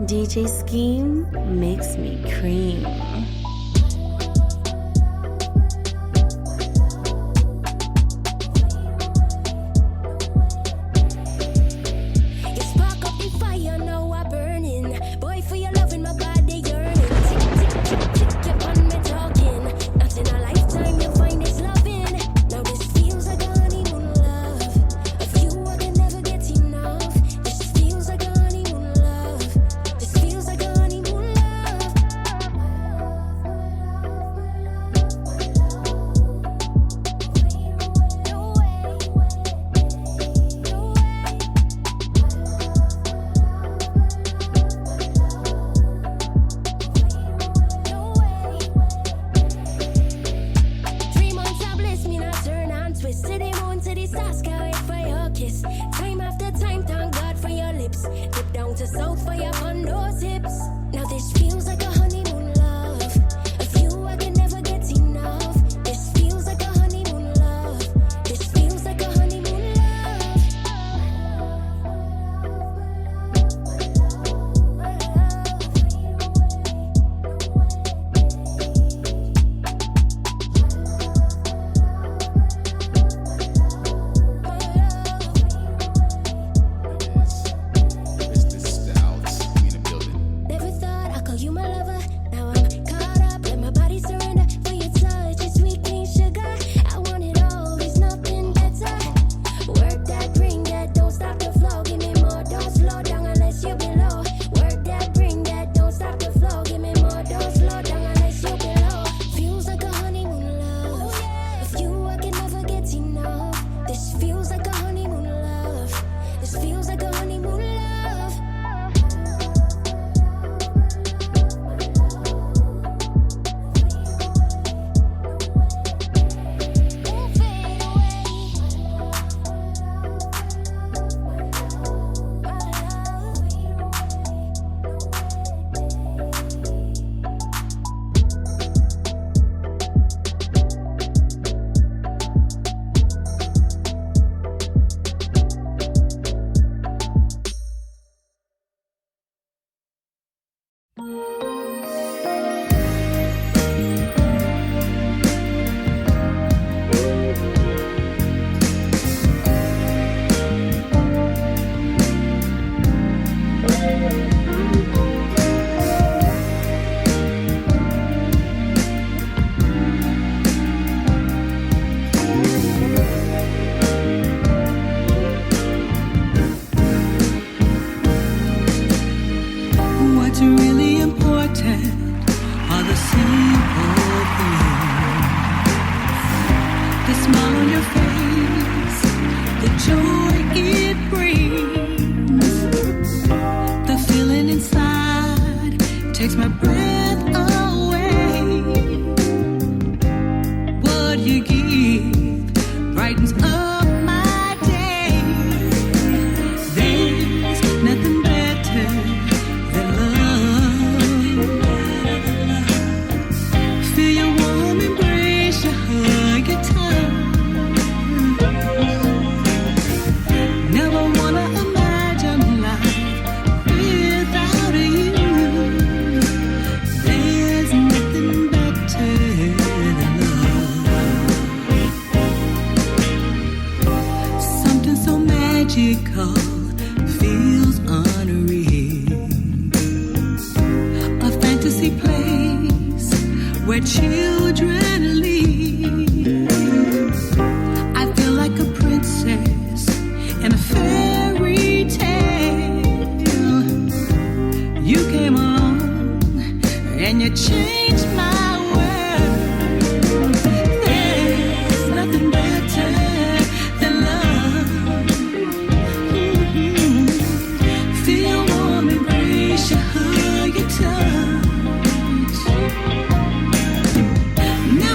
DJ Skeem makes me cream.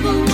Never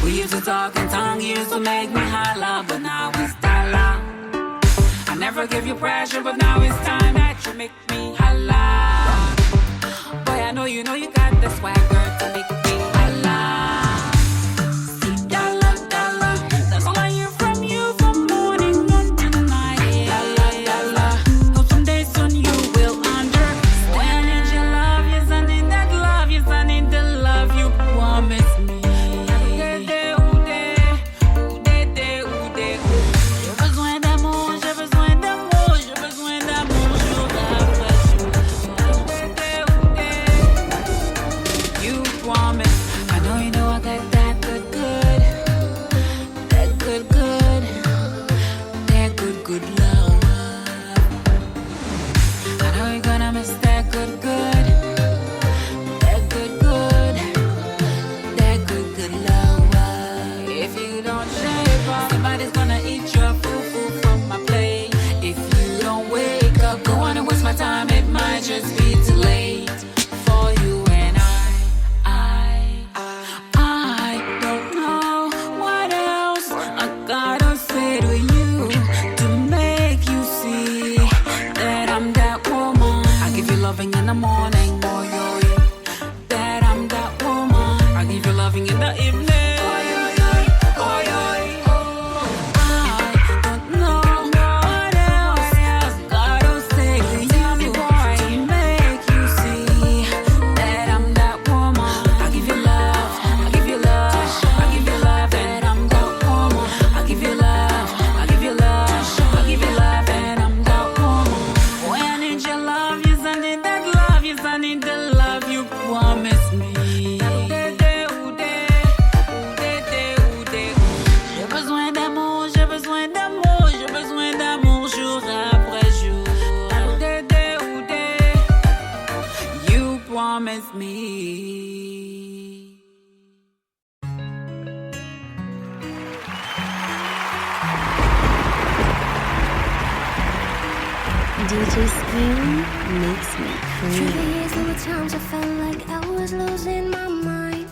We used to talk in tongue, you used to make me holla, but now it's dollar. I never give you pressure, but now it's time that you make me holla. Boy, I know you got the swagger to make me holla. See, dollar, dollar, that's all I hear from you from morning until night. Dollar, dollar, hope someday soon you will understand. When I need your love, yes, I need that love, yes, I need the love you promised me. Just be too late for you and I don't know what else I gotta say to you to make you see that I'm that woman. I give you loving in the morning, boy, that I'm that woman. I give you loving in the evening. DJ Skeem makes me cream. Through the years, there were times I felt like I was losing my mind.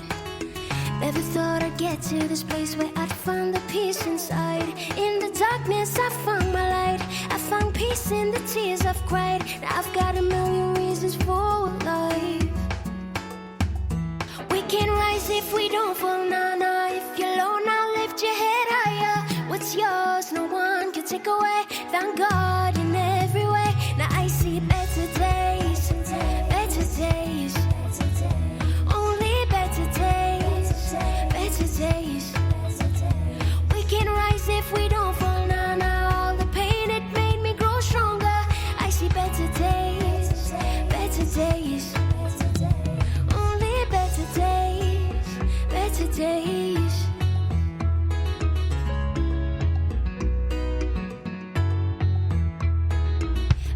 Never thought I'd get to this place where I'd find the peace inside. In the darkness, I found my light. I found peace in the tears I've cried. Now I've got a million reasons for life. We can rise if we don't fall, nah, nah. If you're low, now lift your head higher. What's yours, no one can take away. Thank God in every way. Now I see better days, better days. Only better days, better days. We can rise if we don't fall, nah, nah. All the pain, it made me grow stronger. I see better days, better days. Only better days, better days.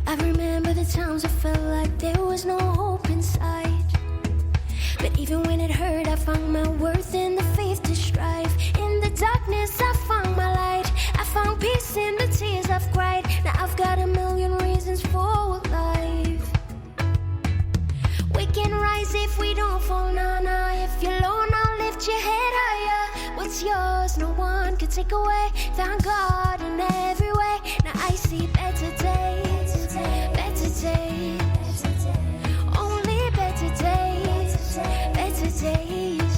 I remember the times I felt like there was no hope inside. But even when it hurt, I found my worth in the faith to strive. In the darkness, I found my light. I found peace in the tears I've cried. Now I've got a million reasons for life. We can rise if we don't fall, nah, nah. If you're low, now lift your head higher. What's yours, no one can take away. Thank God in every way. Now I see better days, better days. Only better days, better days.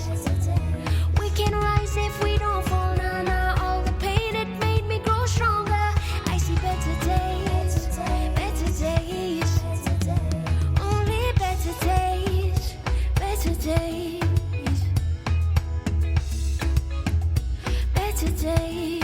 We can rise if we don't fall, nah, nah. All the pain, it made me grow stronger. I see better days, better days. Only better days, better days. Better days.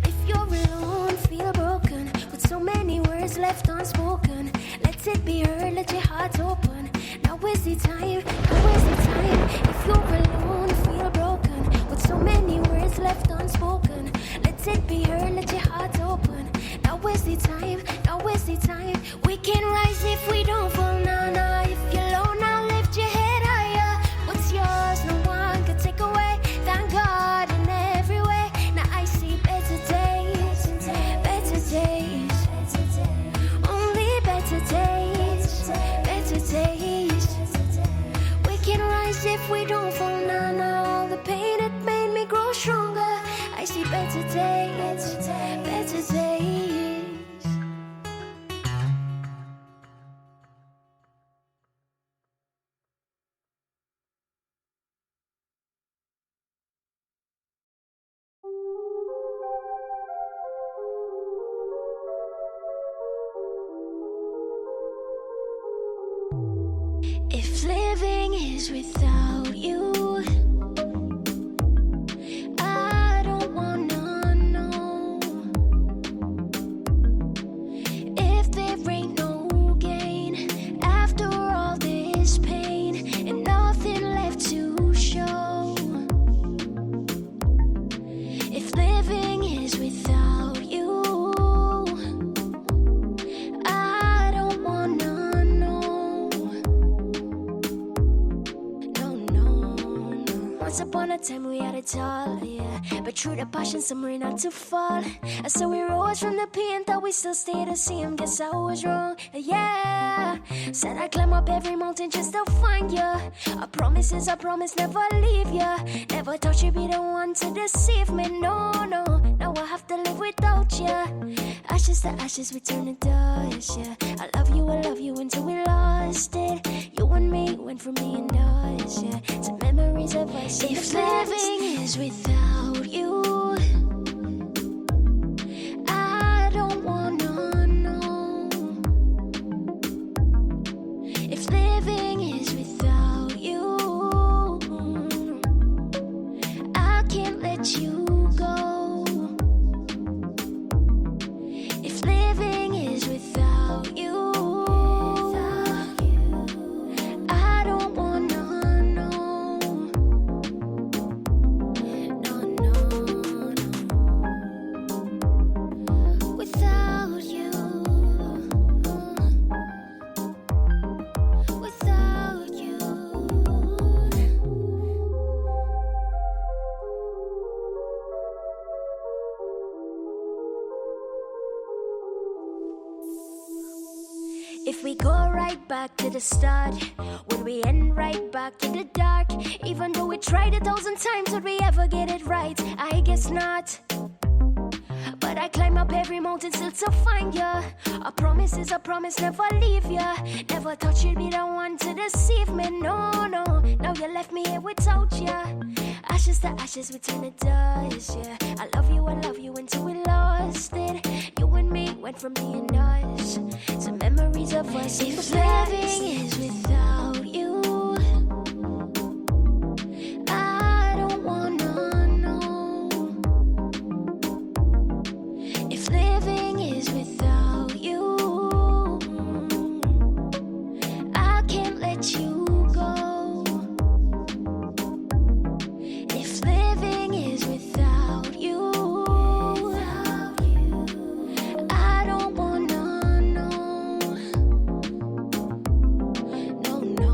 If you're alone, feel broken, with so many words left unspoken, let it be heard, let your heart open. Now is the time, now is the time. If you're alone, feel broken, with so many words left unspoken, let it be heard, let your heart open. Now is the time, now is the time. We can rise if we don't fall, nah, nah. If you're low, now lift your head higher. What's yours, no one can take away. Thank God in every way. Now I see better days, better days. Only better days, better days. is without you. I don't wanna know if there ain't no gain after all this pain and nothing left to show. If living is without you, I don't wanna know. No. Once upon a time we had it all, yeah. But through the passion, some rain not to fall. And so we rose from the pain, thought we still stay the same. Guess I was wrong, yeah. Said I climb up every mountain just to find ya. A promise is a promise, never leave ya. Never thought you'd be the one to deceive me, no. Now I have to live without ya. Ashes to ashes, we turn to dust, yeah. I love you until we lost it. You and me went from being us, yeah, to memories of us. If living is without you, I don't wanna know. If living is without you, I can't let you go. If living is without you, I don't wanna know. No. Without you, without you. If we go right back to the start, would we end right back in the dark? Even though we tried 1,000 times, would we ever get it right? I guess not. But I climb up every mountain still to find ya. A promise is a promise, never leave ya. Never thought you'd be the one to deceive me, no. Now you left me here without ya. Ashes to ashes, we turn to dust, yeah. I love you until we lost it. You and me went from being us to memories of us. If living is without you, I don't wanna know. If living is without you, I can't let you go. If living is without you, I don't wanna know. No.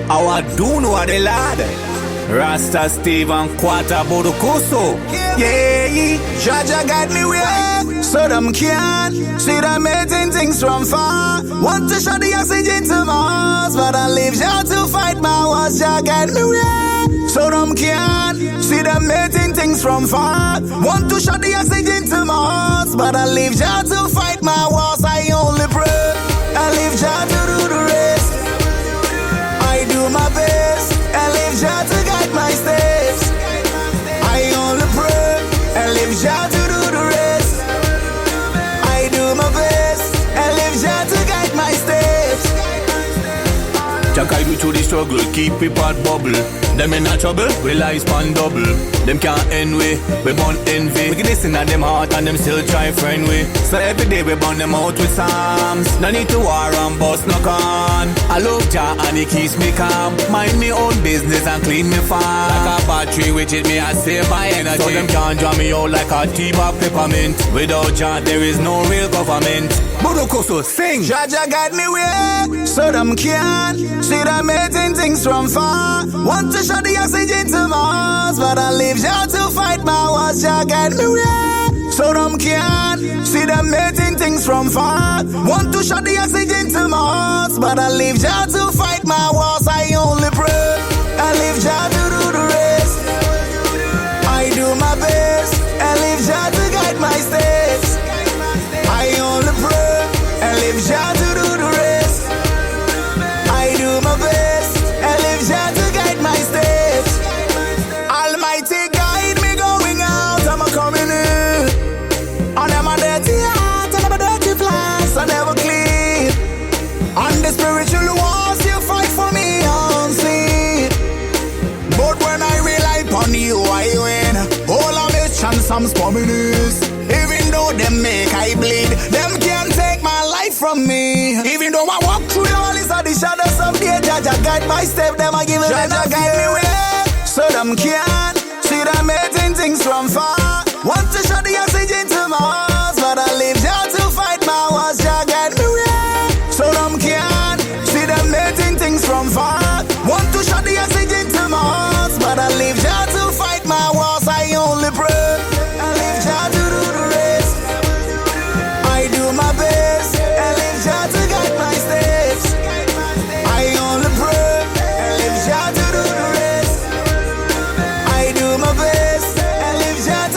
Our do know the lad. Rasta Steve and Quarter Bodokoso. Yeah, Jaja got me way, so them can't see the amazing things from far. Want to shut the oxygen to Mars, but I leave Jah to fight my wars. Jah got me way, so them can't see the amazing things from far. Want to shut the oxygen to Mars, but I leave Jah to fight my wars. I only pray, I leave Jah to do the rest. I do my best, and leave Jah to guide my steps. I only pray, and leave Jah to do the rest. I do my best, and leave Jah to guide my steps. Jah guide me through the struggle, keep me pot bubble. Them in a trouble, we lies pan double. Them can't end we born envy. We can listen at them heart and them still try friend we. So every day we burn them out with psalms. No need to war and bust no con. I love Jah and he keeps me calm. Mind me own business and clean me farm. Like a battery which it me I save my energy. So them can't draw me out like a tea-bag peppermint. Without Jah there is no real government. Bodokoso sing. Jaja got me way, so them can't see the amazing things from far. Want to shut the oxygen to Mars, but I leave Jah to fight my wars. Jah got me way, so them can't see the amazing things from far. Want to shut the oxygen to Mars, but I leave Jah to fight my wars. I only pray, I leave Jah some spumminess. Even though them make I bleed, them can't take my life from me. Even though I walk through the valleys of the shadows of death, Jaja guide my step, them I give it Jaja guide me way. So them can't see them making things from far. Want to shut the oxygen to my heart, but I live here to fight my wars. Jaja guide me way. So them can't see them making things from far. Want to shut the oxygen to my heart, but I live here to fight my wars. I only pray, I live here to do the rest. I do my best, I live here to guide my steps. I only pray, I live here to do the rest. I do my best, I live here to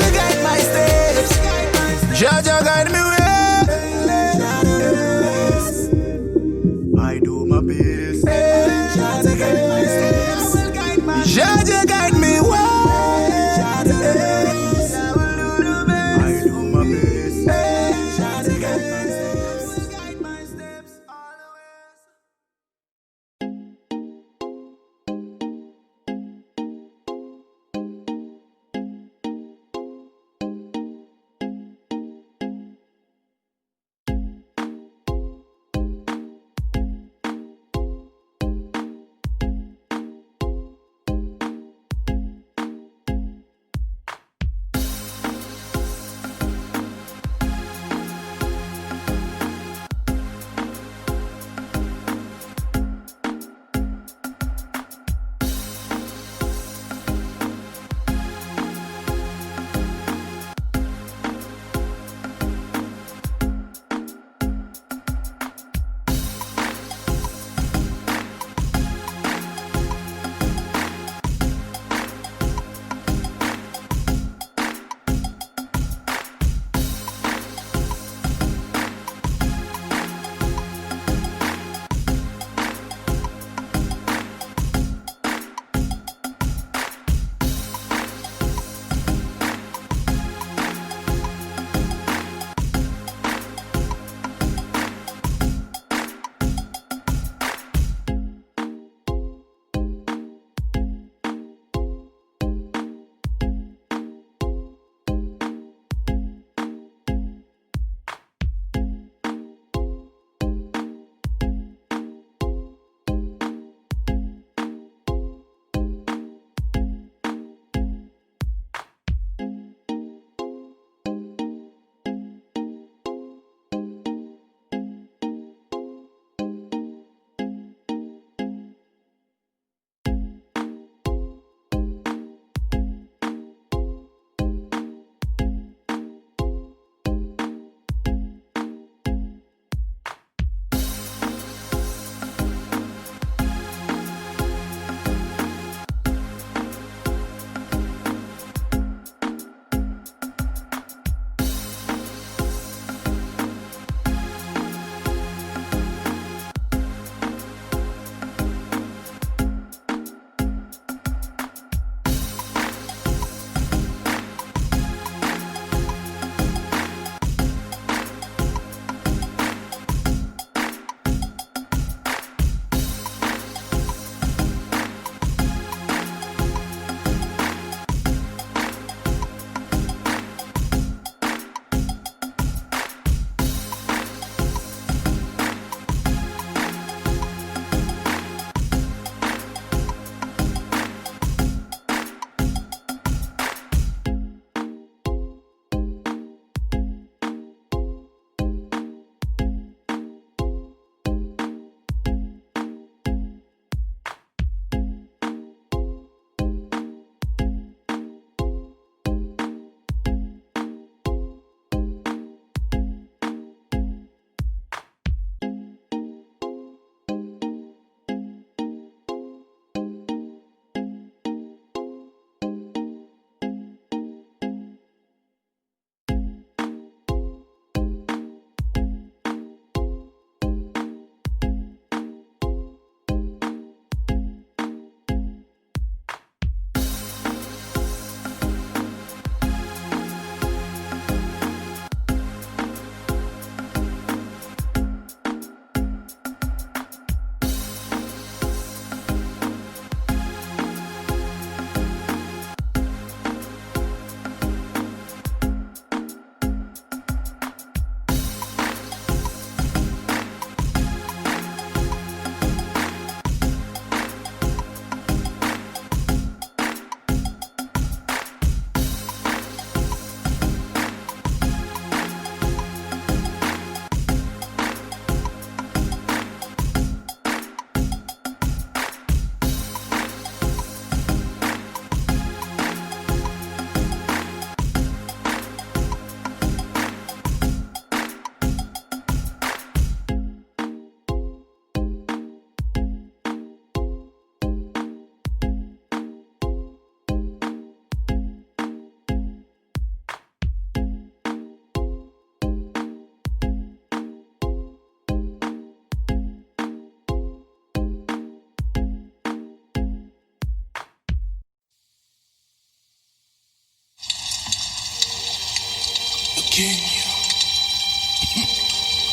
Can you?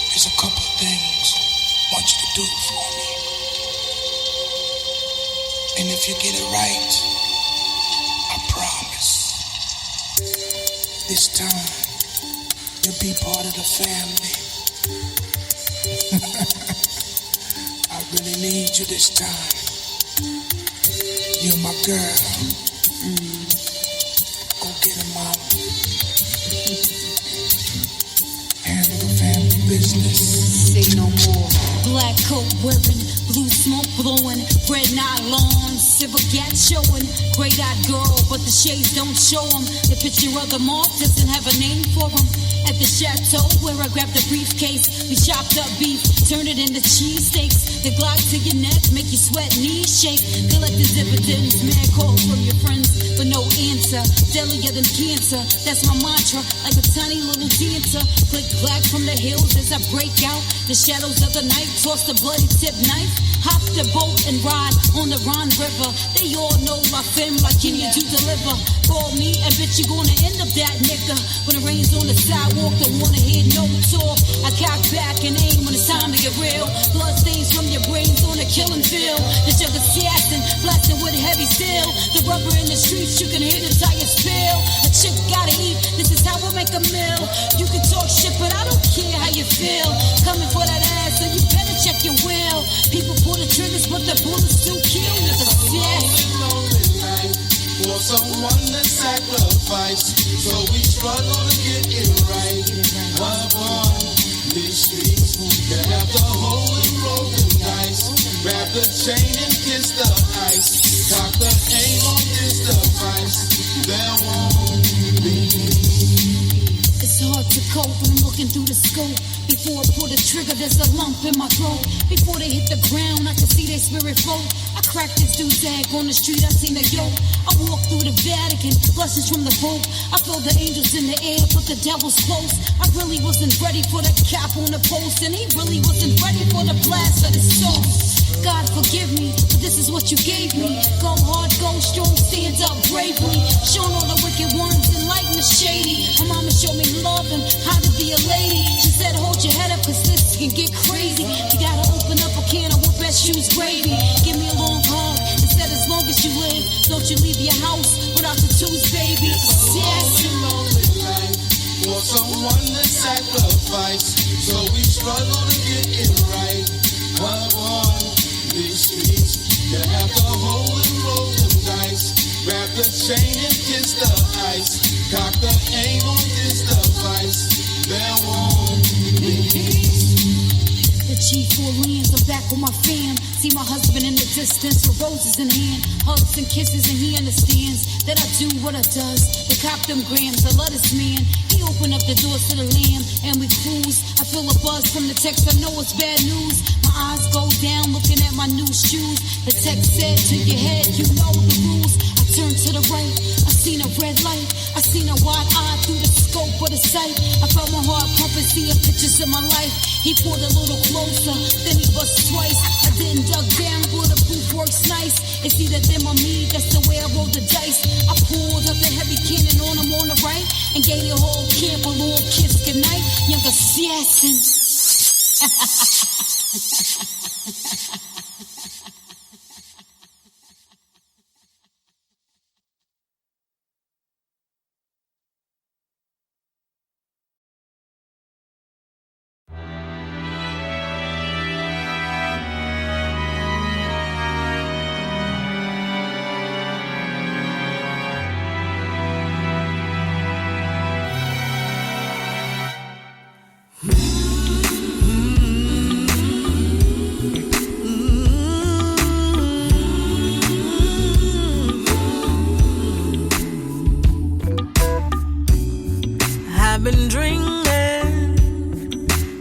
There's a couple of things I want you to do for me. And if you get it right, I promise, this time, you'll be part of the family. I really need you this time. You're my girl. Go get him, mama. Handle the family business. Say no more. Black coat wearing, blue smoke blowing, red nylon, silver gat showing. Great-eyed girl, but the shades don't show them. The picture of the mark doesn't have a name for them. At the chateau where I grabbed the briefcase, we chopped up beef, turned it into cheesesteaks. The Glock to your neck, make you sweat, knees shake. Collect the dividends, mad calls from your friends, but no answer. Deadlier than cancer, that's my mantra. Like a tiny little dancer, click clack from the hills as I break out. The shadows of the night, toss the bloody tip knife. Hop the boat and ride on the Rhine River. They all know my femme, like can you do deliver? Call me and bitch you gonna end up that nigga. When it rains on the sidewalk, don't wanna hear no talk. I cock back and aim when it's time to get real. Blood stains from your brains on the killing field. The sugar assassin, blasting with heavy steel. The rubber in the streets, you can hear the tires spill. A chick gotta eat, this is how we make a meal. You can talk shit, but I don't care how you feel. Coming for that ass, so you better check your will. People pull the triggers, but the bullets still kill. You're the lonely night for someone to sacrifice. So we struggle to get it right. Up on these streets, you have to hold and roll the dice. Grab the chain and kiss the ice. Cock the aim on this device. There won't be. It's hard to cope when I'm looking through the scope. Before I pull the trigger, there's a lump in my throat. Before they hit the ground, I can see their spirit float. I cracked this dude's egg on the street, I seen a yoke. I walked through the Vatican, blessings from the Pope. I felt the angels in the air, but the devil's close. I really wasn't ready for the cap on the post, and he really wasn't ready for the blast of the soul. God forgive me, but this is what you gave me. Go hard, go strong, stand up bravely. Showing all the wicked ones and lighten the shady. My mama showed me love and how to be a lady. She said hold your head up cause this can get crazy. You gotta open up a can of whoop that shoes gravy. Give me a long hug and said as long as you live, don't you leave your house without the twos, baby. For someone to sacrifice, so we struggle to get it right. Up on these streets, you have to hold and roll the dice. Grab the chain and kiss the ice. Cock the aim on this device. There won't be peace. The G4 lands, I'm back with my fam. See my husband in the distance with roses in hand. Hugs and kisses and he understands that I do what I does. The cop them grams, I love this man. He opened up the doors to the lamb and we cruise. I feel a buzz from the text, I know it's bad news. My eyes go down looking at my new shoes. The text said to your head, you know the rules. I turned to the right, I seen a red light. I seen a wide eye through the scope of the sight. I felt my heart pumping, seeing pictures of my life. He pulled a little closer, then he bust twice. I didn't duck down, bulletproof works nice. It's either them or me, that's the way I rolled the dice. I pulled up the heavy cannon on him on the right and gave the whole camp a little kiss goodnight. Young assassin.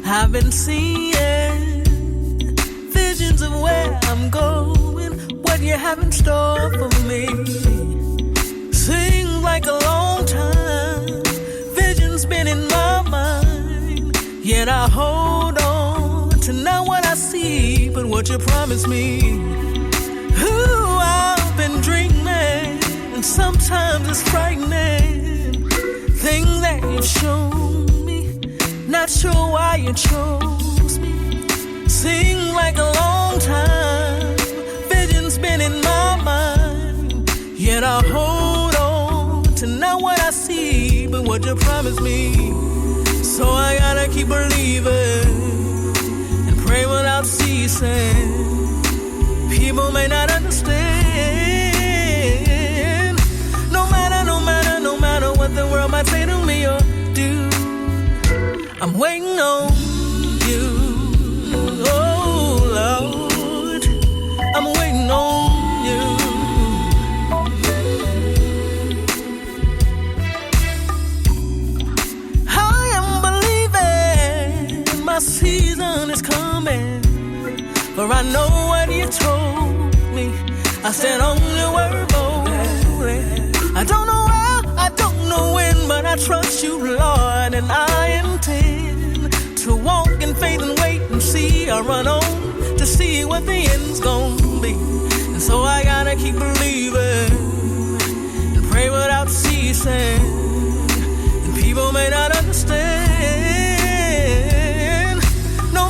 I've been seeing visions of where I'm going, what you have in store for me. Seems like a long time, visions been in my mind, yet I hold on to not what I see, but what you promised me. Ooh, I've been dreaming, and sometimes it's frightening, things that you've shown not sure why you chose me. Seems like a long time. Vision's been in my mind. Yet I hold on to not what I see, but what you promised me. So I gotta keep believing and pray without ceasing. People may not understand. No matter what the world might say to me or do, I'm waiting on you. Oh Lord, I'm waiting on you. I am believing my season is coming, for I know what you told me. I said on your word boldly. I don't know how, I don't know when, but I trust you, Lord, and I intend to walk in faith and wait and see. I run on to see what the end's gonna be. And so I gotta keep believing and pray without ceasing. And people may not understand. No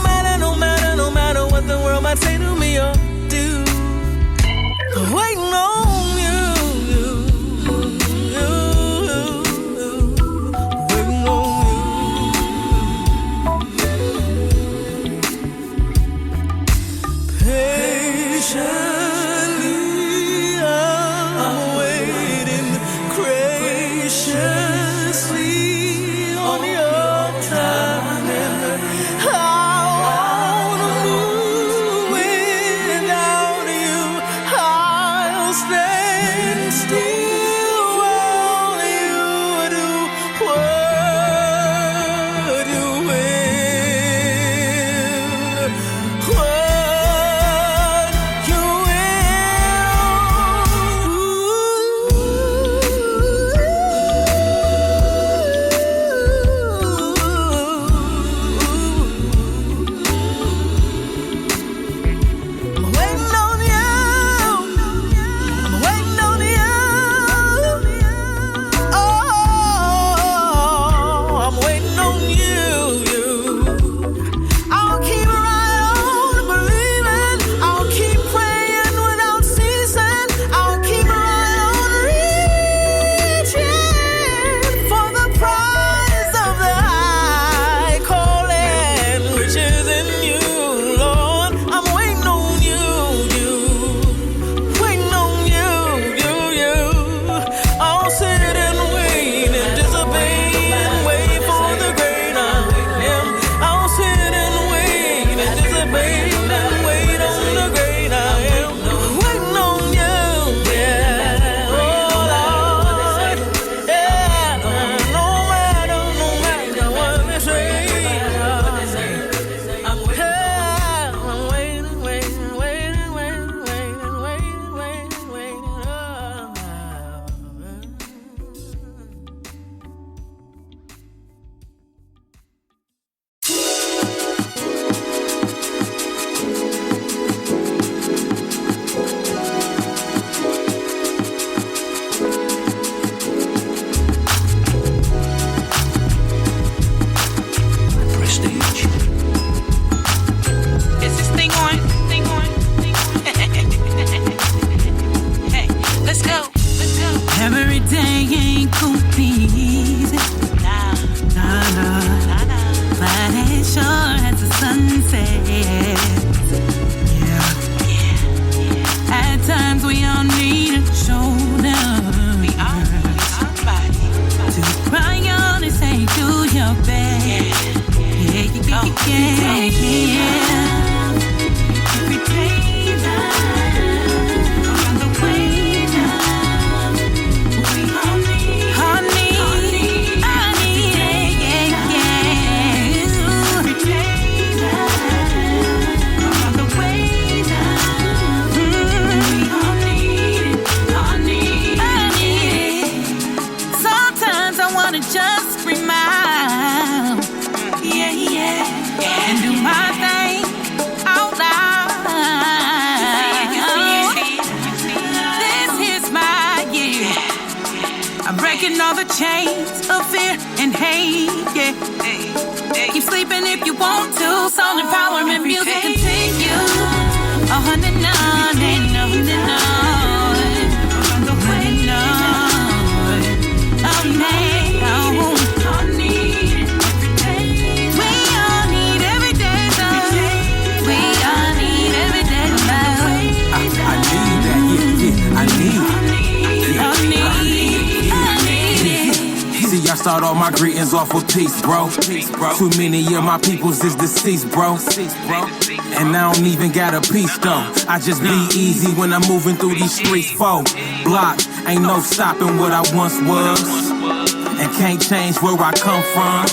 matter what the world might say to me or do, I'm waiting on you. Waiting on you. Patiently I'm waiting graciously on your time, and I wanna move without you. I'll stand still while you do what you will. What you I'm waiting on you. I'm waiting on you. Oh, I'm waiting on you. I'll keep right on believing. I'll keep praying without ceasing. I'll keep right on reaching for the prize of the high calling, which is in you, Lord. I'm waiting on you, waiting on you. I'll sit and wait, anticipate, wait for the great I am. I'll sit and wait, anticipate, and wait on the great I am. Waiting on you, yeah. Oh Lord, yeah. No matter what they say, I'm Prestige. Is this thing on? Hey, let's go. Every day ain't gonna be easy, Nah. but it sure as the sun sets. Yeah. At times we all need a shoulder We all need somebody. to cry on and say do your best. Every day on the way down, we all need honey. Every day on the way down, we all need honey. Sometimes I wanna just smile, and do my thing out loud. This is my year. I'm breaking all the chains of fear and hate, yeah. Keep sleeping if you want to. Soul empowerment music continue. 109 and no. I start all my greetings off with peace, bro. Too many of my peoples is deceased, bro. And I don't even got a piece, though. I just be easy when I'm moving through these streets, block. Ain't no stopping what I once was. And can't change where I come from.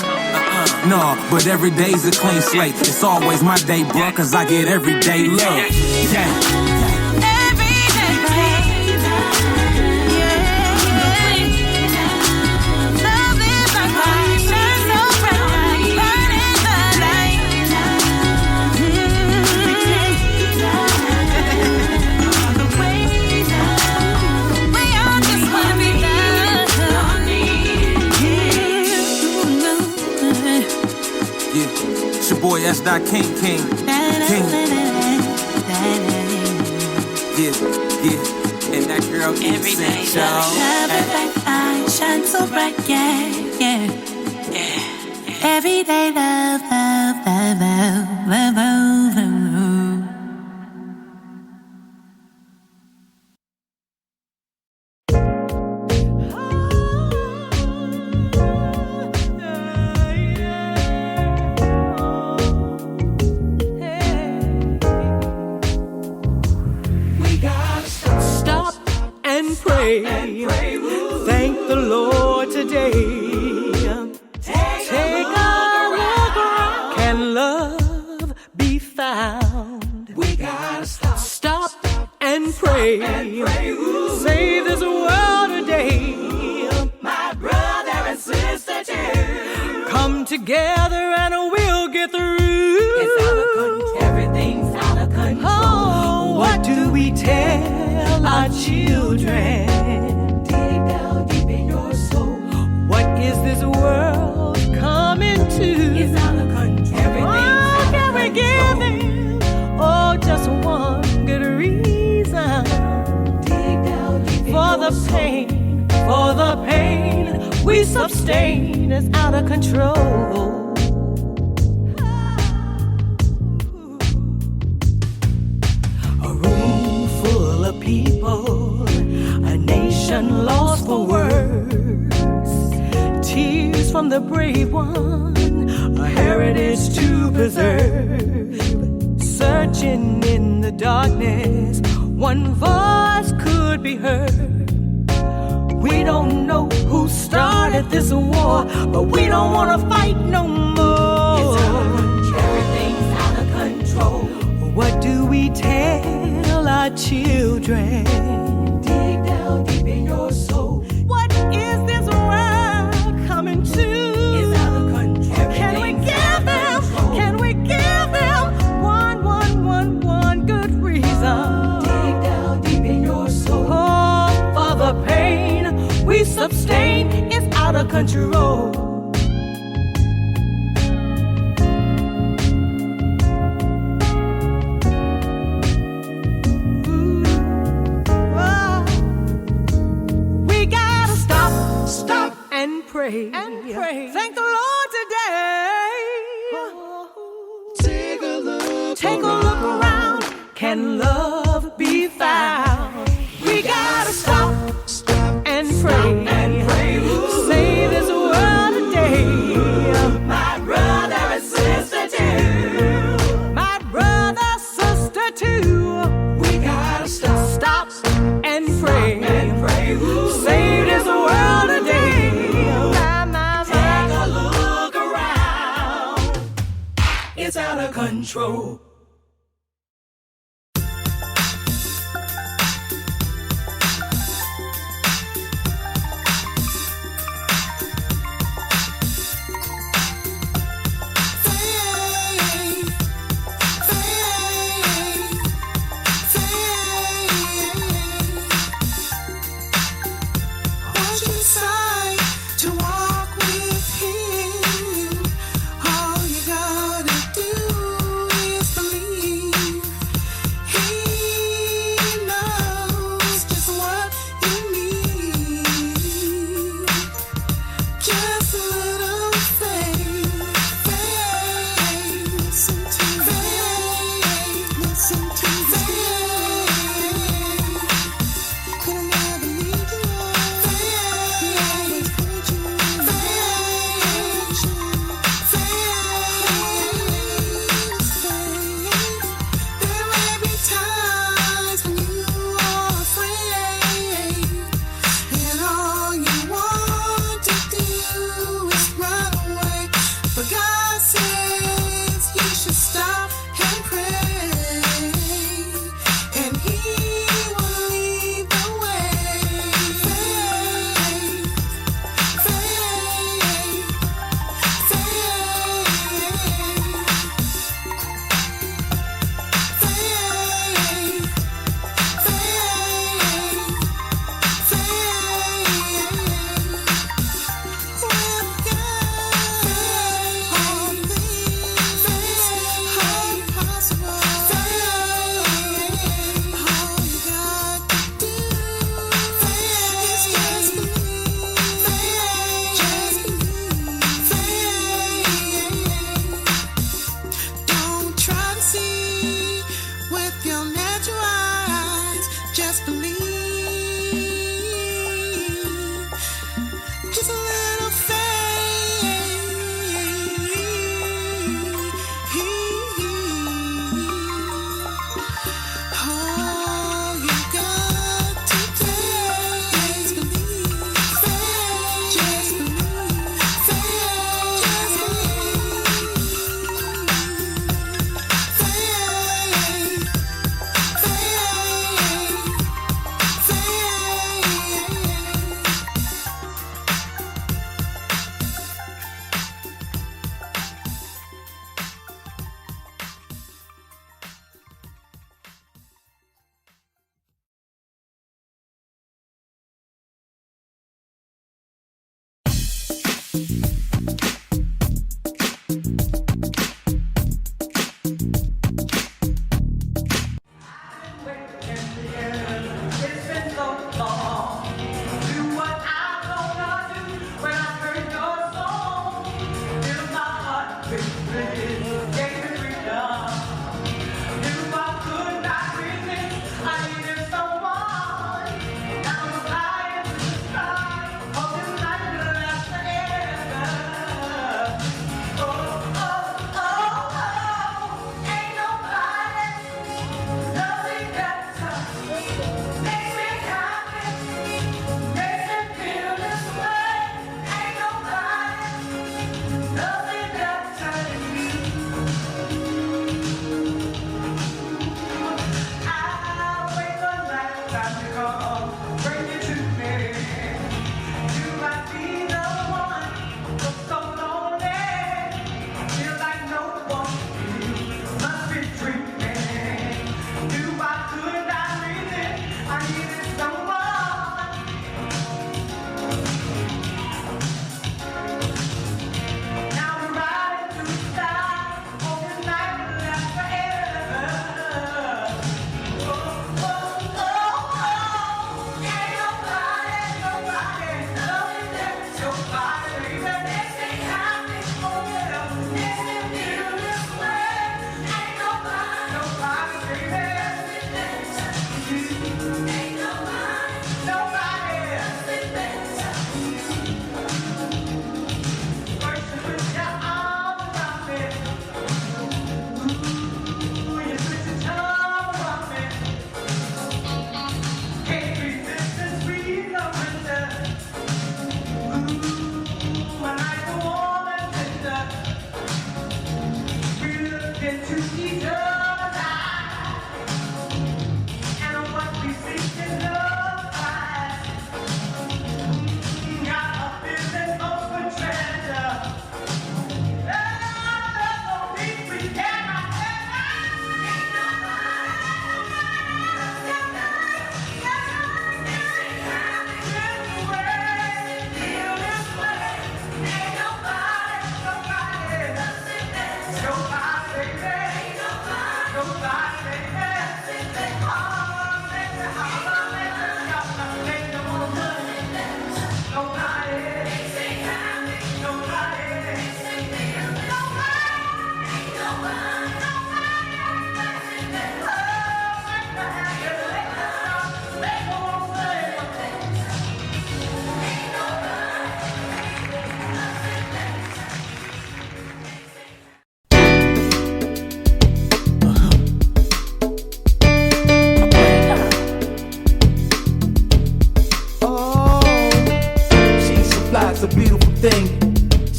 No, but every day's a clean slate. It's always my day, bro, cause I get everyday love. Yeah. Boy, that's that King. Yeah. And that girl every day, love, shine so bright, yeah. Every day, love. Thank the Lord today. Take a look around. Can love be found? We gotta stop and pray. Save this world today. My brother and sister too. Come together and we'll get through. It's out of control. Everything's out of control. Oh, what do we tell our children? Is this world coming to? It's out of control. Oh, can we give them? Oh, just one good reason. Dig down deep for the pain we sustain is out of control. A room full of people, a nation lost for words. Tears from the brave one, a heritage to preserve. Searching in the darkness, one voice could be heard. We don't know who started this war, but we don't want to fight no more. It's out of control. Everything's out of control. What do we tell our children? Dig down deep in your soul. What is this world coming to? It's out of control. Can we give them one good reason? Dig down deep in your soul. Oh, for the pain we sustain is out of control. Pray. Thank the Lord today. Take a look around. Can love be found? We gotta stop and pray. Save this world today. My brother and sister too. My brother, sister too. We gotta stop and pray. Save this world today. It's out of control. To walk with him all And all you want to do is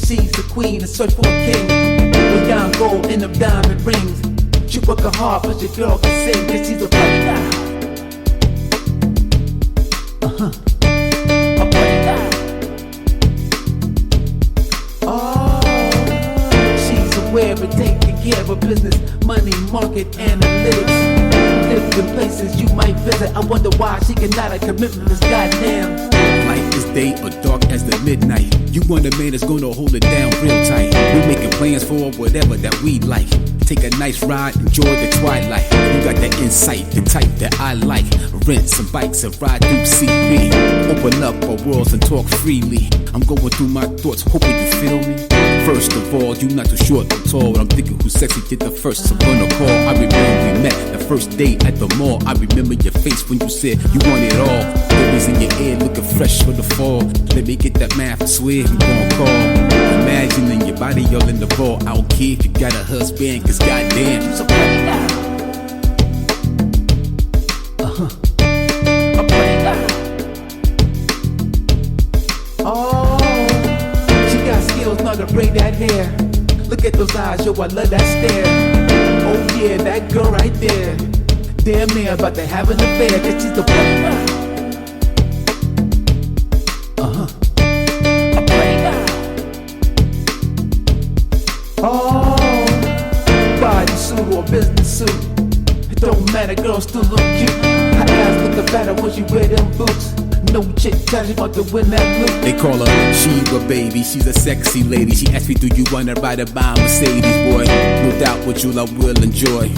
She's the queen and search for a king. With young gold in them diamond rings. She work her hard but your girl can sing. Cause she's a funny guy. A funny guy. Oh, she's aware of taking care of her business. Money, market, analytics. Lived in places you might visit. I wonder why she cannot a commitment. This goddamn light is day or dark as the midnight. You want a man that's gonna hold it down real tight. We making plans for whatever that we like. Take a nice ride, enjoy the twilight. You got that insight, the type that I like. Rent some bikes and ride through CB. Open up our worlds and talk freely. I'm going through my thoughts, hoping you feel me. First of all, you not too short or tall. I'm thinking who's sexy, get the first I'm gonna call. I remember we met the first day at the mall. I remember your face when you said you want it all. Babies in your ear looking fresh for the fall. Let me get that math, I swear we gon' call. Imagining your body all in the ball. I don't care if you got a husband, cause goddamn, you's a pretty guy. A pretty guy. Oh, she got skills, not to braid that hair. Look at those eyes, yo, I love that stare. Oh yeah, that girl right there. Damn near about to have an affair, cause she's a pretty guy. A pretty guy. Oh, body suit or business suit. It don't matter, girl still look cute. Her ass looking better when she wear them boots. No chick tells you about to win that loot. They call her Sheba, baby, she's a sexy lady. She asked me, do you wanna ride a by Mercedes, boy? No doubt what you love will enjoy.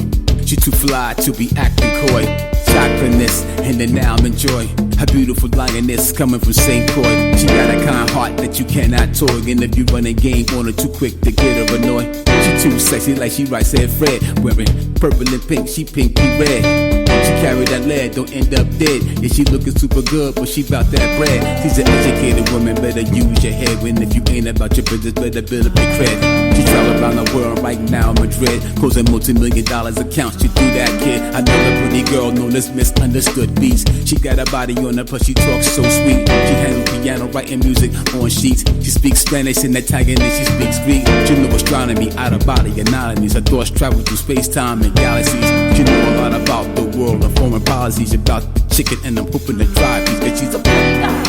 She too fly to be acting coy. Chakraness, and then now I'm enjoy. Her beautiful lioness coming from St. Croix. She got a kind heart that you cannot toy. And if you run a game on her too quick to get her annoyed. She too sexy like she right said Fred. Wearing purple and pink, she pinky red. She carry that lead, don't end up dead. Yeah, she looking super good, but she bout that bread. She's an educated woman, better use your head. When if you ain't about your business, better build up your cred. She travel around the world right now in Madrid, closing multi-million-dollar accounts. She do that, kid. Another pretty girl known as misunderstood Beatz. She got a body on her, but she talks so sweet. She handles piano, writing music on sheets. She speaks Spanish and Italian, and she speaks Greek. She know astronomy, out-of-body anomalies. Her thoughts travel through space-time and galaxies. She know a lot about the world and foreign policies about the chicken, and I'm hoping to drive these bitches. She's a pretty guy.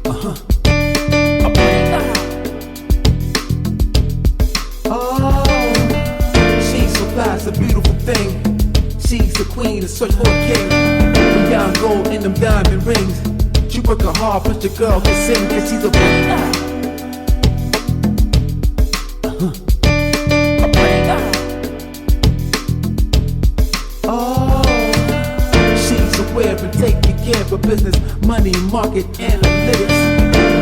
A pretty guy. Oh, she's so fast, a beautiful thing. She's the queen, a search for a king. With young gold in them diamond rings. She work her hard, but your girl can sing, cause she's a pretty guy. A pretty guy. Oh, she's aware of taking care of her business. Money, market, analytics.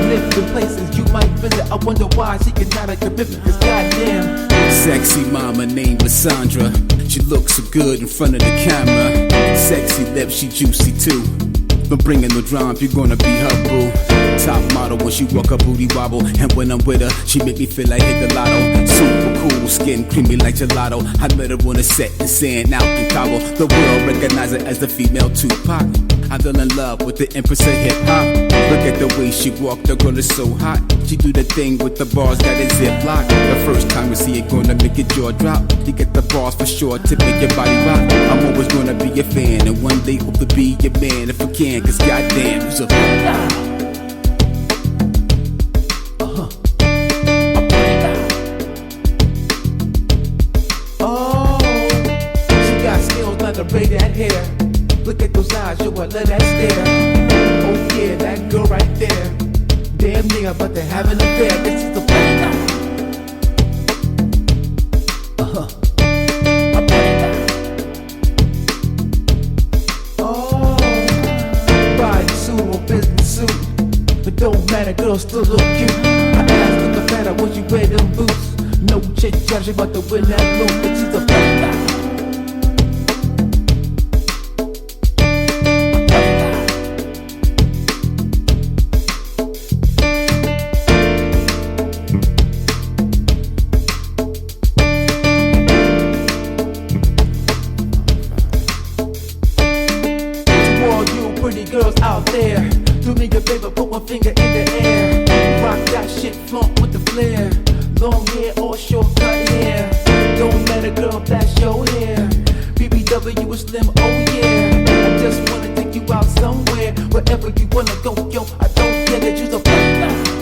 Lived in places you might visit. I wonder why she cannot a commitment, cause goddamn. Sexy mama named Lysandra. She looks so good in front of the camera. Sexy lips, she juicy too. But bringing no drama, you're gonna be her boo. Top model when she walk her booty wobble. And when I'm with her, she make me feel like hit the lotto. Super cool, skin creamy like gelato. I met her on a set in sand out in Cabo. The world recognize her as the female Tupac. I fell in love with the empress of hip-hop. Look at the way she walk, the girl is so hot. She do the thing with the bars, got a zip lock. The first time you see it, gonna make your jaw drop. You get the bars for sure to make your body rock. I'm always gonna be a fan, and one day hope to be your man if I can. Cause goddamn, you's a pretty guy. A pretty guy. Oh, she got skills not to braid that hair. Look at those eyes, yo, I love that stare. Oh yeah, that girl right there. Damn near about to have an affair. This is the pretty guy. A pretty guy. Oh, body suit or business suit. But don't matter, girl still look cute. Her ass looking better when she wear them boots. No chick judge about to win that loot, but she's a pretty guy. Pretty girls out there, do me a favor, put one finger in the air. or short cut hair. Don't matter, girl, that's your hair. BBW is slim, oh yeah. I just wanna take you out somewhere, wherever you wanna go, yo. I don't care that you're a player.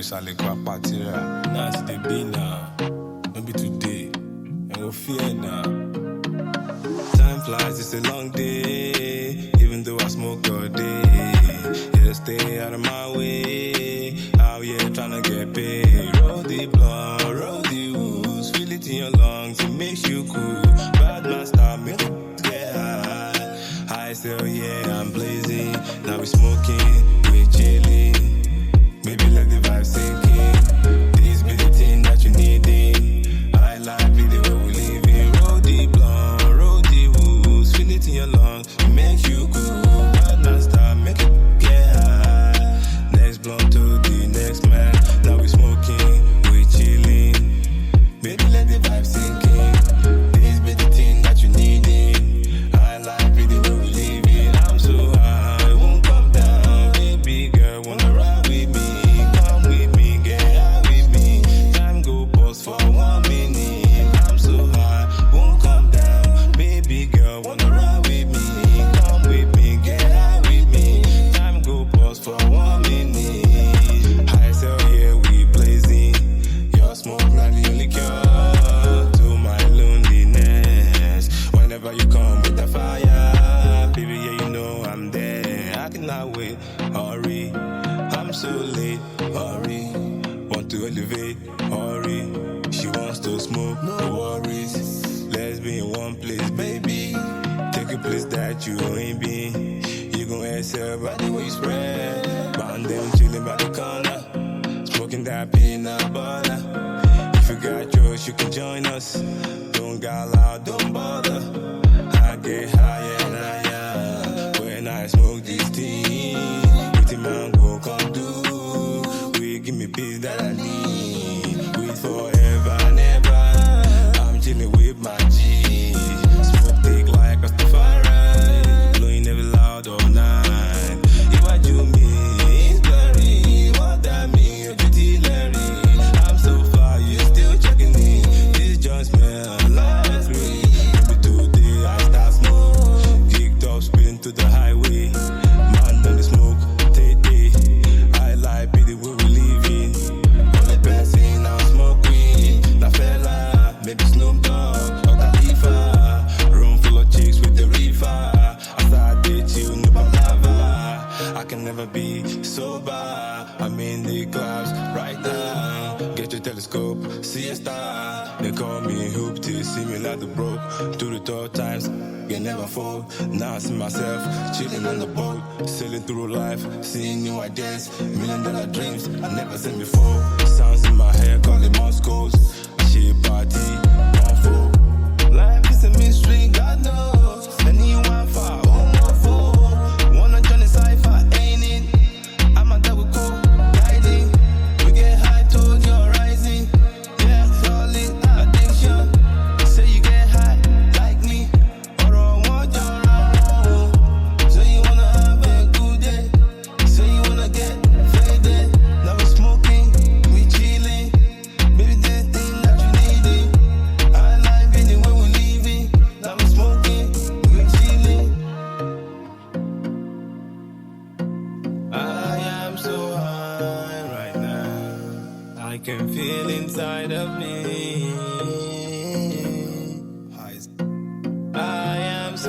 Sale kwa patira, nas de bina. Don't be today, and we'll fear now. Time flies, it's a long day. Even though I smoke all day, yeah, stay out of my way. Out here tryna get paid. Roll the blunt, roll the woods. Feel it in your lungs, it makes you cool. Bad man stop, make it get high. High still, yeah, I'm blazing. Now we smoking, we chilling. Maybe let the vibe sink in. This be the thing that you need in. I like the way we live in. Roll the blunt, roll the woods. Feel it in your lungs, it makes you cool. Bad man stop, make it get high. Next blunt to the next man. Now we smoking, we chilling. Maybe let the vibe sink in. This be the thing that you need in. I like the way we live in. I'm so high, I won't come down. Baby girl, wanna ride with me. For 1 minute, I'm so high, won't come down. Baby girl, wanna ride with me? Come with me, get high with me. Time go pause for 1 minute. High cell, yeah, we blazing. Your smoke not the only cure to my loneliness. Whenever you come with the fire, baby, yeah, you know I'm there. I cannot wait, hurry. I'm so late, hurry. Want to elevate, hurry. She wants to smoke, no worries. Let's be in one place, baby. Take a place that you ain't been. You gon' answer by the way you spread. Bound them chillin' by the corner. Smoking that peanut butter. If you got yours, you can join us. Don't get loud, don't bother. I get higher and higher when I smoke this tea. With the mango come do. We give me peace that I need. Wait forever and ever. I'm chilling with my G. Smoke thick like a Rastafari. Blowing every loud all night. If I do me, it's blurry. What that mean? You're pretty Larry. I'm so far, you still checking in. This just smell like free. Maybe today I start smoke. Kicked off, spin to the highway. Man down the smoke, take day. I like be the way we living. Only person I'm smoking. La fella, maybe Snoop Dogg or Khalifa. Room full of chicks with the reefer. After I date you, no palava. I can never be sober. I'm in the clubs right now. Get your telescope, see a star. They call me Hoopty, see me like the broke. Through the tough times, you never fall. Now I see myself chilling on the boat, sailing through life, seeing new ideas, $1 million dreams I never seen before. Sounds in my head, call it Moscow's. She party, one for. Life is a mystery, God knows. Anyone far, for. Wanna join the cipher, ain't it? I'm a double coat, guiding. We get high towards your rising. Yeah, solid addiction. Say you get high like me, or I want your own. So you wanna have a good day. So you wanna get faded. Now we smoking, we chilling. Baby, this thing that you needing. I like it when we leaving. Now we smoking, we chilling. I am so high right now. I can feel inside of me. I am so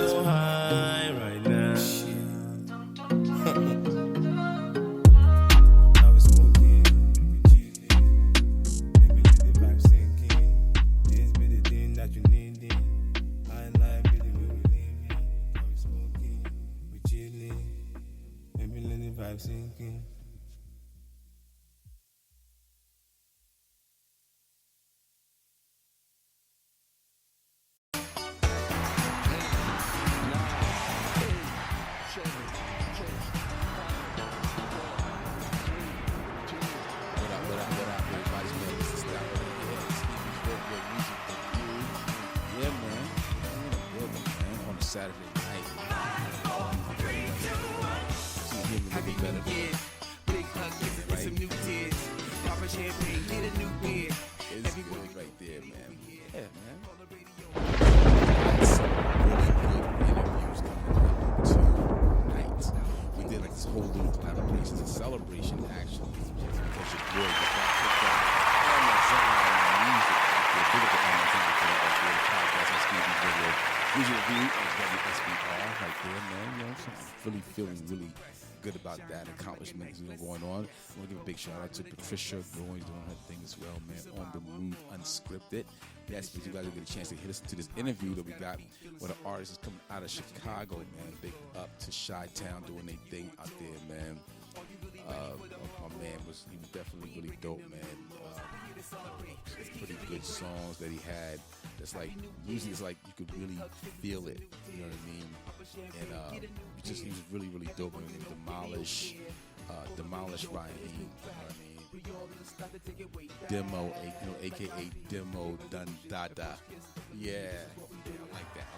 life sinking. Saturday night. Big hug, right? Some new tears. Pop a champagne, need a new beer. It's good right there, man. Yeah, man. Interviews coming up tonight. We did like this whole little collaboration, a celebration actually, because your boy just got picked up. Music review of WSBR right there, man. You know, so I'm really feeling really good about that accomplishment going on. I want to give a big shout out to Patricia Goins doing her thing as well, man. On the Move Unscripted. Yes, if you guys will get a chance to listen to this interview that we got with an artist is coming out of Chicago, man. Big up to Chi-Town doing their thing out there, man. My man was definitely really dope, man. Pretty good songs that he had. It's like usually it's like you could really feel it. You know what I mean? And he was really really dope. I mean, Demolish Ragheem. You know what I mean? Demo, aka Demo Dun Dada. Yeah, I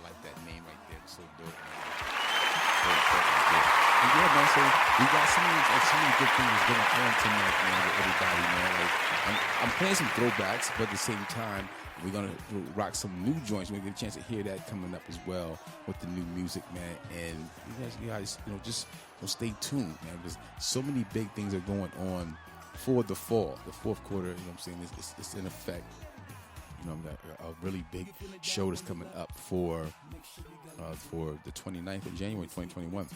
like that name right there. It's so dope, man. And yeah, man, so we got so many good things going on tonight, man, with everybody, man. Like, I'm playing some throwbacks, but at the same time, we're going to rock some new joints. We're going to get a chance to hear that coming up as well with the new music, man. And you guys, just stay tuned, man, because so many big things are going on for the fall, the fourth quarter, you know what I'm saying? It's in effect. You know, a really big show that's coming up for the 29th of January 2021.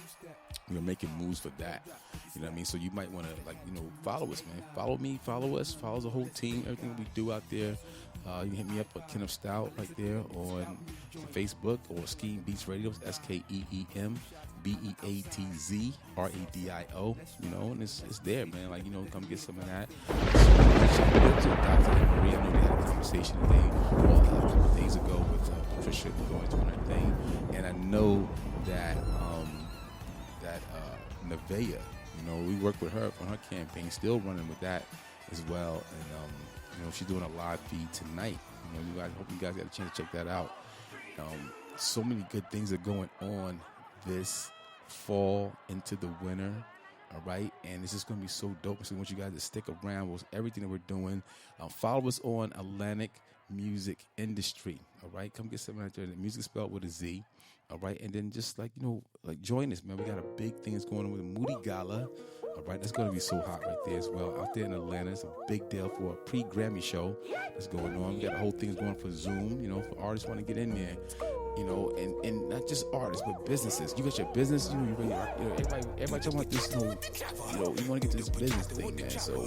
We're making moves for that. You know what I mean? So you might want to, follow us, man. Follow me, follow us, follow the whole team, everything we do out there. You can hit me up at Kenneth Stout right there on Facebook or Skeem Beatz Radio, SKEEM BEATZ RADIO. You know, and it's there, man. Come get some of that. Dr. Maria, I know they had a conversation today, a couple of days ago with Patricia going doing her thing, and I know that Nevaeh, we worked with her on her campaign, still running with that as well, and she's doing a live feed tonight. I hope you guys got a chance to check that out. So many good things are going on this fall into the winter. All right, and this is going to be so dope. So I want you guys to stick around with everything that we're doing. Follow us on Atlantic Music Industry. All right, come get something out there. The music spelled with a Z. All right, and then just join us, man. We got a big thing that's going on with the Moody Gala. All right, that's going to be so hot right there as well. Out there in Atlanta, it's a big deal for a pre-Grammy show that's going on. We got the whole thing going for Zoom. For artists want to get in there. And not just artists, but businesses. You got your business, everybody talking about this, you want to get to this business thing, man. So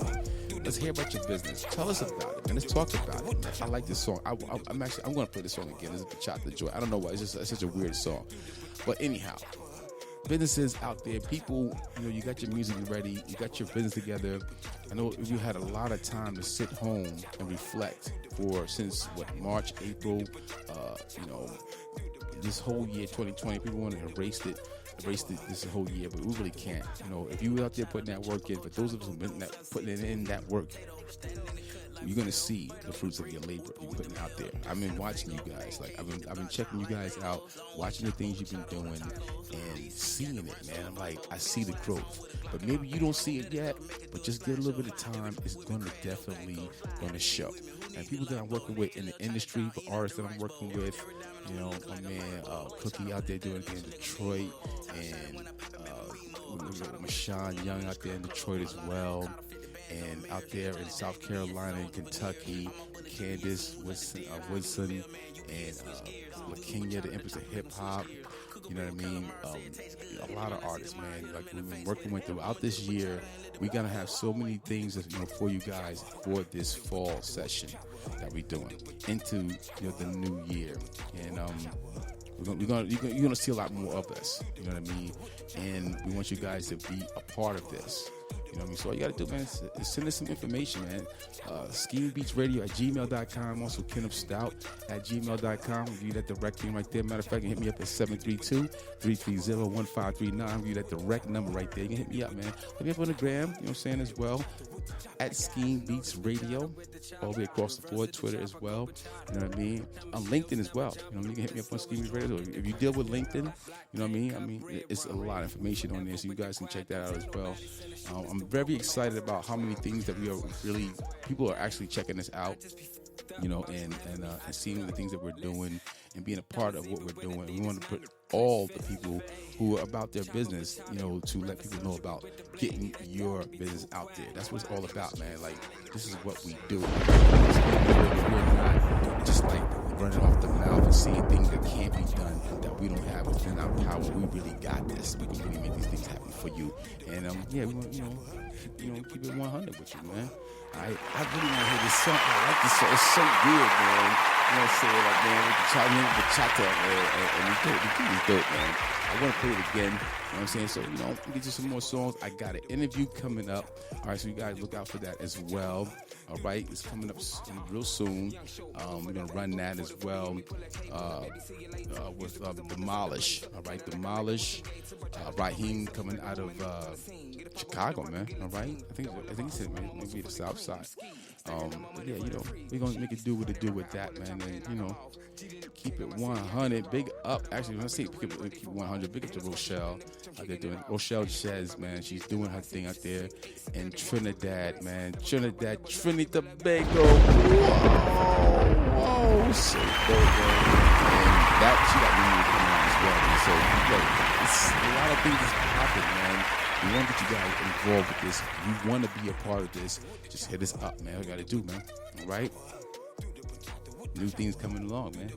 let's hear about your business. Tell us about it, and let's talk about it. I like this song. I'm going to play this song again. This is Bachata Joy. I don't know why. It's such a weird song. But anyhow, businesses out there, people, you got your music ready, you got your business together. I know you had a lot of time to sit home and reflect since March, April, this whole year 2020. People want to erase it this whole year, but we really can't. If you out there putting that work in, for those of us who've been putting in that work, you're gonna see the fruits of your labor you're putting out there. I've been watching you guys. I've been checking you guys out, watching the things you've been doing, and seeing it, man. I see the growth. But maybe you don't see it yet, but just give it a little bit of time. It's definitely gonna show. And people that I'm working with in the industry, the artists that I'm working with, my man Cookie out there doing it in Detroit, and Mashawn Young out there in Detroit as well. And out there in South Carolina and Kentucky, Candace Woodson, and LaKenya, the Empress of Hip Hop. You know what I mean? A lot of artists, man. We've been working with throughout this year. We're gonna have so many things for you guys for this fall session that we're doing into the new year. And You're gonna see a lot more of this. You know what I mean? And we want you guys to be a part of this. You know what I mean? So all you gotta do, man, is send us some information, man. SkeemBeatsRadio@gmail.com. Also, KennethStout@gmail.com. Give you that direct thing right there. Matter of fact, you can hit me up at 732-330-1539. Give you that direct number right there. You can hit me up, man. Hit me up on the gram, you know what I'm saying, as well. At Skeem Beats Radio, all the way across the board, Twitter as well. You know what I mean? On LinkedIn as well. You know, you can hit me up on Skeem Beats Radio. If you deal with LinkedIn, you know what I mean? It's a lot of information on there, so you guys can check that out as well. I'm very excited about how many things that people are actually checking this out, you know, and seeing the things that we're doing and being a part of what we're doing. We want to put all the people who are about their business, you know, to let people know about getting your business out there. That's what it's all about, man. Like, this is what we do. We're not just like running off the mouth and seeing things that can't be done, that we don't have within our power. We really got this. We can really make these things happen for you. And we want, you know, keep it 100 with you, man. I really want to hear this song. I like this song. It's so weird, man. You know what I'm saying? Like, man, with the chata, man, and we do it, man. I want to play it again. You know what I'm saying? So, you know, get you some more songs. I got an interview coming up. All right, so you guys look out for that as well. All right, it's coming up real soon. We're going to run that as well with Demolish. All right, Demolish. Ragheem coming out of Chicago, man. All right, I think he said maybe the South Side. But yeah, you know, we're gonna make it do what it do with that, man. And you know, keep it 100. Big up, actually, when I say keep it 100, big up to Rochelle out there doing Rochelle Chez, man. She's doing her thing out there in Trinidad, man. Trinidad, Tobago. Whoa, so dope, man. And that she got music coming out as well, man. So it's a lot of things that's popping, man. We want to get you guys involved with this. You want to be a part of this, just hit us up, man. We got to do, man. All right? New things coming along, man.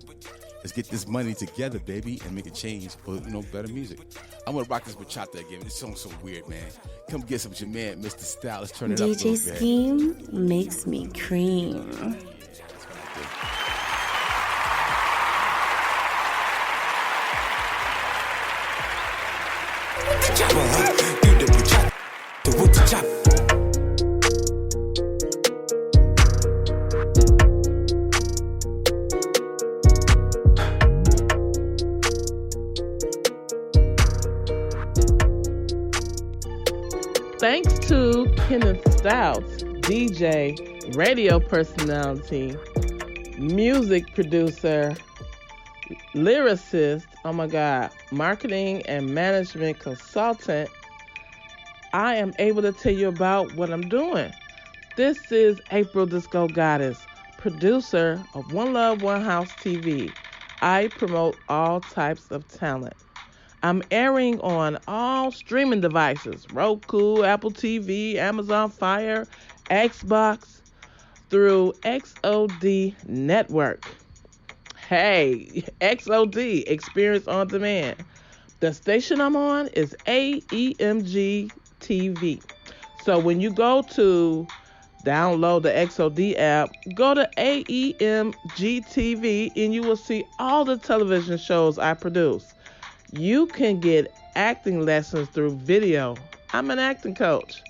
Let's get this money together, baby, and make a change for, you know, better music. I'm going to rock this bachata again. This song's so weird, man. Come get some your man, Mr. Stout. Let's turn it up a little bit. DJ Skeem makes me cream. Thanks to Kenneth Stout, DJ, radio personality, music producer, lyricist, oh my God, marketing and management consultant, I am able to tell you about what I'm doing. This is April Disco Goddess, producer of One Love, One House TV. I promote all types of talent. I'm airing on all streaming devices, Roku, Apple TV, Amazon Fire, Xbox, through XOD Network. Hey, XOD, Experience on Demand. The station I'm on is AEMG TV. So when you go to download the XOD app, go to AEMG TV and you will see all the television shows I produce. You can get acting lessons through video. I'm an acting coach.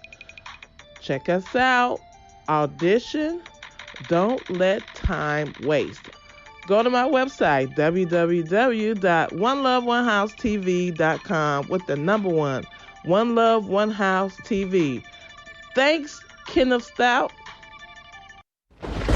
Check us out. Audition. Don't let time waste. Go to my website, www.oneloveonehousetv.com with the number 1, One Love, One House TV. Thanks, Kenneth Stout. Tired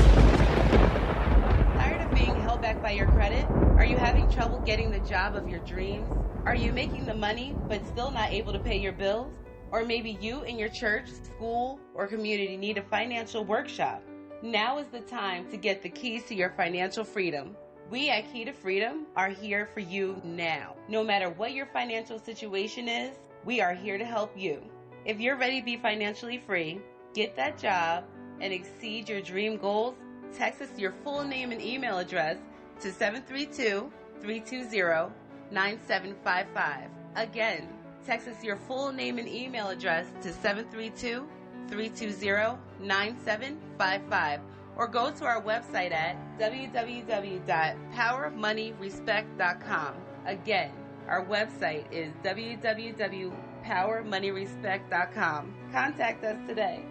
of being held back by your credit? Are you having trouble getting the job of your dreams? Are you making the money but still not able to pay your bills? Or maybe you and your church, school, or community need a financial workshop. Now is the time to get the keys to your financial freedom. We at Key to Freedom are here for you now. No matter what your financial situation is, we are here to help you. If you're ready to be financially free, get that job, and exceed your dream goals, text us your full name and email address to 732-320-9755. Again, text us your full name and email address to 732-320-9755. or go to our website at www.powermoneyrespect.com. Again, our website is www.powermoneyrespect.com. Contact us today.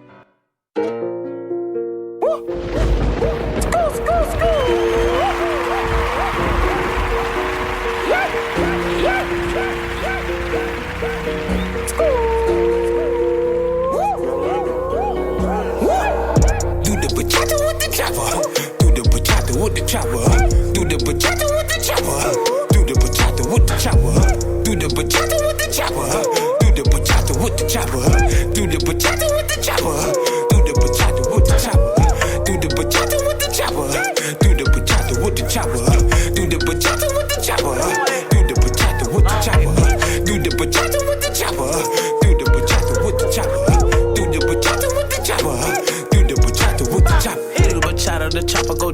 With the chopper, do the bachata with the chopper, do the bachata with the chopper, do the bachata with the chopper, do the bachata with the chopper, do the bachata with the chopper, do the bachata with the chopper, do the bachata with the chopper, do the bachata with the chopper, do the bachata with the chopper, do the bachata with the chopper, do the bachata with the chopper, do the bachata with the chopper, do the bachata with the chopper, do the bachata with the chopper. The chopper go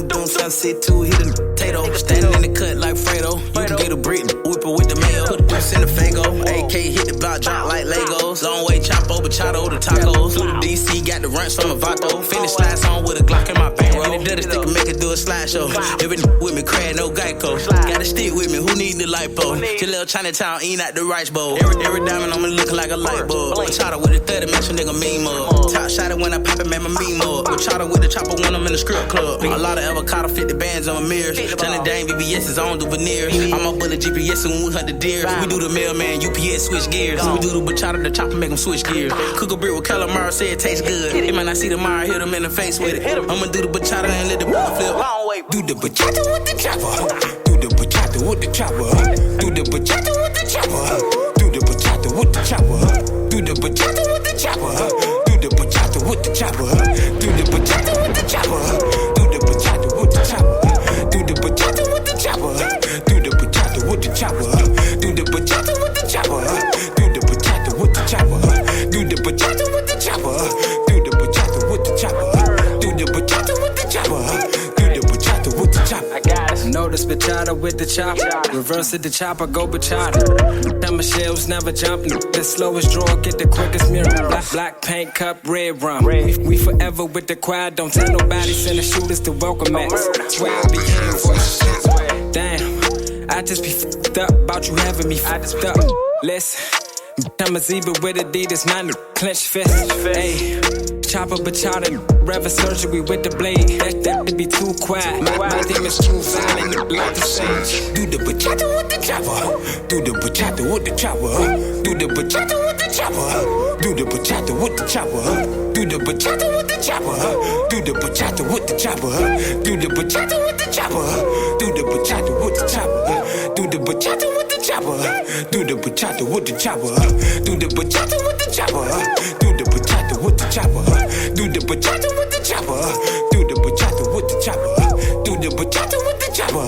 doom, sunset too, hit a potato. Standing in the cut like Fredo. You can get a brick, whip it with the mayo. Put the deuce in the Fago. AK hit the block, drop like Legos. Long way chopper, bachata, the tacos. Flew to DC, got the runs from a Vato. Finish slides on with a Glock in my bankroll. And the dirty stick can make it do a slideshow. Every with me, crack, no Geico. Got a stick with me, who need the lipo? Jaleel Chinatown, eating out the rice bowl. Every diamond on me looking like a light bulb. Bachata with a 30, man, some nigga mean up. Top shot it when I pop it, man, my meme up. Bachata with the chopper when I'm in the strip club. A lot of avocado, 50 bands on my mirrors. Telling dang BBS is on the veneers. I'm up with the GPS and we hunt the deer. We do the mailman, UPS switch gears. We do the bachata, the chopper make them switch gears. Cook a brick with calamari, say it tastes good. They might not see the Mara, hit them in the face with it. I'ma do the bachata and let the ball flip. Long way. Do the bachata with the chopper. Do the bachata with the chopper. Do the bachata with the chopper. Do the bachata with the chopper. Do the bachata with the chopper. Do the bachata with the chopper. Do the bachata with the chopper. Do the bachata with the chopper. Do the bachata with the chopper. Do the bachata with the chopper. Do the bachata with the chopper. Do the bachata with the chopper. Do the bachata with the chopper. Do the bachata with the chopper. Do the bachata with the chopper. Do the bachata with the chopper. I got it. Notice bachata with the chopper. Reverse it, the chopper, go bachata. Time shells never jumping. The slowest draw, get the quickest mirror. Black paint cup, red rum. We forever with the crowd. Don't tell nobody, send the shooters to welcome us. Swear I be here for shit. Damn, I just be f***ed up about you having me f***ed up. Listen, I'm a zebra with Adidas, my new clenched fist. Ayy. Chopper, bachata, rever surgery with the blade. That be too quiet. My demons too violent, like the sage. Do the bachata with the chopper. Do the bachata with the chopper. Do the bachata with the chopper. Do the bachata with the chopper. Do the bachata with the chopper. Do the bachata with the chopper. Do the bachata with the chopper. Do the bachata with the chopper. Do the bachata with the chopper. Do the bachata with the chopper. Do the bachata with the chopper. Do the bachata with the chopper. Do the bachata with the chopper. Do the bachata with the chopper. Do the bachata with the chopper.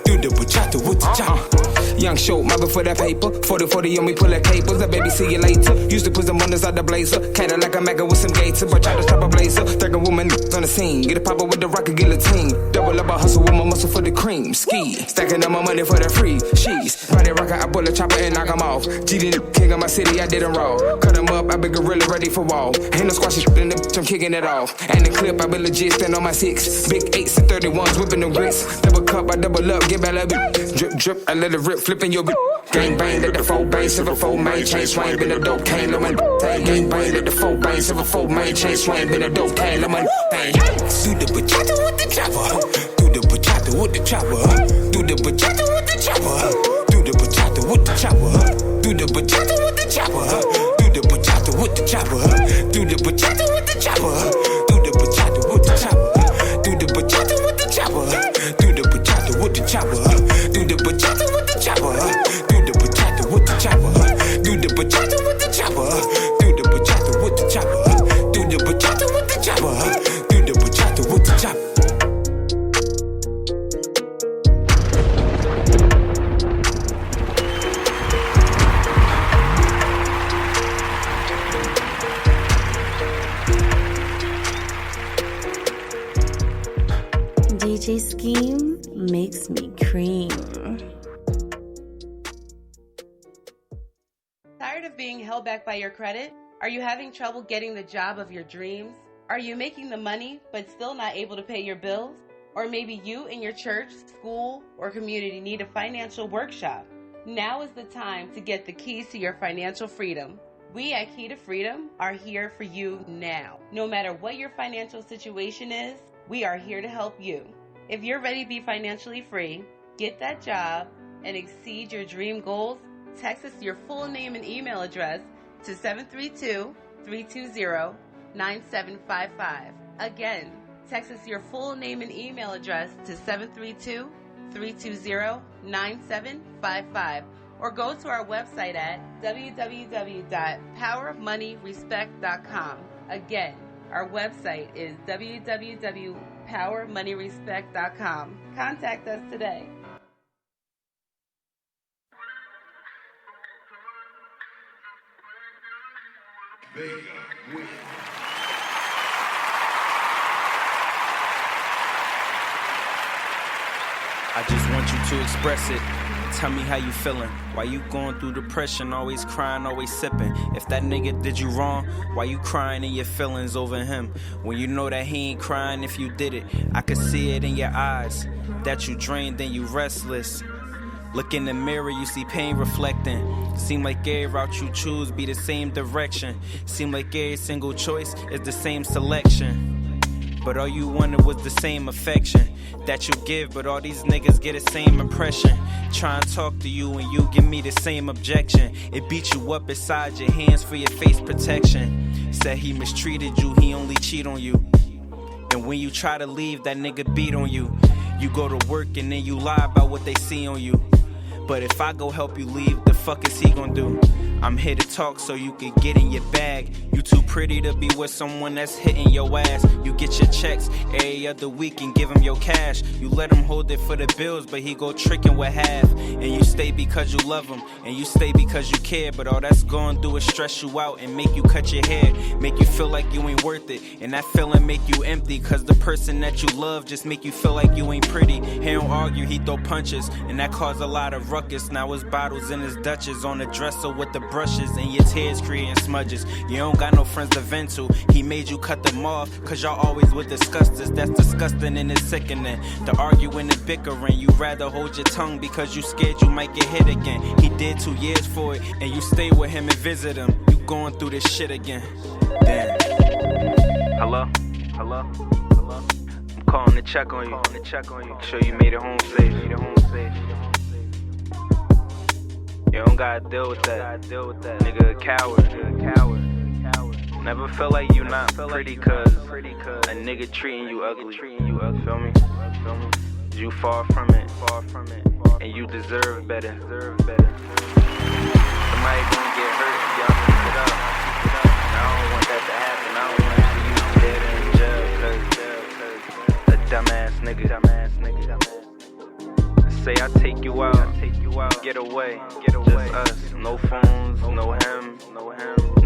Do the bachata with the chopper. Young show, mobbing for that paper. 40-40 on me, pull that capers. That baby, see you later. Used to put them wonders out the blazer. Kinda like a mega with some gator. But try to stop a blazer. 30 woman on the scene. Get a popper with the rocket guillotine. Double up a hustle with my muscle for the cream. Ski. Stacking up my money for the free. She's Friday rocker, I pull a chopper and knock him off. GD king of my city, I did him raw. Cut him up, I been gorilla ready for wall. Ain't no squashy shit in the bitch, I'm kicking it off. And the clip, I been legit, stand on my 6. Big 8s and 31s, whipping the grits. Double cup, I double up, get back like drip, drip, I let it rip, flipping your bitch. Gang bang, let the 4 bang, 7-4 main, chain swing, been a dope cane, let my thing. Gang bang, let the 4 bang, 7-4 main, chain swing, been a dope cane, let my thing. Do the bachata with the chopper. Do the bachata with the chopper. Do the bachata with the chopper. Do the bachata with the chopper. Do the bachata with the chopper. Do the bachata with the chopper. Do the bachata with the chopper. Do the bachata with the chopper. Do the bachata with the chopper. Do the bachata with the chopper. Do the bachata with the chopper. Do the bachata with the chopper. Do the bachata with the chopper. Do the bachata with the chopper. Do the bachata with the chopper. Do the bachata with the chopper. DJ Skeem makes me cream. Tired of being held back by your credit? Are you having trouble getting the job of your dreams? Are you making the money but still not able to pay your bills? Or maybe you and your church, school, or community need a financial workshop. Now is the time to get the keys to your financial freedom. We at Key to Freedom are here for you now. No matter what your financial situation is, we are here to help you. If you're ready to be financially free, get that job, and exceed your dream goals, text us your full name and email address to 732-320-9755. Again, text us your full name and email address to 732-320-9755. Or go to our website at www.powermoneyrespect.com. Again, our website is www.powermoneyrespect.com. Contact us today. I just want you to express it. Tell me how you feeling. Why you going through depression, always crying, always sipping? If that nigga did you wrong, why you crying in your feelings over him? When you know that he ain't crying if you did it. I could see it in your eyes, that you drained and you restless. Look in the mirror, you see pain reflecting. Seem like every route you choose be the same direction. Seem like every single choice is the same selection. But all you wanted was the same affection that you give, but all these niggas get the same impression. Try and talk to you and you give me the same objection. It beat you up inside your hands for your face protection. Said he mistreated you, he only cheat on you. And when you try to leave, that nigga beat on you. You go to work and then you lie about what they see on you. But if I go help you leave, the fuck is he gonna do? I'm here to talk so you can get in your bag. You too pretty to be with someone that's hitting your ass. You get your checks every other week and give him your cash. You let him hold it for the bills, but he go tricking with half. And you stay because you love him, and you stay because you care. But all that's gonna do is stress you out and make you cut your hair. Make you feel like you ain't worth it, and that feeling make you empty. Cause the person that you love just make you feel like you ain't pretty. He don't argue, he throw punches, and that cause a lot of ruckus. Now his bottles and his Dutchess on the dresser with the brushes, and your tears creating smudges. You don't got no friends to vent to. He made you cut them off, cause y'all always would discuss this. That's disgusting and it's sickening. The arguing and bickering, you rather hold your tongue because you scared you might get hit again. He did 2 years for it, and you stay with him and visit him. You going through this shit again. Damn. Hello? Hello? Hello? I'm calling to check on you. Make sure you made it home safe. You don't gotta deal with that. Nigga a coward. Never feel like you not pretty cause a nigga treating you ugly. Feel me? You far from it. And you deserve better. Somebody gonna get hurt if y'all keep it up. And I don't want that to happen. I don't want to see you dead in jail cause a dumbass nigga. Say I take you out, get away, just us, no phones, no him, no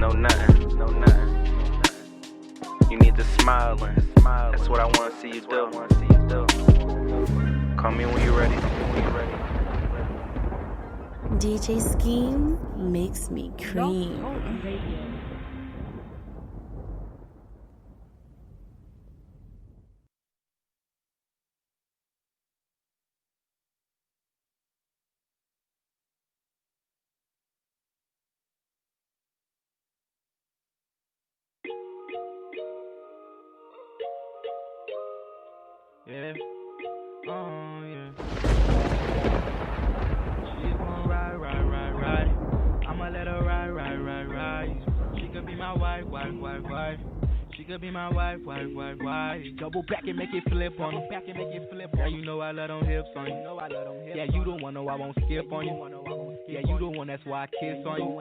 nothing. You need to smile, that's what I want to see you do. Call me when you're ready. DJ Skeem makes me cream. Yeah. Oh, yeah. She's gonna ride. I'ma let her ride. She could be my wife. She could be my wife. Double back and make it flip on him. Yeah, you know I let them hips on you. Yeah, you don't want to know I won't skip on you. Yeah, you the one, that's why I kiss on you.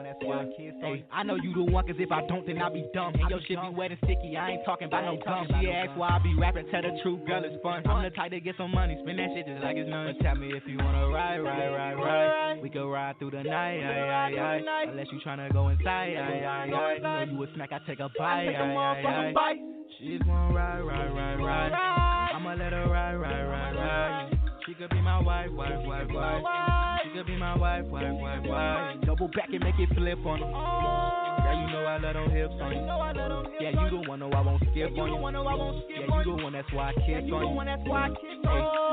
Hey, I know you the one, cause if I don't, then I'll be dumb. Hey, your shit be wet and sticky, I ain't talking about no gum. She asked why I be rapping, tell the truth, girl, it's fun. I'm the type to get some money, spend that shit just like it's none. Tell me if you wanna ride. We can ride through the night, unless you tryna go inside, You know you a snack, I take a bite, She's gonna ride. I'ma let her ride. She could be my wife. She could be my wife. Double back and make it flip on her. Yeah, Girl, you know I love them hips on you. Yeah, you the one, no, I won't skip on you. Yeah, you the one, that's why I kiss on you.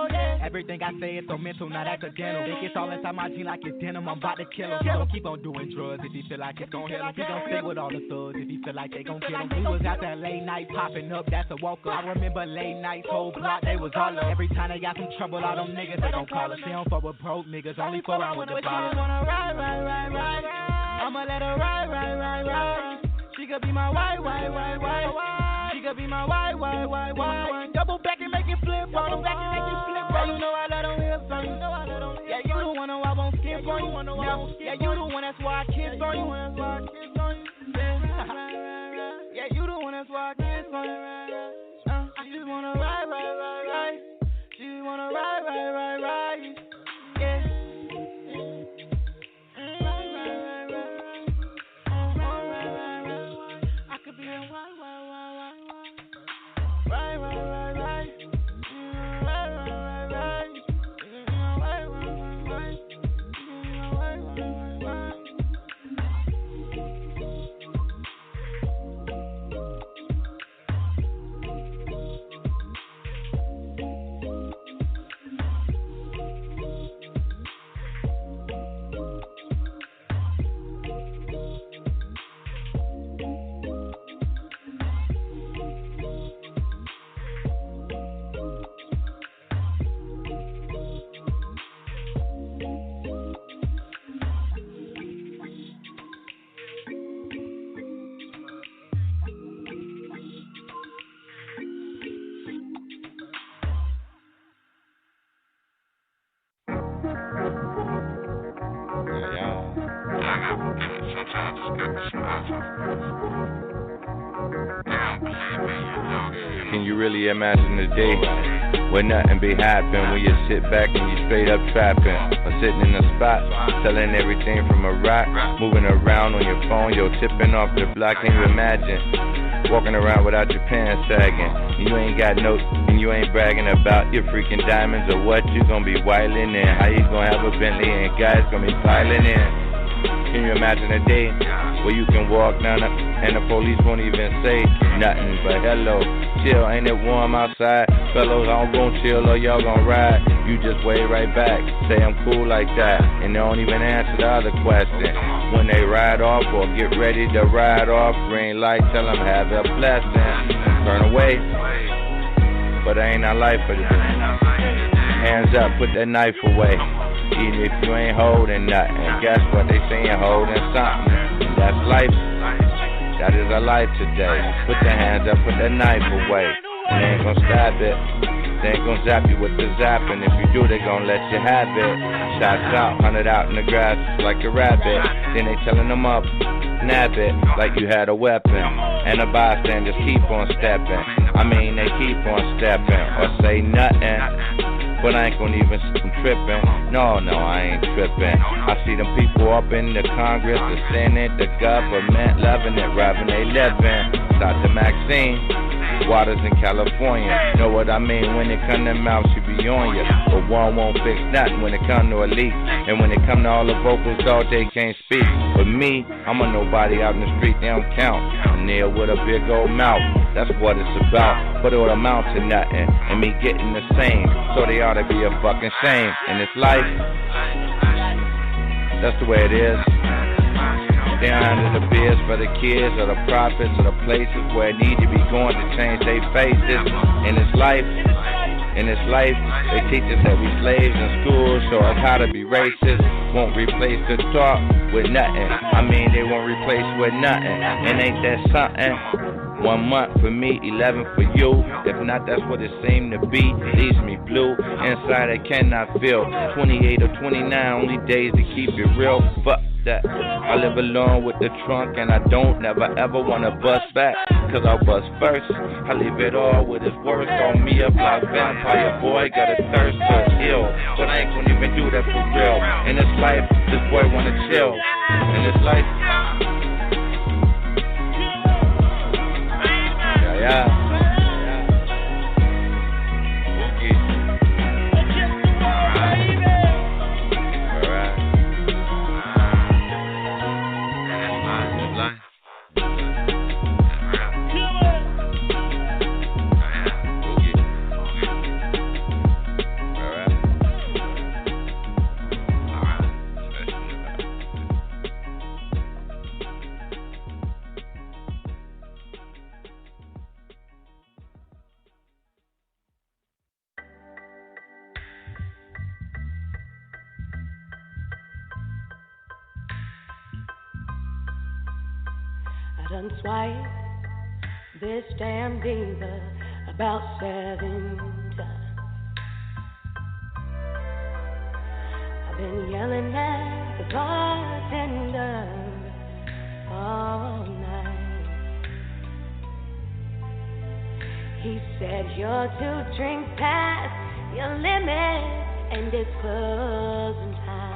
Hey, everything I say is so mental, not accidental. Think it's all inside my jeans like it's denim, I'm about to kill him. He gon' keep on doing drugs if he feel like it's gon' hit him. He gon' stay with all the thugs if he feel like they gon' get him. We was out that late night popping up, that's a walk up. I remember late nights, whole block, they was all up. Every time they got some trouble, all them niggas, they gon' call us. They don't fuck with broke niggas, only fuck around with the ballers. Ride. I'ma let her ride. She could be my wife. She could be my wife. Double back and make it flip on them. Yeah, you know I let them hips on you. Yeah, you the one who I won't skip on you. Yeah, you the one, that's why I kiss on you. Yeah, you the one, that's why I kiss on you. I just wanna ride. She just wanna ride. Yeah. Can you really imagine a day where nothing be happen when you sit back and you straight up trapping, or sitting in a spot selling everything from a rock, moving around on your phone, yo, tipping off the block? Can you imagine walking around without your pants sagging? You ain't got no, and you ain't bragging about your freaking diamonds or what you gonna be wildin' in. How you gonna have a Bentley and guys gonna be piling in? Can you imagine a day where you can walk down and the police won't even say nothing but hello, chill, ain't it warm outside? Fellows, I'm gon' chill or y'all gon' ride. You just wave right back, say I'm cool like that, and they don't even answer the other question. When they ride off or get ready to ride off, green light, tell them have a blessing. Turn away, but that ain't our life for this. Hands up, put that knife away. Even if you ain't holding nothing, guess what? They say you're holding something. And that's life. That is our life today. Put the hands up, put that knife away. And they ain't gonna stab it. They ain't gonna zap you with the zapping. If you do, they gonna let you have it. Shots out, hunted out in the grass like a rabbit. Then they telling them up, nab it like you had a weapon. And the bystanders keep on stepping. I mean, they keep on stepping or say nothing. But I ain't gonna even trippin'. No, I ain't trippin'. I see them people up in the Congress, the Senate, the government, loving it, robbing they livin'. Shout to Maxine, Waters in California. Know what I mean? When it come to mouth, she be on ya. But one won't fix nothing when it come to a leak. And when it come to all the vocals, dog, they can't speak. But me, I'm a nobody out in the street, they don't count. A nail with a big old mouth, that's what it's about. But it would amount to nothing, and me getting the same. So they ought to be a fucking shame. In this life, that's the way it is. Down under the beers for the kids or the prophets or the places where it need to be going to change their faces. In this life, they teach us that we slaves in school, show us how to be racist. Won't replace the talk with nothing. I mean, they won't replace with nothing. And ain't that something? 1 month for me, 11 for you. If not, that's what it seemed to be. Leaves me blue. Inside I cannot feel. 28 or 29, only days to keep it real. Fuck that. I live alone with the trunk and I don't never ever wanna bust back. Cause I'll bust first. I leave it all with his worth on me. A black vampire boy got a thirst for ill. But I ain't gonna even do that for real. In this life, this boy wanna chill. In this life, yeah. done swiped this damn diva about 7 times. I've been yelling at the bartender all night. He said you're 2 drinks past your limit and it's closing time.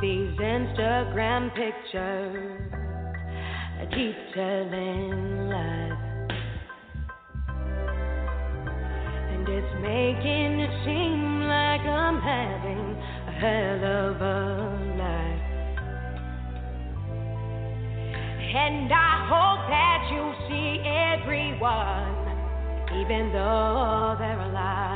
These Instagram pictures keep telling lies, and it's making it seem like I'm having a hell of a life. And I hope that you see everyone, even though they're alive.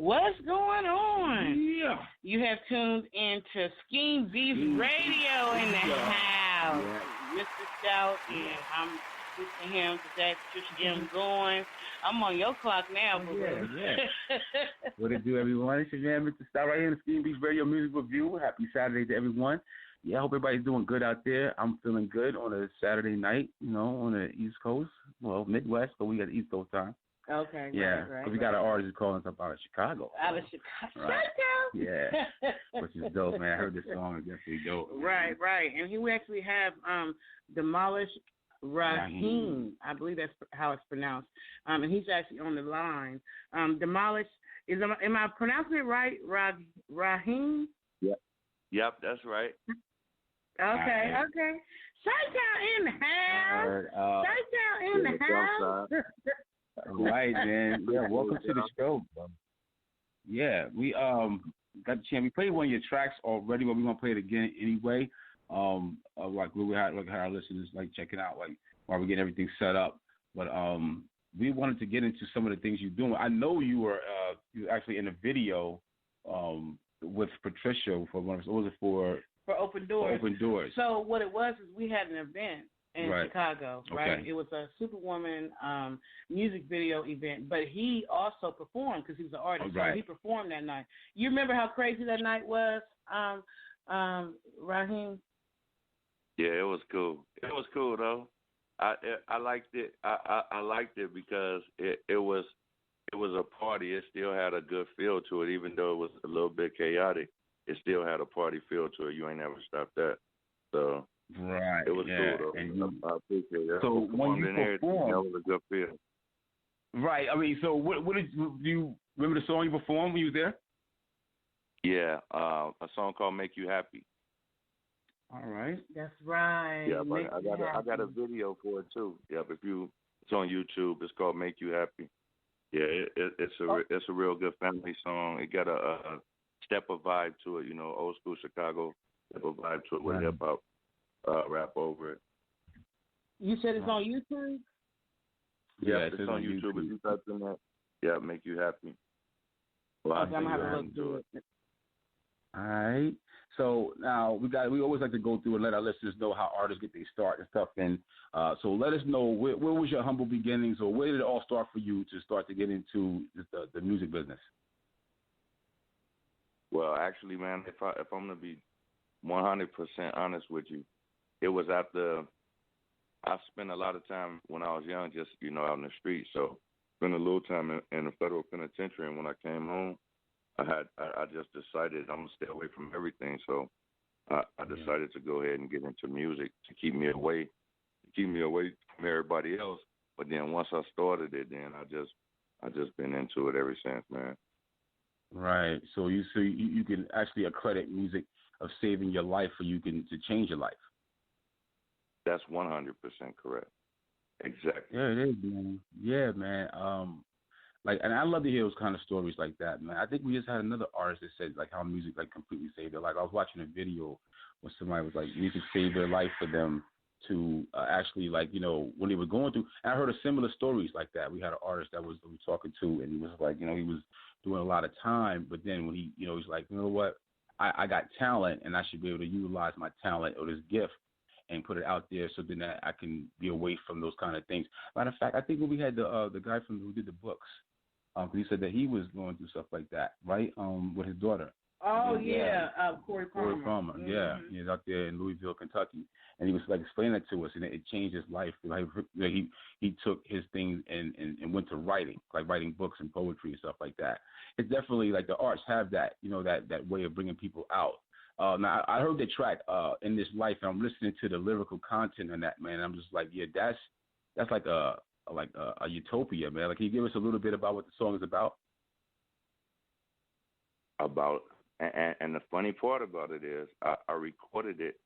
What's going on? Yeah. You have tuned into Skeem Beatz Radio in the house. Yeah. Mr. Stout, and I'm with him today, Patricia Goins. I'm on your clock now, boo. Yeah. What it do, everyone? It's your man, Mr. Stout, right here in the Skeem Beatz Radio Music Review. Happy Saturday to everyone. Yeah, I hope everybody's doing good out there. I'm feeling good on a Saturday night, on the East Coast. Well, Midwest, but we got East Coast time. Okay. Yeah, because we got an artist calling us up out of Chicago. Out of Chicago. Right. Yeah, which is dope, man. I heard this song. It's definitely dope. Right. And here we actually have Demolish Ragheem. I believe that's how it's pronounced. And he's actually on the line. Demolish, am I pronouncing it right? Ragheem? Yep, that's right. Okay. Stout in the house. Stout in the house. Right, man. Yeah, welcome to the show, bro. Yeah, we got the chance. We played one of your tracks already, but we're gonna play it again anyway. Like we had our listeners check it out, while we're getting everything set up. But we wanted to get into some of the things you're doing. I know you were actually in a video with Patricia for one of what was it for Open Doors. For Open Doors. So what it was is we had an event in Chicago, right? Okay. It was a Superwoman music video event, but he also performed because he was an artist. Right. So he performed that night. You remember how crazy that night was, Raheem? Yeah, it was cool. It was cool though. I liked it. I liked it because it was a party. It still had a good feel to it, even though it was a little bit chaotic. It still had a party feel to it. You ain't never stopped that. So right, it was cool though. And I appreciate it. So when you performed, that was a good feel. Right. I mean, so what did you remember the song you performed when you was there? Yeah, a song called "Make You Happy." All right. That's right. Yeah, but I got a video for it too. Yeah, it's on YouTube. It's called "Make You Happy." Yeah, it's a real good family song. It got a step of vibe to it, old school Chicago step of vibe to it with hip hop rap over it. You said it's on YouTube? Yeah, it's on YouTube. If you type in that, yeah, "Make You Happy." Well, okay, I'm gonna have to look through it. All right. So now we always like to go through and let our listeners know how artists get their start and stuff. And so let us know where was your humble beginnings, or where did it all start for you to start to get into the music business? Well, actually, man, if I'm gonna be 100% honest with you, it was after I spent a lot of time when I was young, just out in the streets. So spent a little time in the federal penitentiary, and when I came home, I just decided I'm gonna stay away from everything. So I decided to go ahead and get into music to keep me away from everybody else. But then once I started it, then I just been into it ever since, man. Right. So you can actually accredit music of saving your life, or you can to change your life. That's 100% correct. Exactly. Yeah, it is, man. Yeah, man. And I love to hear those kind of stories like that, man. I think we just had another artist that said how music completely saved their life. I was watching a video where somebody was music saved their life for them to actually when they were going through. And I heard similar stories like that. We had an artist that we were talking to, and he was he was doing a lot of time, but then when he he's like, you know what, I got talent, and I should be able to utilize my talent or this gift and put it out there so then I can be away from those kind of things. Matter of fact, I think when we had the guy who did the books, he said that he was going through stuff like that, right? With his daughter. Oh yeah, Corey Palmer. Corey Palmer, Mm-hmm. Yeah, he's out there in Louisville, Kentucky, and he was explaining it to us, and it changed his life. He took his things and went to writing, writing books and poetry and stuff like that. It's definitely the arts have that, that way of bringing people out. Now I heard the track "In This Life," and I'm listening to the lyrical content on that, man. I'm just yeah, that's like a utopia, man. Can you give us a little bit about what the song is about? And the funny part about it is I recorded it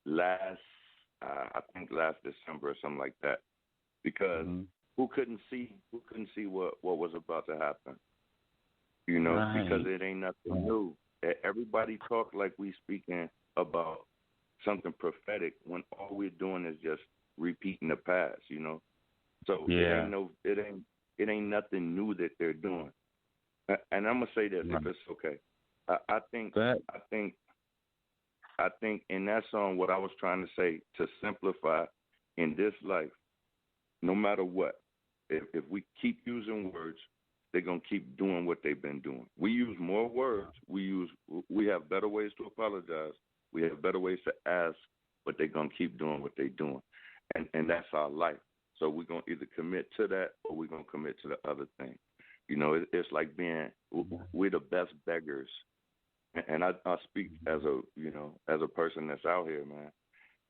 last December or something like that, because who couldn't see what was about to happen, Right. Because it ain't nothing new. Everybody talk like we speaking about something prophetic when all we're doing is just repeating the past, So yeah. it ain't nothing new that they're doing. And I'm gonna say this, if it's okay. I think in that song, what I was trying to say, to simplify, in this life, no matter what, if we keep using words, they're gonna keep doing what they've been doing. We use more words. We have better ways to apologize. We have better ways to ask, but they're gonna keep doing what they're doing, and that's our life. So we're gonna either commit to that or we're gonna commit to the other thing. It's like we're the best beggars. And I speak as a person that's out here, man.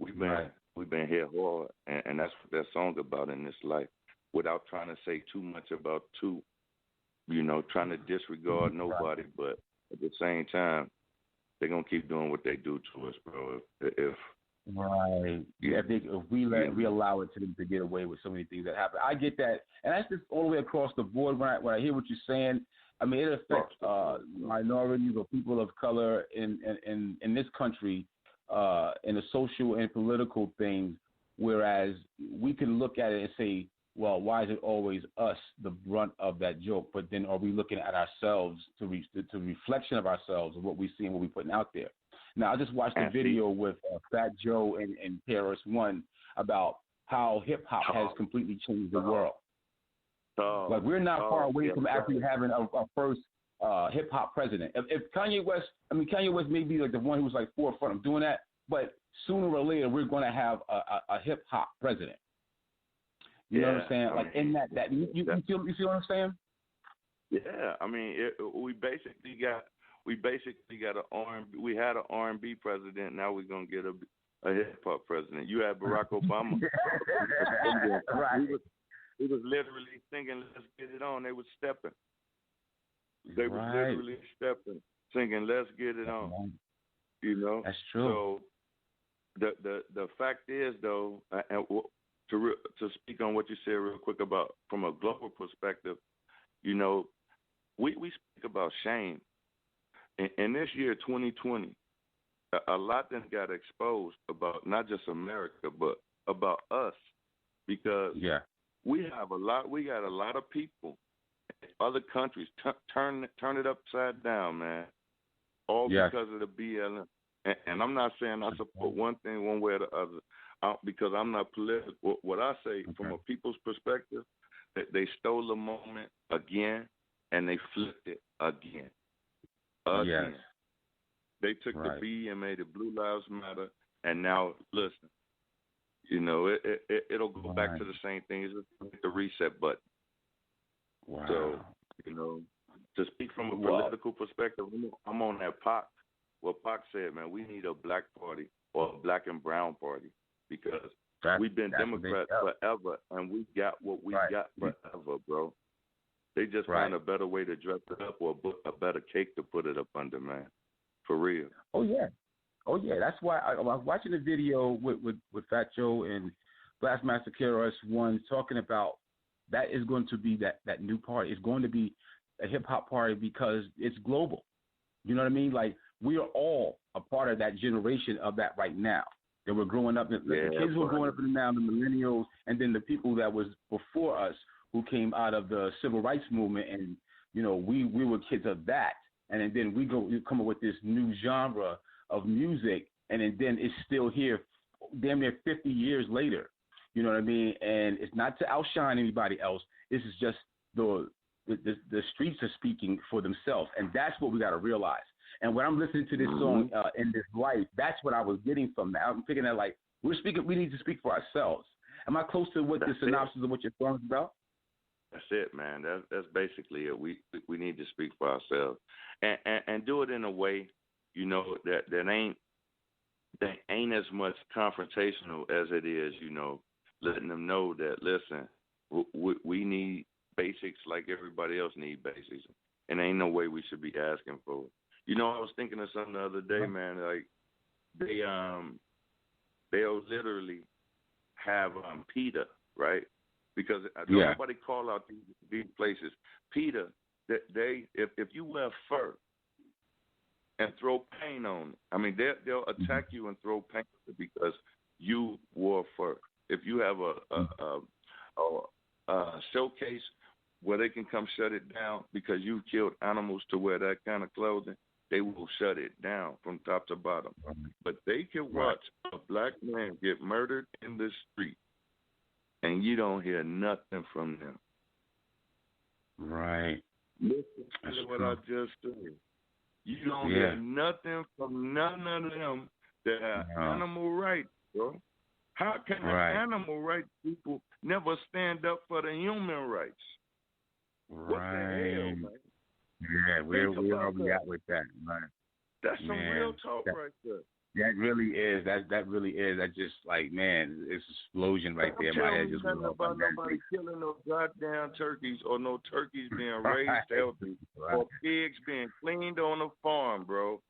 We've been here hard, and that's what that song's about in this life. Without trying to say too much about trying to disregard nobody, but at the same time, they're gonna keep doing what they do to us, bro. Right. Yeah, I think if we allow it to them to get away with so many things that happen. I get that, and that's just all the way across the board. When I hear what you're saying, I mean, it affects minorities or people of color in this country in the social and political things. Whereas we can look at it and say, well, why is it always us, the brunt of that joke? But then are we looking at ourselves to reach the reflection of ourselves of what we see and what we're putting out there? Now, I just watched a video with Fat Joe and Paris One about how hip-hop has completely changed the world. We're not far away from actually having a first hip-hop president. If Kanye West may be the one who was forefront of doing that, but sooner or later we're going to have a hip-hop president. You know what I'm saying? You feel what I'm saying? Yeah, I mean, we basically got an R&B. We had an R&B president. Now we're gonna get a hip hop president. You had Barack Obama. Right. He was literally singing, "Let's get it on." They were stepping. They were literally stepping, singing, "Let's get it on." That's true. So the fact is though, to speak on what you said real quick about from a global perspective, you know, we speak about shame. In this year 2020, a lot then got exposed about not just America but about us, because we got a lot of people in other countries turn it upside down, man, all because of the BLM. And I'm not saying I support one thing one way or the other, because I'm not political. What I say from a people's perspective, that they stole the moment again and they flipped it again. Again. They took the B and made it Blue Lives Matter, and now listen, you know, it'll go back to the same thing. It's just hit the reset button. Wow. So, you know, to speak from a political perspective, I'm on that Pac. What Pac said, man, we need a black party or a black and brown party, because we've been Democrats forever, and we got what we got forever, bro. They just found a better way to dress it up, or a better cake to put it up under, man. For real. Oh yeah. That's why I was watching the video with Fat Joe and Blastmaster KRS-One talking about that is going to be that new party. It's going to be a hip hop party because it's global. You know what I mean? Like, we are all a part of that generation of that right now. That we're growing up. The kids who are growing up now, the millennials, and then the people that was before us who came out of the civil rights movement, and you know, we were kids of that. And then we come up with this new genre of music, and then it's still here damn near 50 years later. You know what I mean? And it's not to outshine anybody else. This is just the streets are speaking for themselves, and that's what we got to realize. And when I'm listening to this song, In This Life, that's what I was getting from that. I'm thinking that, like, we need to speak for ourselves. Am I close to what the synopsis of what your song's about? That's it, man. That's basically it. We need to speak for ourselves, and do it in a way, you know, that ain't as much confrontational as it is, you know, letting them know that, listen, we need basics like everybody else need basics, and ain't no way we should be asking for it. You know, I was thinking of something the other day, man. Like, they'll literally have PETA, right? Because nobody call out these places. PETA, if you wear fur and throw paint on it, I mean, they'll attack you and throw paint because you wore fur. If you have a showcase where they can come shut it down because you killed animals to wear that kind of clothing, they will shut it down from top to bottom. But they can watch a black man get murdered in the street, and you don't hear nothing from them. Right. Listen to what I just said. You don't hear nothing from none of them that have animal rights, bro. How can the animal rights people never stand up for the human rights? What the hell, man? Yeah, where are we at with that, man? That's some real talk right there. That really is. That really is. That just, like, man, it's an explosion right there. My head just went up. About nobody killing no goddamn turkeys, or no turkeys being raised healthy, or pigs being cleaned on a farm, bro.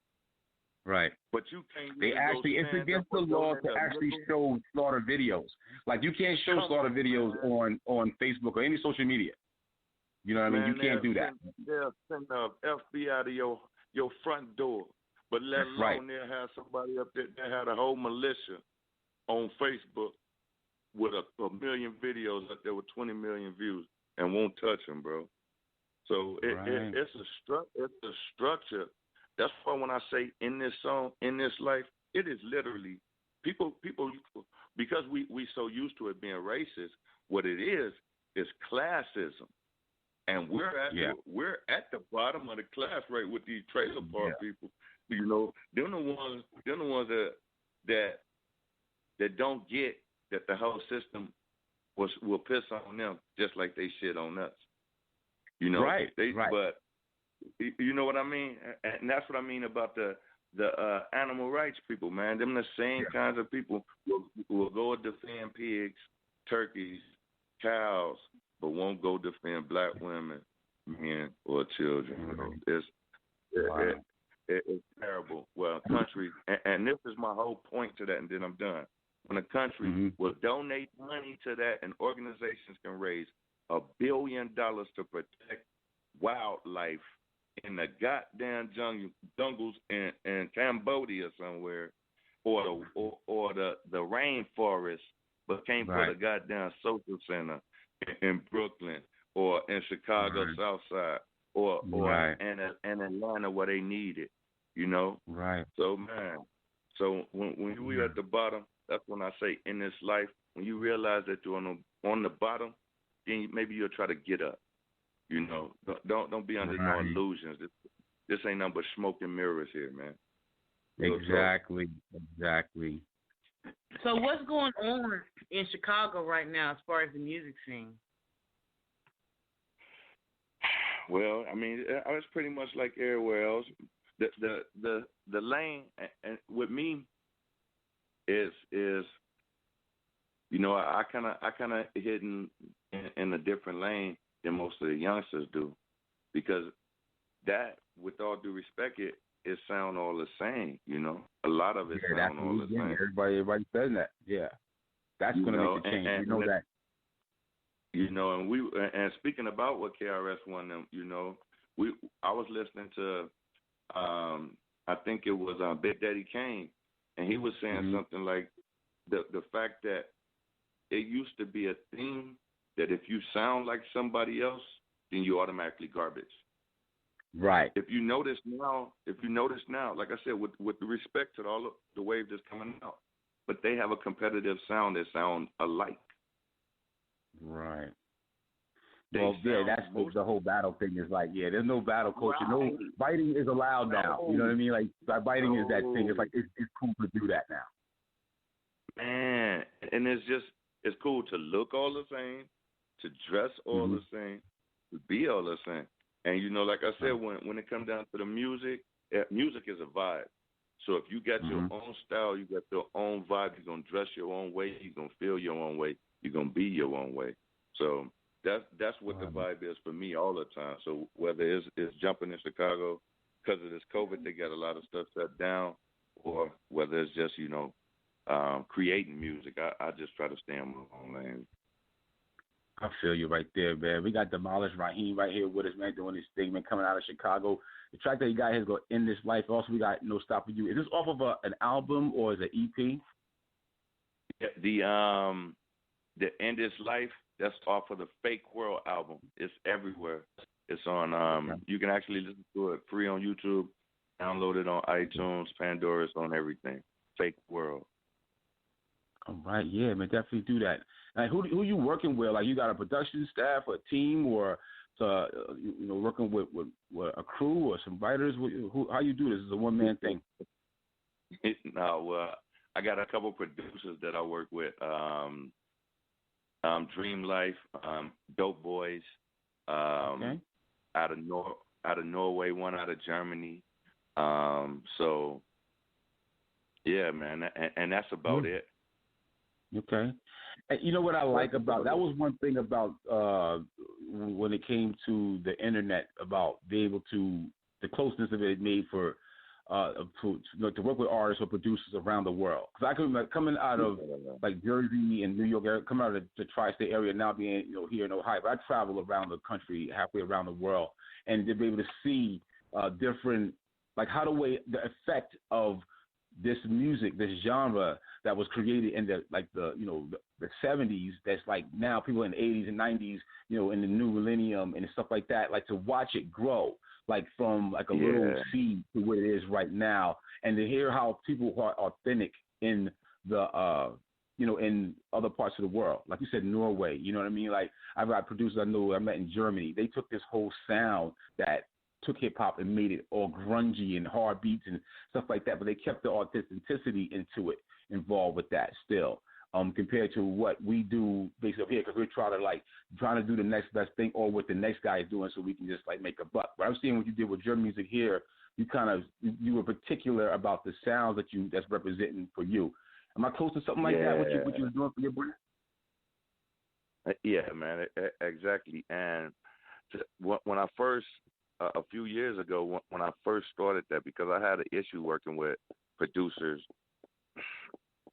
Right. But you can't. It's against the law to actually show slaughter videos. Like, you can't show slaughter videos on Facebook or any social media. You know what I mean? You can't do that. They'll send the FBI to your front door, but let alone they'll have somebody up there that had a whole militia on Facebook with a million videos up there with 20 million views and won't touch them, bro. So it's a structure. That's why when I say in this song, in this life, it is literally people because we so used to it being racist. What it is classism. And we're at the bottom of the class right with these trailer park people. You know, they're the ones that don't get that the whole system will piss on them just like they shit on us. You know, but you know what I mean, and that's what I mean about the animal rights people, man. Them the same kinds of people who will go and defend pigs, turkeys, cows, but won't go defend black women, men, or children. You know? It's terrible. Well, country, and this is my whole point to that, and then I'm done. When a country will donate money to that, and organizations can raise $1 billion to protect wildlife in the goddamn jungles in Cambodia somewhere, or the rainforest, but can't put a goddamn social center in Brooklyn or in Chicago South Side or in Atlanta where they need it, you know? Right. So, man, when we at the bottom, that's when I say in this life, when you realize that you're on the bottom, then maybe you'll try to get up. You know, don't be under no illusions. This ain't nothing but smoke and mirrors here, man. Exactly. So what's going on in Chicago right now as far as the music scene? Well, I mean, it's pretty much like everywhere else. The lane and with me is you know, I kind of hidden in a different lane than most of the youngsters do, because that, with all due respect, it sound all the same. You know, a lot of it sound all the same. Everybody says that. Yeah, that's going to make the change. You know that. You know, and speaking about what KRS won them, you know, I was listening to, I think it was Big Daddy Kane, and he was saying something like the fact that it used to be a thing that if you sound like somebody else, then you automatically garbage. Right. If you notice now, like I said, with the respect to all of the wave that's coming out, but they have a competitive sound that sound alike. Right. Well, yeah, that's the whole battle thing is like, yeah, there's no battle culture. No, biting is allowed now. You know what I mean? Like, biting is that thing. It's like, it's cool to do that now. Man, and it's cool to look all the same, to dress all the same, to be all the same. And, you know, like I said, when it comes down to the music, music is a vibe. So if you got your own style, you got your own vibe, you're going to dress your own way, you're going to feel your own way, you're going to be your own way. So that's what the vibe is for me all the time. So whether it's jumping in Chicago because of this COVID, they got a lot of stuff shut down, or whether it's just, you know, creating music, I just try to stay in my own lane. I feel you right there, man. We got Demolish Ragheem right here with us, man, doing this thing, man, coming out of Chicago. The track that you got here is going to End This Life. Also, we got No Stop For You. Is this off of an album or is it EP? Yeah, the End This Life, that's off of the Fake World album. It's everywhere. It's on, you can actually listen to it free on YouTube, download it on iTunes, Pandora, it's on everything. Fake World. All right, yeah, man, definitely do that. Like, who you working with? Like, you got a production staff, or a team, or you know, working with a crew or some writers? How you do this? Is a one man thing? No, I got a couple producers that I work with. Dream Life, Dope Boys, out of Norway, one out of Germany. So yeah, man, and that's about it. Okay. And you know what I like about that was one thing about when it came to the internet, about being able to the closeness of it made for to work with artists or producers around the world. Because I could, like, coming out of like Jersey and New York area, coming out of the tri-state area, now being, you know, here in Ohio, I travel around the country, halfway around the world, and to be able to see different, like, how the effect of this music, this genre that was created in the 70s, that's like now people in the 80s and 90s, you know, in the new millennium and stuff like that, like to watch it grow, like from like a little seed to what it is right now, and to hear how people are authentic in the in other parts of the world, like you said, Norway, you know what I mean? Like, I've got producers I know I met in Germany. They took this whole sound that took hip hop and made it all grungy and hard beats and stuff like that, but they kept the authenticity into it, involved with that still, compared to what we do based up here, because we're trying to do the next best thing or what the next guy is doing, so we can just like make a buck. But I'm seeing what you did with your music here. You were particular about the sounds that's representing for you. Am I close to something like that? What you was doing for your brand? Yeah, man, exactly. And when I first a few years ago when I first started that, because I had an issue working with producers.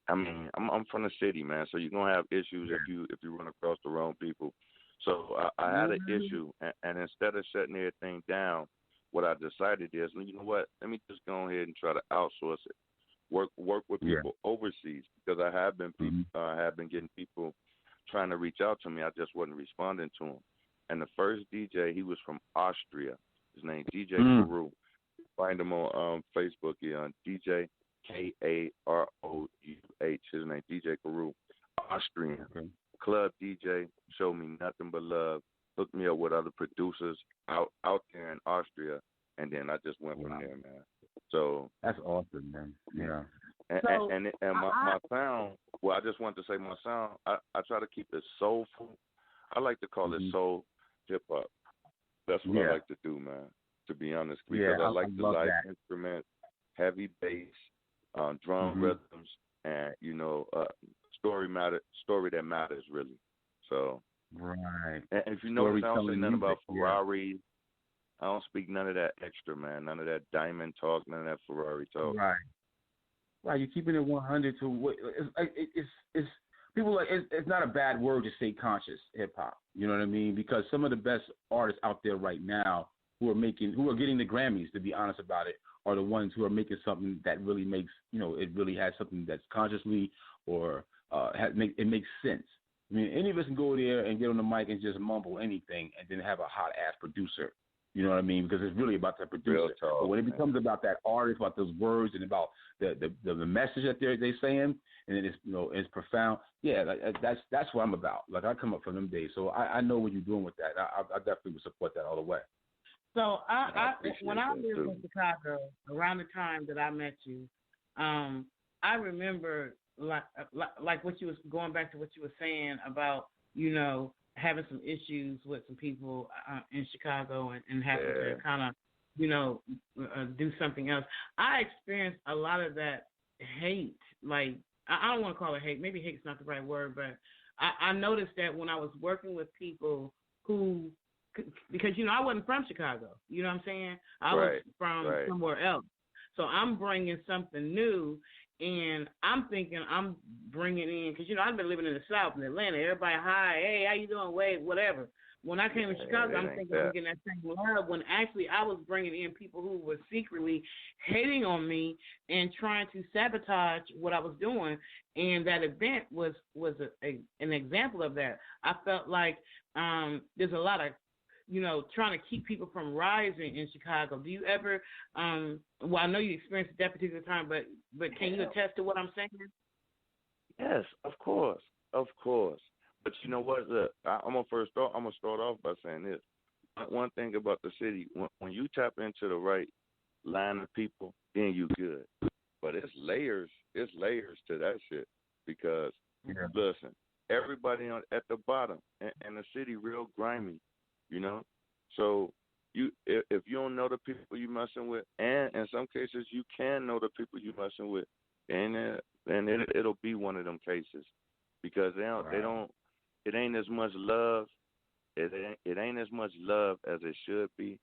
I mean, I'm from the city, man, so you're gonna have issues if you run across the wrong people. So I had an issue, and instead of shutting everything down, what I decided is, you know what? Let me just go ahead and try to outsource it. Work with people overseas, because I have been getting people trying to reach out to me. I just wasn't responding to them. And the first DJ, he was from Austria. His name DJ Karu. Find him on Facebook. On DJ Karouh. His name DJ Karu. Austrian. Club DJ. Showed me nothing but love. Hooked me up with other producers out there in Austria, and then I just went from there, man. So that's awesome, man. Yeah. And my sound. Well, I just wanted to say my sound. I try to keep it soulful. I like to call it soul hip hop. That's what I like to do, man. To be honest, because I like the live instruments, heavy bass, drum rhythms, and story that matters really. So right. And if you notice, I don't say nothing about Ferrari. I don't speak none of that extra, man. None of that diamond talk. None of that Ferrari talk. Right. Right. You're keeping it 100 to what it's people like it's not a bad word to say conscious hip hop. You know what I mean? Because some of the best artists out there right now who are getting the Grammys, to be honest about it, are the ones who are making something that really makes, it really has something that's consciously or it makes sense. I mean, any of us can go there and get on the mic and just mumble anything and then have a hot ass producer. You know what I mean? Because it's really about the producer. But when it becomes about that artist, about those words, and about the message that they're saying, and then it's profound. Yeah, that's what I'm about. Like I come up from them days, so I know what you're doing with that. I definitely would support that all the way. So when I lived in Chicago, around the time that I met you, I remember like what you was going back to what you were saying about having some issues with some people in Chicago and having to kind of do something else. I experienced a lot of that hate. Like I don't want to call it hate. Maybe hate's not the right word, but I noticed that when I was working with people who, because I wasn't from Chicago. You know what I'm saying? I was from somewhere else. So I'm bringing something new, and I'm thinking I'm bringing in, because, I've been living in the South, in Atlanta. Everybody, hi, hey, how you doing, Wade, whatever. When I came to Chicago, I'm thinking I'm getting that same love, when actually I was bringing in people who were secretly hating on me and trying to sabotage what I was doing. And that event was an example of that. I felt like there's a lot of trying to keep people from rising in Chicago. Do you ever, well, I know you experienced at that particular time, but can you attest to what I'm saying? Yes, of course. But you know what? Look, I'm gonna start off by saying this. One thing about the city, when you tap into the right line of people, then you good. But it's layers to that shit, because listen, everybody at the bottom and the city real grimy. So if you don't know the people you messing with, and in some cases you can know the people you messing with, then it'll be one of them cases, because they don't. It ain't as much love. It ain't as much love as it should be.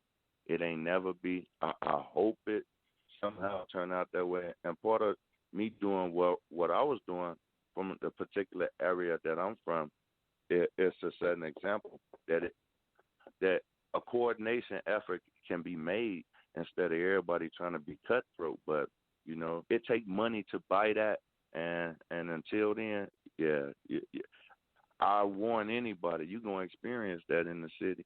It ain't never be. I hope it somehow turn out that way. And part of me doing what I was doing from the particular area that I'm from is to set an example that a coordination effort can be made instead of everybody trying to be cutthroat. But it takes money to buy that, and until then, I warn anybody, you're gonna experience that in the city.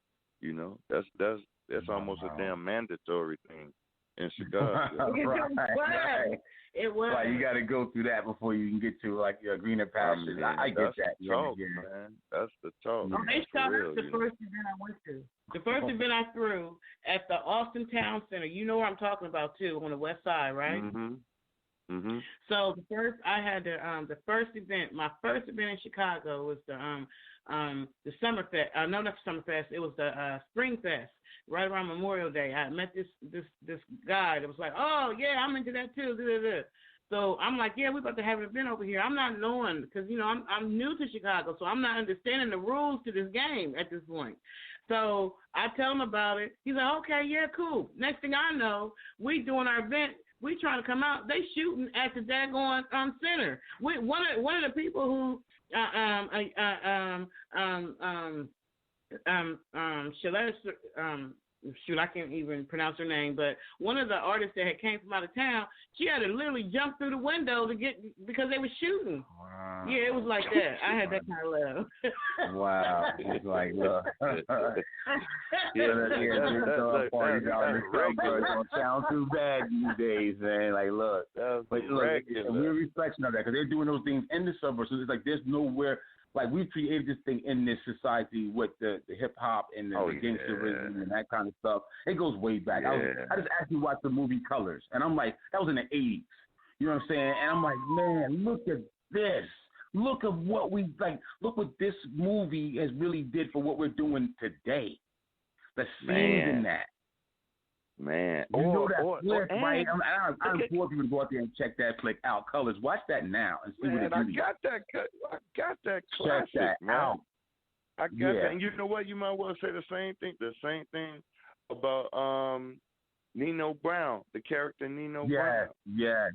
That's almost a damn mandatory thing in Chicago. Right. It was. Right, you got to go through that before you can get to like your greener pastures. I get that. The talk, man. That's the talk. They shot up the first event I went to. The first event I threw at the Austin Town Center. You know where I'm talking about too, on the west side, right? Mm-hmm. So the first I had the first event. My first event in Chicago was the Summer Fest. No, not the Summer Fest. It was the Spring Fest. Right around Memorial Day, I met this guy that was like, "Oh yeah, I'm into that too." So I'm like, "Yeah, we're about to have an event over here." I'm not knowing, because I'm new to Chicago, so I'm not understanding the rules to this game at this point. So I tell him about it. He's like, okay, yeah, cool. Next thing I know, we doing our event. We trying to come out. They shooting at the daggone center. One of the people who shoot, I can't even pronounce her name, but one of the artists that had came from out of town, she had to literally jump through the window to get because they were shooting. Wow. Yeah, it was like that. I had that kind of love. Wow. It's like, look. Don't sound too bad these days, man. Like, look. But look, we're a reflection of that because they're doing those things in the suburbs. So it's like there's nowhere. Like, we created this thing in this society with the hip hop and the gangsterism and that kind of stuff. It goes way back. I just actually watched the movie Colors, and I'm like, that was in the 80s. You know what I'm saying? And I'm like, man, look at this. Look at what look what this movie has really did for what we're doing today. The scenes in that. Man, you know that flick, right? I implore people to go out there and check that flick out. Colors, watch that now and see what it really is. I got that classic, check that out. I got that, and you know what? You might well say the same thing. The same thing about Nino Brown, the character Nino Brown. Yep.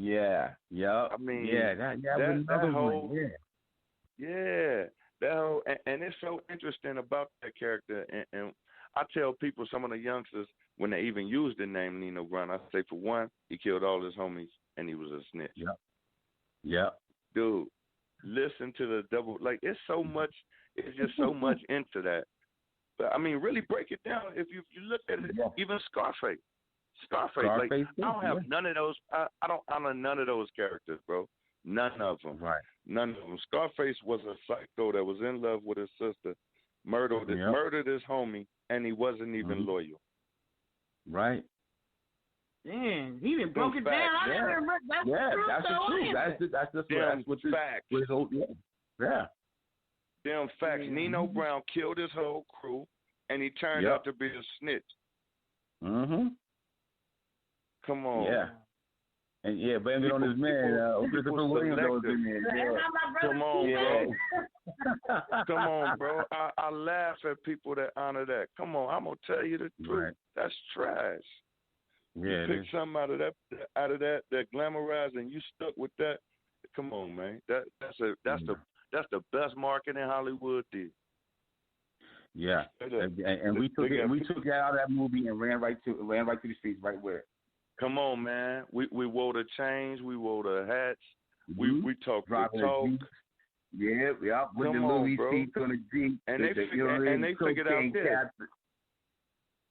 I mean, that whole one. That whole, and it's so interesting about that character, and I tell people, some of the youngsters, when they even use the name Nino Brown, I say, for one, he killed all his homies, and he was a snitch. Yep. Dude, listen to the double. Like, it's so much. It's just so much into that. But I mean, really break it down. If you look at it, even Scarface. Like, I don't have none of those. I don't honor none of those characters, bro. None of them. Right. None of them. Scarface was a psycho that was in love with his sister, murdered his homie, and he wasn't even loyal. Right. Man, he even broke it down. I never remember. That's the truth. That's the facts. Yeah. Damn facts. Nino Brown killed his whole crew, and he turned out to be a snitch. Mm-hmm. Come on. Yeah. And blame it on his man. Christopher Williams was in there. Come on, bro. Come on, bro. I laugh at people that honor that. Come on, I'm gonna tell you the truth. Right. That's trash. Yeah. You pick something out of that glamorized, and you stuck with that. Come on, man. That's the best marketing Hollywood did. Yeah. And we took it out of that movie and ran right to the streets right where. Come on, man. We wore the chains. We wore the hats. We talked the talk. Yeah. With the Louis seats on the Jeep. And they figured out this.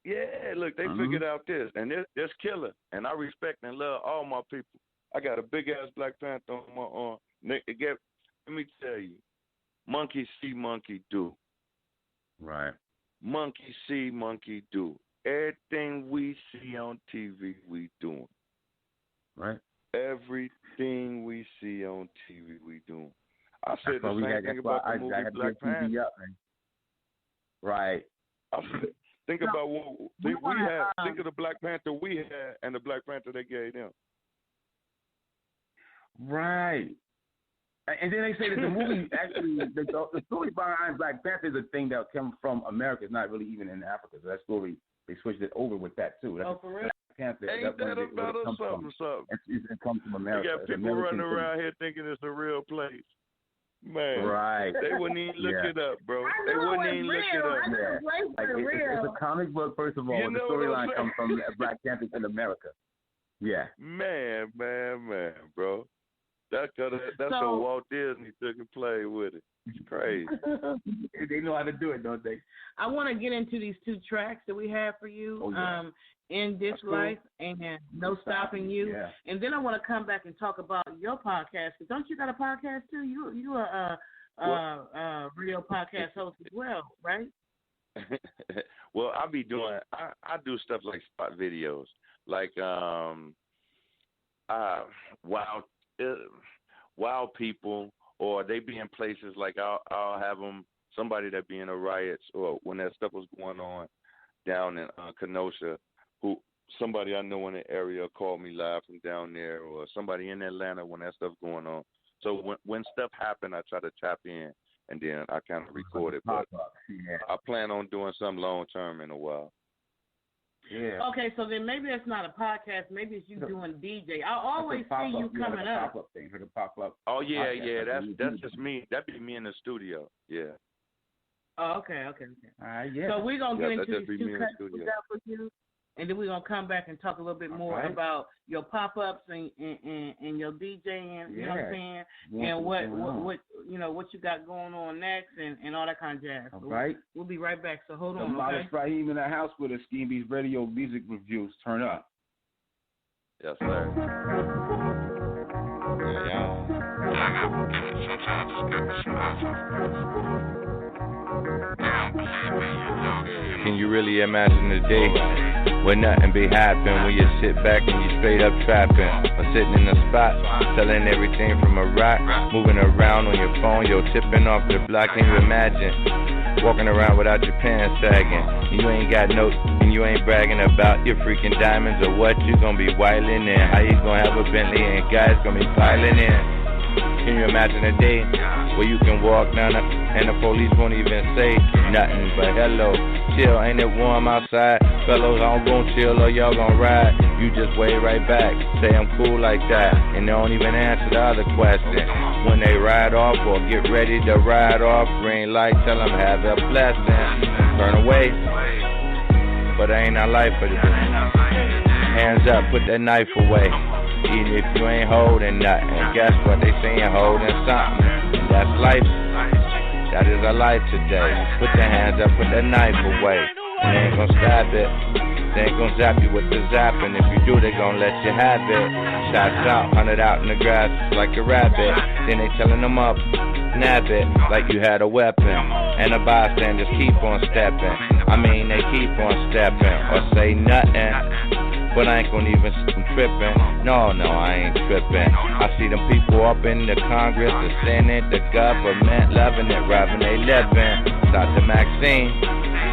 Yeah, look, they figured out this. And this killer. And I respect and love all my people. I got a big-ass Black Panther on my arm. Let me tell you. Monkey see, monkey do. Right. Monkey see, monkey do. Everything we see on TV, we doing. Right. Everything we see on TV, we doing. I said the same thing about the movie Black Panther. Right. Think about what we had. Think of the Black Panther we had and the Black Panther they gave them. Right. And then they say that the movie actually, the story behind Black Panther is a thing that came from America. It's not really even in Africa. So that story, they switched it over with that too. That's for real? Black Panther. Ain't that about us something? It comes from America. You got people running around here thinking it's a real place. Man, right? They wouldn't even look it up, bro. They wouldn't even look it up. It's a comic book, first of all. The storyline comes from Black Panther in America. Yeah. Man, bro. That's so Walt Disney took and played with it. It's crazy. They know how to do it, don't they? I want to get into these two tracks that we have for you. In This Life and No Stopping You. Yeah. And then I want to come back and talk about your podcast. Don't you got a podcast too? You are a real podcast host as well, right? Well, I do stuff like spot videos, like wild people, or they be in places like I'll have them, somebody that be in the riots or when that stuff was going on down in Kenosha, who somebody I know in the area called me live from down there, or somebody in Atlanta when that stuff going on. So when stuff happen, I try to tap in and then I kind of record it. But I plan on doing something long term in a while. Yeah. Okay, so then maybe it's not a podcast. Maybe it's you doing DJ. I always see you coming up. Pop-up thing for the pop-up. Oh yeah, that's just me. That'd be me in the studio. Yeah. Oh, okay. Yeah. So we're gonna get into that'd these be me two in the cuts we studio. got for you, and then we're gonna come back and talk a little bit more about your pop-ups and your DJing. You know what I'm saying? Yeah, and what you got going on next, and all that kind of jazz. All So right. We'll be right back. So hold on. Demolish Ragheem in the house with us. Skeem Beatz Radio music reviews. Turn up. Yes, sir. Can you really imagine a day where nothing be happen, when you sit back and you straight up trapping, or sitting in a spot, selling everything from a rock, moving around on your phone, yo, tipping off the block? Can you imagine walking around without your pants sagging? You ain't got no, and you ain't bragging about your freaking diamonds or what you gonna be wildin' in. How you gonna have a Bentley and guys gonna be piling in? Can you imagine a day where you can walk down and the police won't even say nothing but hello, chill, ain't it warm outside? Fellows, I'm gonna chill or y'all gonna ride. You just wave right back, say I'm cool like that, and they don't even answer the other question. When they ride off or get ready to ride off, green light, tell them have a blessing. Turn away, but ain't our life for this. Hands up, put that knife away. Even if you ain't holding nothing, guess what? They saying holding something, and that's life. That is our life today. Put your hands up, put that knife away. They ain't gonna stab it. They ain't gonna zap you with the zapping. If you do, they gonna let you have it. Shots out, hunted out in the grass like a rabbit. Then they telling them up, nab it like you had a weapon. And the bystanders keep on stepping. I mean, they keep on stepping or say nothing. But I ain't gonna even tripping. No, I ain't tripping. I see them people up in the Congress, the Senate, the government, loving it, rapping they living. Dr. Maxine,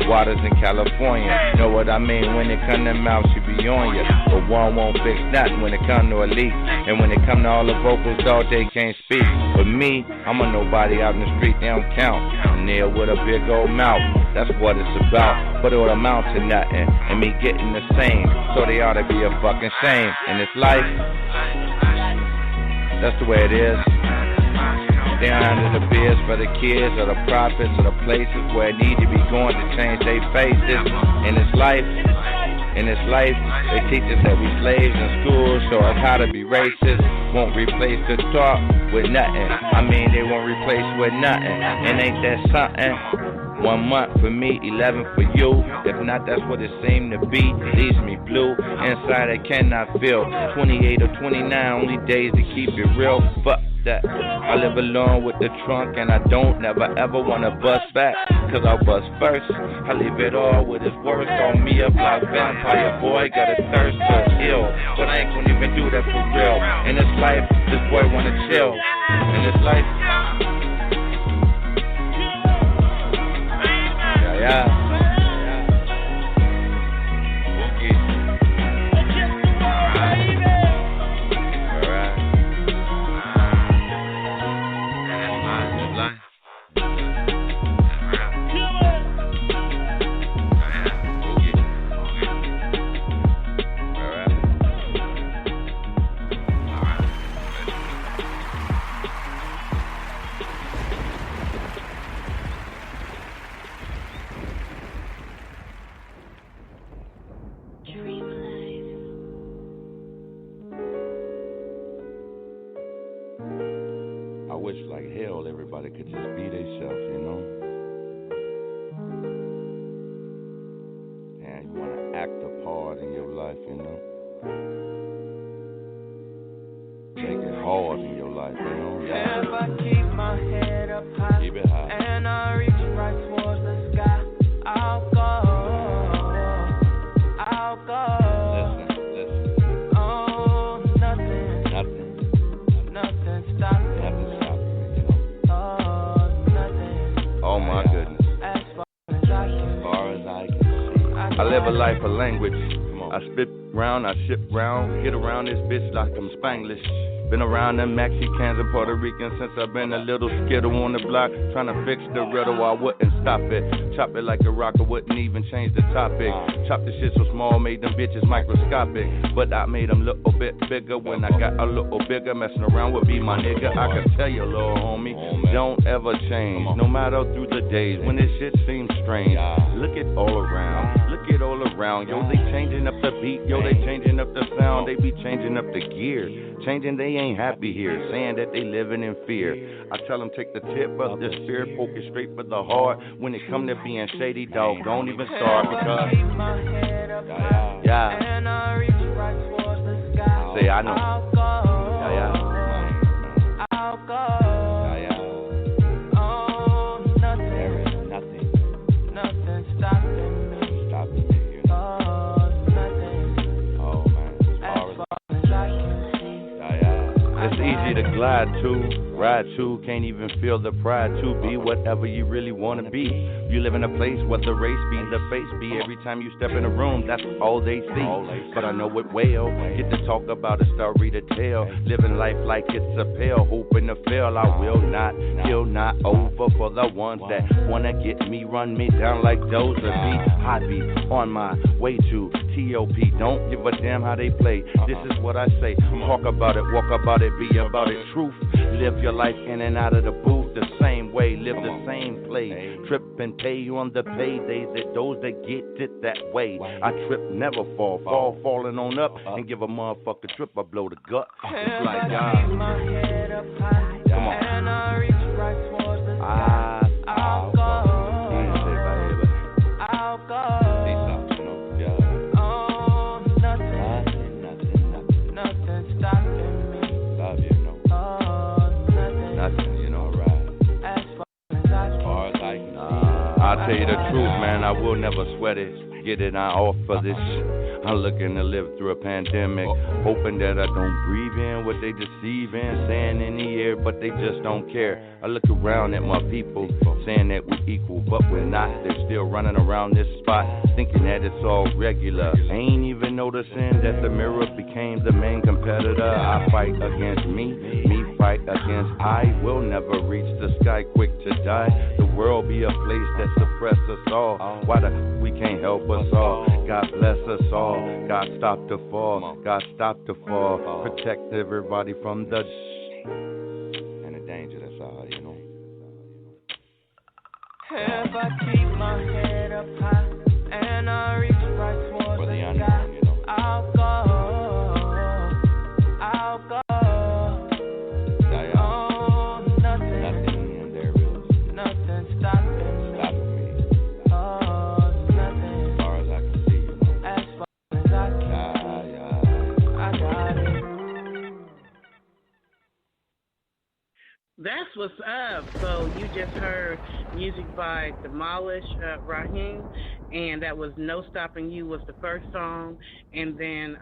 Waters in California. Know what I mean? When it come to mouth, she be on ya. But one won't fix nothing when it come to a leak. And when it come to all the vocals, dog, they can't speak. But me, I'm a nobody out in the street, they don't count. A nail with a big old mouth, that's what it's about. But it would amount to nothing, and me getting the same. So they ought to be a fucking shame. In this life, that's the way it is. Down under the beers for the kids or the prophets or the places where it need to be going to change their faces. In this life, they teach us that we slaves in school, show us how to be racist. Won't replace the talk with nothing. I mean, they won't replace with nothing. And ain't that something? 1 month for me, 11 for you. If not, that's what it seemed to be. Leaves me blue. Inside I cannot feel. 28 or 29, only days to keep it real. Fuck that. I live alone with the trunk and I don't never ever wanna bust back. Cause I'll bust first. I leave it all with his worst on me. A black vampire boy got a thirst for ill. But I ain't gonna even do that for real. In this life, this boy wanna chill. In this life, yeah. I spit round, I ship round, get around this bitch like I'm Spanglish. Been around the Mexicans and Puerto Ricans since I've been a little skittle on the block. Trying to fix the riddle, I wouldn't stop it. Chop it like a rocker, wouldn't even change the topic. Chop the shit so small, made them bitches microscopic. But I made them look a bit bigger when I got a little bigger. Messing around would be my nigga. I can tell you, little homie, don't ever change. No matter through the days when this shit seems strange. Look it all around, look it all around. Yo, they changing up the beat, yo, they changing up the sound. They be changing up the gear. Changing, they ain't happy here. Saying that they living in fear. I tell them take the tip of the spear, poke it straight for the heart. When it come to being shady, dog, don't even start because yeah. Say I know. Yeah. I'll go. Oh, nothing. There is nothing. Nothing stopping me. Stopping me. Oh, nothing. Oh man. As far as I can see. It's easy to glide to, ride to, can't even feel the pride to be whatever you really want to be. You live in a place where the race be the face be. Every time you step in a room, that's all they see. But I know it well, get to talk about a story to tell. Living life like it's a pill, hoping to fail. I will not, kill not over for the ones that wanna get me, run me down like Dozer B. I be on my way to T.O.P. Don't give a damn how they play. This is what I say, talk about it, walk about it, be about it. Truth, live your life in and out of the booth the same way, live the same play. Trip and pay you on the paydays, that those that get it that way. I trip, never fall, falling on up and give a motherfucker trip, I blow the gut. It's like God. Come on. And I reach right towards the sky. I'll go. I'll go. Oh, nothing stopping me. Love you, no. Oh, nothing, you know, right. As far as I can see. I'll tell you the truth, man, I will never sweat it. Get it, I offer this. I'm looking to live through a pandemic, hoping that I don't breathe in what they deceive in, saying in the air, but they just don't care. I look around at my people, saying that we equal, but we're not. They're still running around this spot, thinking that it's all regular. Ain't even noticing that the mirror became the main competitor. I fight against me fight against I will never reach the sky, quick to die. The world be a place that suppress us all. Why we can't help us all? God bless us all. God stop the fall. God stop the fall. Protect everybody from the and the danger. That's all, you know. If I keep my head up high and I reach right towards the sky, you know. I'll go. Oh, nothing. And there is nothing stopping me. Oh, nothing. As far as I can see, you know. As far as I can see. I got it. That's what's up. So you just heard music by Demolish, Ragheem, and that was No Stopping You was the first song, and then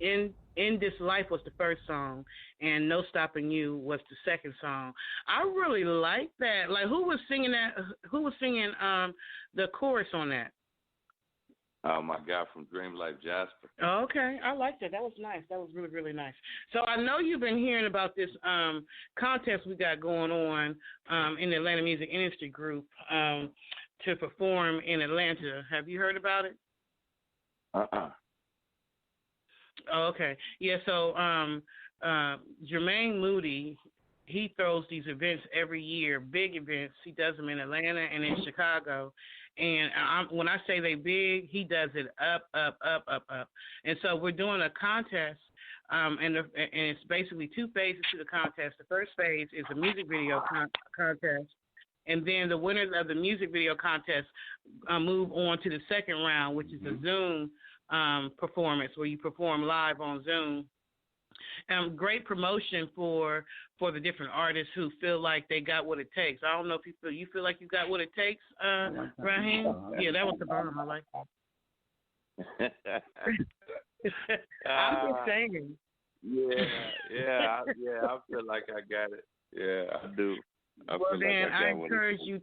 In This Life was the first song, and No Stopping You was the second song. I really like that. Like, who was singing that? Who was singing the chorus on that? My guy from Dream Life, Jasper. Oh, okay, I liked it. That was nice. That was really, really nice. So I know you've been hearing about this contest we got going on in the Atlanta Music Industry Group to perform in Atlanta. Have you heard about it? Oh, okay. Yeah, so Jermaine Moody, he throws these events every year, big events. He does them in Atlanta and in Chicago. And when I say they big, he does it up. And so we're doing a contest, and it's basically two phases to the contest. The first phase is a music video contest. And then the winners of the music video contest move on to the second round, which is a Zoom performance where you perform live on Zoom. Great promotion for the different artists who feel like they got what it takes. I don't know if you feel like you got what it takes, Ragheem? Yeah, that was the bomb. I like that. I'm just saying. Yeah, I feel like I got it. Yeah, I do. I encourage you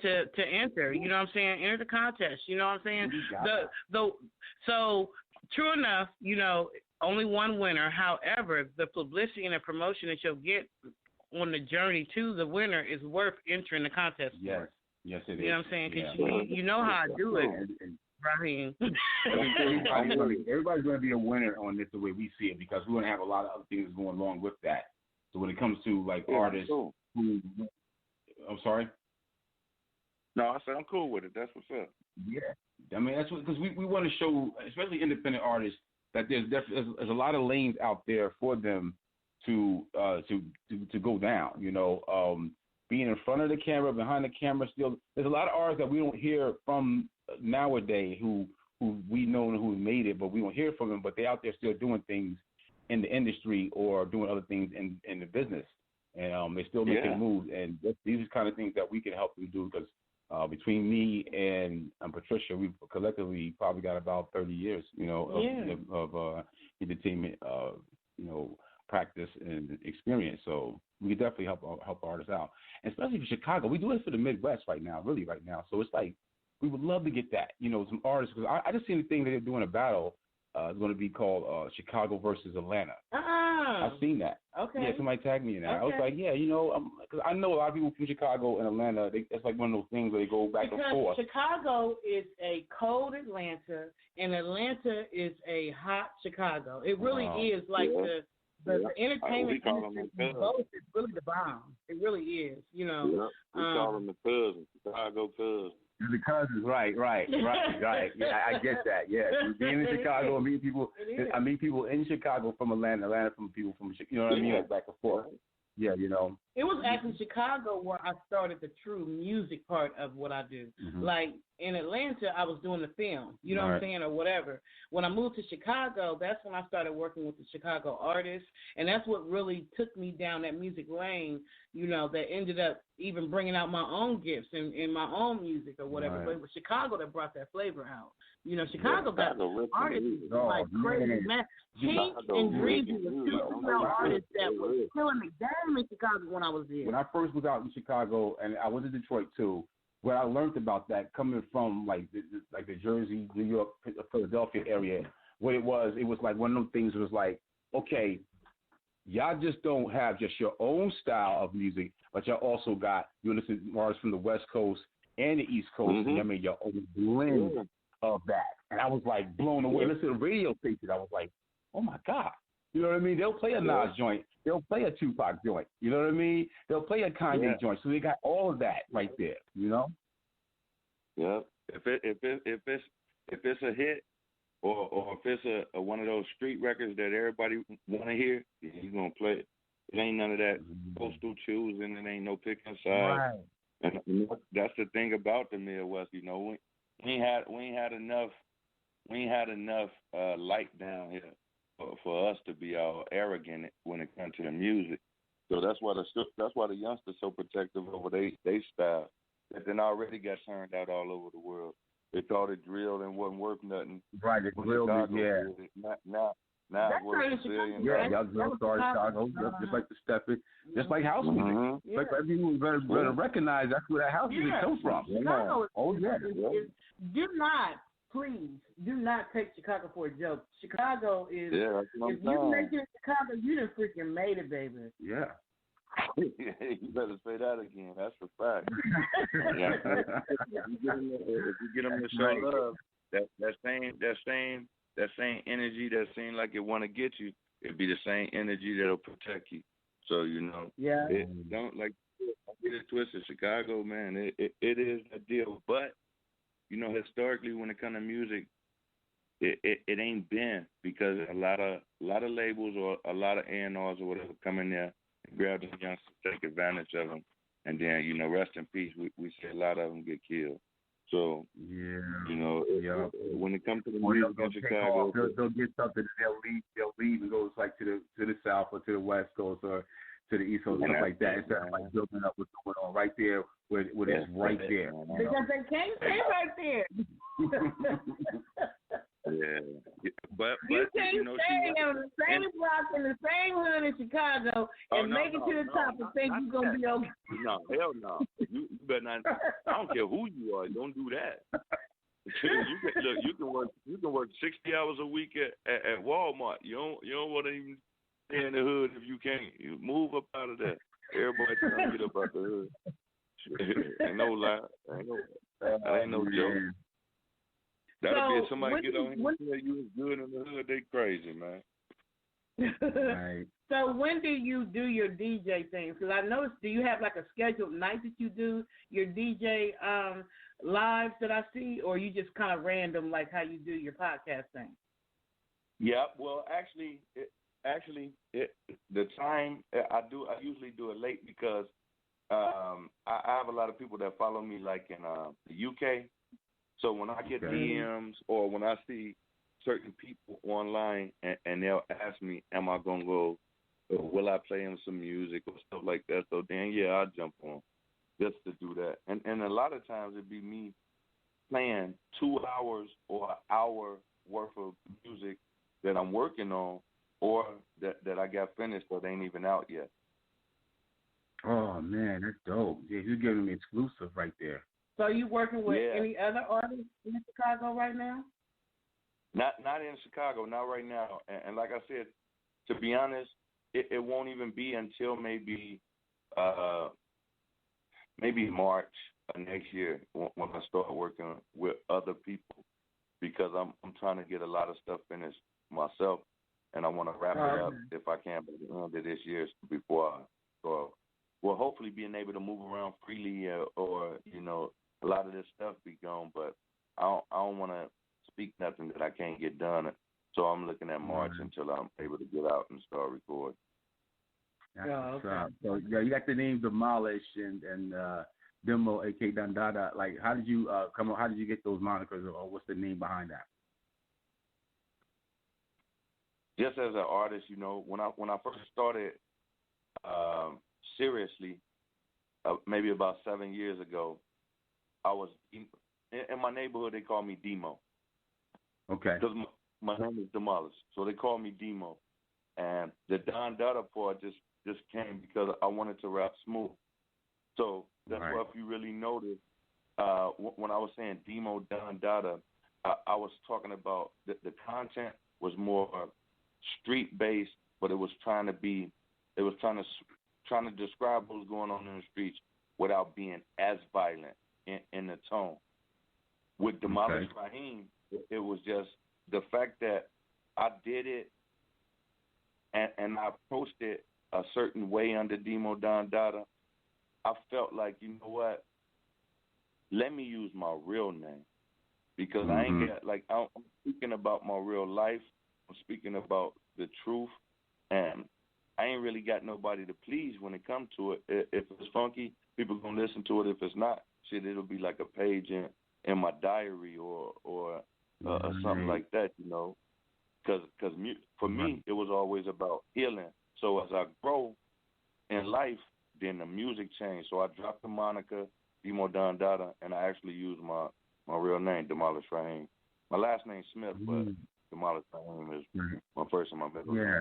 to enter. You know what I'm saying? Enter the contest. You know what I'm saying? So true enough, you know, only one winner. However, the publicity and the promotion that you'll get on the journey to the winner is worth entering the contest. Yes, yes, it is. You know what I'm saying? Because Yeah. you know how I do it, Ragheem. Everybody's going to be a winner on this the way we see it, because we're going to have a lot of other things going along with that. So when it comes to like artists who, I'm sorry. No, I said I'm cool with it. That's what's up. Yeah, I mean that's what, because we want to show, especially independent artists, that there's a lot of lanes out there for them to go down. You know, being in front of the camera, behind the camera, still there's a lot of artists that we don't hear from nowadays who we know and who made it, but we don't hear from them. But they're out there still doing things in the industry or doing other things in the business, and they're still making moves. And these are kind of things that we can help them do, because between me and Patricia, we've collectively probably got about 30 years, you know, of entertainment, you know, practice and experience. So we can definitely help artists out, and especially for Chicago. We do it for the Midwest right now. So it's like we would love to get that, you know, some artists, because I just seen the thing that they're doing a battle. It's going to be called Chicago versus Atlanta. I've seen that. Okay. Yeah, somebody tagged me in that. I was like, yeah, you know, because I know a lot of people from Chicago and Atlanta. It's like one of those things where they go back and forth. Chicago is a cold Atlanta, and Atlanta is a hot Chicago. It really is like the entertainment industry both is really the bomb. It really is, you know. We call them the cousins, Chicago cousins. The cousins, right. Yeah, I get that. Yeah, being in Chicago, I meet people in Chicago from Atlanta from people from, you know what I mean, like back and forth. Yeah, you know. It was actually Chicago where I started the true music part of what I do. Mm-hmm. Like in Atlanta, I was doing the film, you know what I'm saying, or whatever. When I moved to Chicago, that's when I started working with the Chicago artists, and that's what really took me down that music lane, you know, that ended up even bringing out my own gifts in my own music or whatever. But it was Chicago that brought that flavor out. You know, Chicago got artists like crazy, man. Pink and Dreamy were two female artists that were killing the game in Chicago when I was there. When I first was out in Chicago, and I was in Detroit too, what I learned about that coming from like the Jersey, New York, Philadelphia area, what it was like one of those things was like, okay, y'all just don't have just your own style of music, but y'all also got, you listen to artists from the West Coast and the East Coast, and I mean your own blend of that. And I was like blown away. Listen to the radio station, I was like, oh my God. You know what I mean? They'll play a Nas joint. They'll play a Tupac joint. You know what I mean? They'll play a Kanye joint. So they got all of that right there. You know? Yeah. If it's a hit, or if it's a one of those street records that everybody want to hear, you're gonna play it. It ain't none of that postal choosing. It ain't no picking sides. Right. And that's the thing about the Midwest. You know, we ain't had enough light down here for us to be all arrogant when it comes to the music. So that's why the youngsters so protective over they style that then already got turned out all over the world. They thought it drilled and wasn't worth nothing. Right, it drilled it, yeah. Now it's worth $1 billion. Yeah, y'all started Chicago, just like the Stepping, just like house music. Yeah. Like everyone better recognize that's where that house music comes from. Chicago Yeah. Please do not take Chicago for a joke. Chicago is, that's what if I'm you saying. make it in Chicago, you done freaking made it, baby. Yeah. You better say that again. That's a fact. Yeah. If you get them to show love, that same energy that seems like it want to get you, it'd be the same energy that'll protect you. So you know, don't get it twisted. Chicago, man, it is a deal. But you know, historically, when it comes to music, it ain't been, because a lot of labels or a lot of A&Rs or whatever come in there and grab them youngsters, take advantage of them, and then, you know, rest in peace. We see a lot of them get killed. So you know, when it comes to the music in Chicago, they'll get something, they'll leave and go like to the south or to the west coast or to the east coast, stuff like that, instead of like building up what's going on right there where it's right there. Because they can't stay right there. but you can't you know, stay on the same block in the same hood in Chicago and make it to the top and think you're gonna be okay. No, hell no. You better not. I don't care who you are. Don't do that. You can work 60 hours a week at Walmart. You don't want to even stay in the hood if you can't. You move up out of that. Everybody trying to get up out the hood. Ain't no lie. Ain't no joke. That'll be if somebody get on here and tell you it's good in the hood, they crazy, man. Right. So when do you do your DJ things? Because I noticed, do you have like a scheduled night that you do your DJ lives that I see, or you just kind of random like how you do your podcast thing? Yeah, well, actually, the time I usually do it late because I have a lot of people that follow me like in the UK. So when I get DMs or when I see certain people online and they'll ask me, am I going to go, or will I play them some music or stuff like that? So then, yeah, I'll jump on just to do that. And a lot of times it'd be me playing 2 hours or an hour worth of music that I'm working on or that I got finished but ain't even out yet. Oh, man, that's dope. Yeah, you're giving me exclusive right there. So are you working with any other artists in Chicago right now? Not in Chicago, not right now. And like I said, to be honest, it won't even be until maybe March of next year when I start working with other people, because I'm trying to get a lot of stuff finished myself, and I want to wrap it up if I can by the end of this year before I go. Well, hopefully being able to move around freely or a lot of this stuff be gone, but I don't want to speak nothing that I can't get done. So I'm looking at March until I'm able to get out and start recording. So yeah, you got the name Demolish and Demo, aka Dandada. Like, how did you come on? How did you get those monikers, or what's the name behind that? Just as an artist, when I first started seriously, maybe about 7 years ago, I was in my neighborhood. They call me Demo. Okay. Because my name is Demolish, so they call me Demo. And the Don Dada part just came because I wanted to rap smooth. So that's why, if you really notice, when I was saying Demo Don Dada, I was talking about the content was more street based, but it was trying to describe what was going on in the streets without being as violent in the tone. With Demolish Ragheem, it was just the fact that I did it and I approached it a certain way under Demo Don Dada. I felt like, you know what? Let me use my real name, because I ain't got, like, I'm speaking about my real life. I'm speaking about the truth, and I ain't really got nobody to please when it comes to it. If it's funky, people gonna listen to it. If it's not, shit, it'll be like a page in my diary or something like that, Because for me, it was always about healing. So as I grow in life, then the music changed. So I dropped the moniker Demo Don Dada, and I actually used my real name, Demolish Ragheem. My last name's Smith, but Demolish Ragheem is my first and my middle name. Yeah.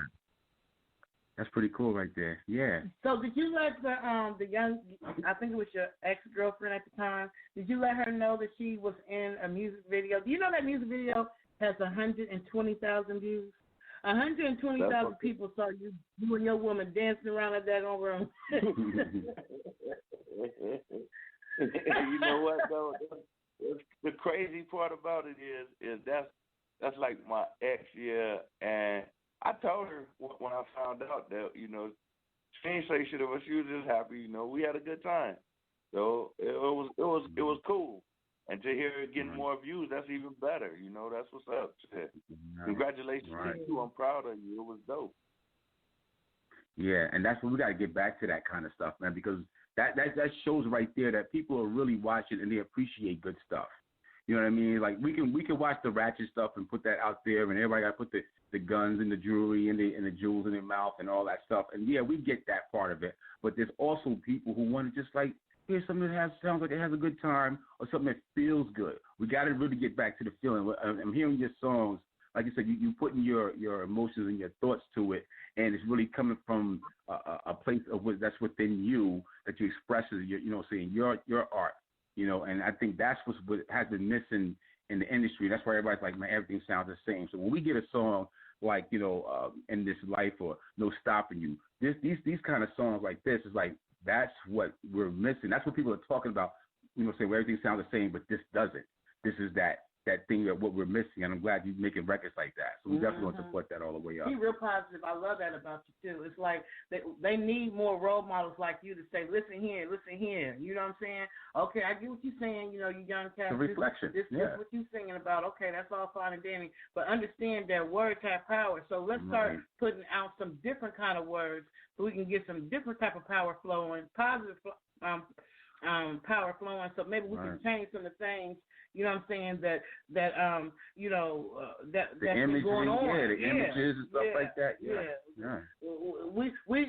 That's pretty cool right there. Yeah. So did you let the young, I think it was your ex-girlfriend at the time, did you let her know that she was in a music video? Do you know that music video has 120,000 views? 120,000 people saw you and your woman dancing around that daggone room. You know what, though? The crazy part about it is that's like my ex, and I told her when I found out that, she ain't say shit of us. She was just happy, we had a good time. So it was cool. And to hear it getting more views, that's even better. That's what's up. Shit. Congratulations to you. I'm proud of you. It was dope. Yeah, and that's what we got to get back to, that kind of stuff, man, because that shows right there that people are really watching and they appreciate good stuff. You know what I mean? Like, we can watch the ratchet stuff and put that out there, and everybody got to put the guns and the jewelry and the jewels in their mouth and all that stuff. And yeah, we get that part of it. But there's also people who want to just like hear something that sounds like it has a good time, or something that feels good. We got to really get back to the feeling. I'm hearing your songs, like you said, you putting your emotions and your thoughts to it, and it's really coming from a place of that's within you, that you express your, saying your art. And I think that's what has been missing in the industry. That's why everybody's like, man, everything sounds the same. So when we get a song like, In This Life or No Stopping You, these kind of songs like this is like, that's what we're missing. That's what people are talking about, saying where everything sounds the same, but this doesn't. This is that thing that what we're missing, and I'm glad you're making records like that. So we definitely want to support that all the way up. Be real positive. I love that about you too. It's like they need more role models like you to say, listen here. You know what I'm saying? Okay, I get what you're saying. You young cat. The reflection. This is what you're singing about. Okay, that's all fine and dandy. But understand that words have power. So let's start putting out some different kind of words so we can get some different type of power flowing, positive power flowing. So maybe we can change some of the things. You know what I'm saying? That's imagery, going on. The images and stuff like that. Yeah.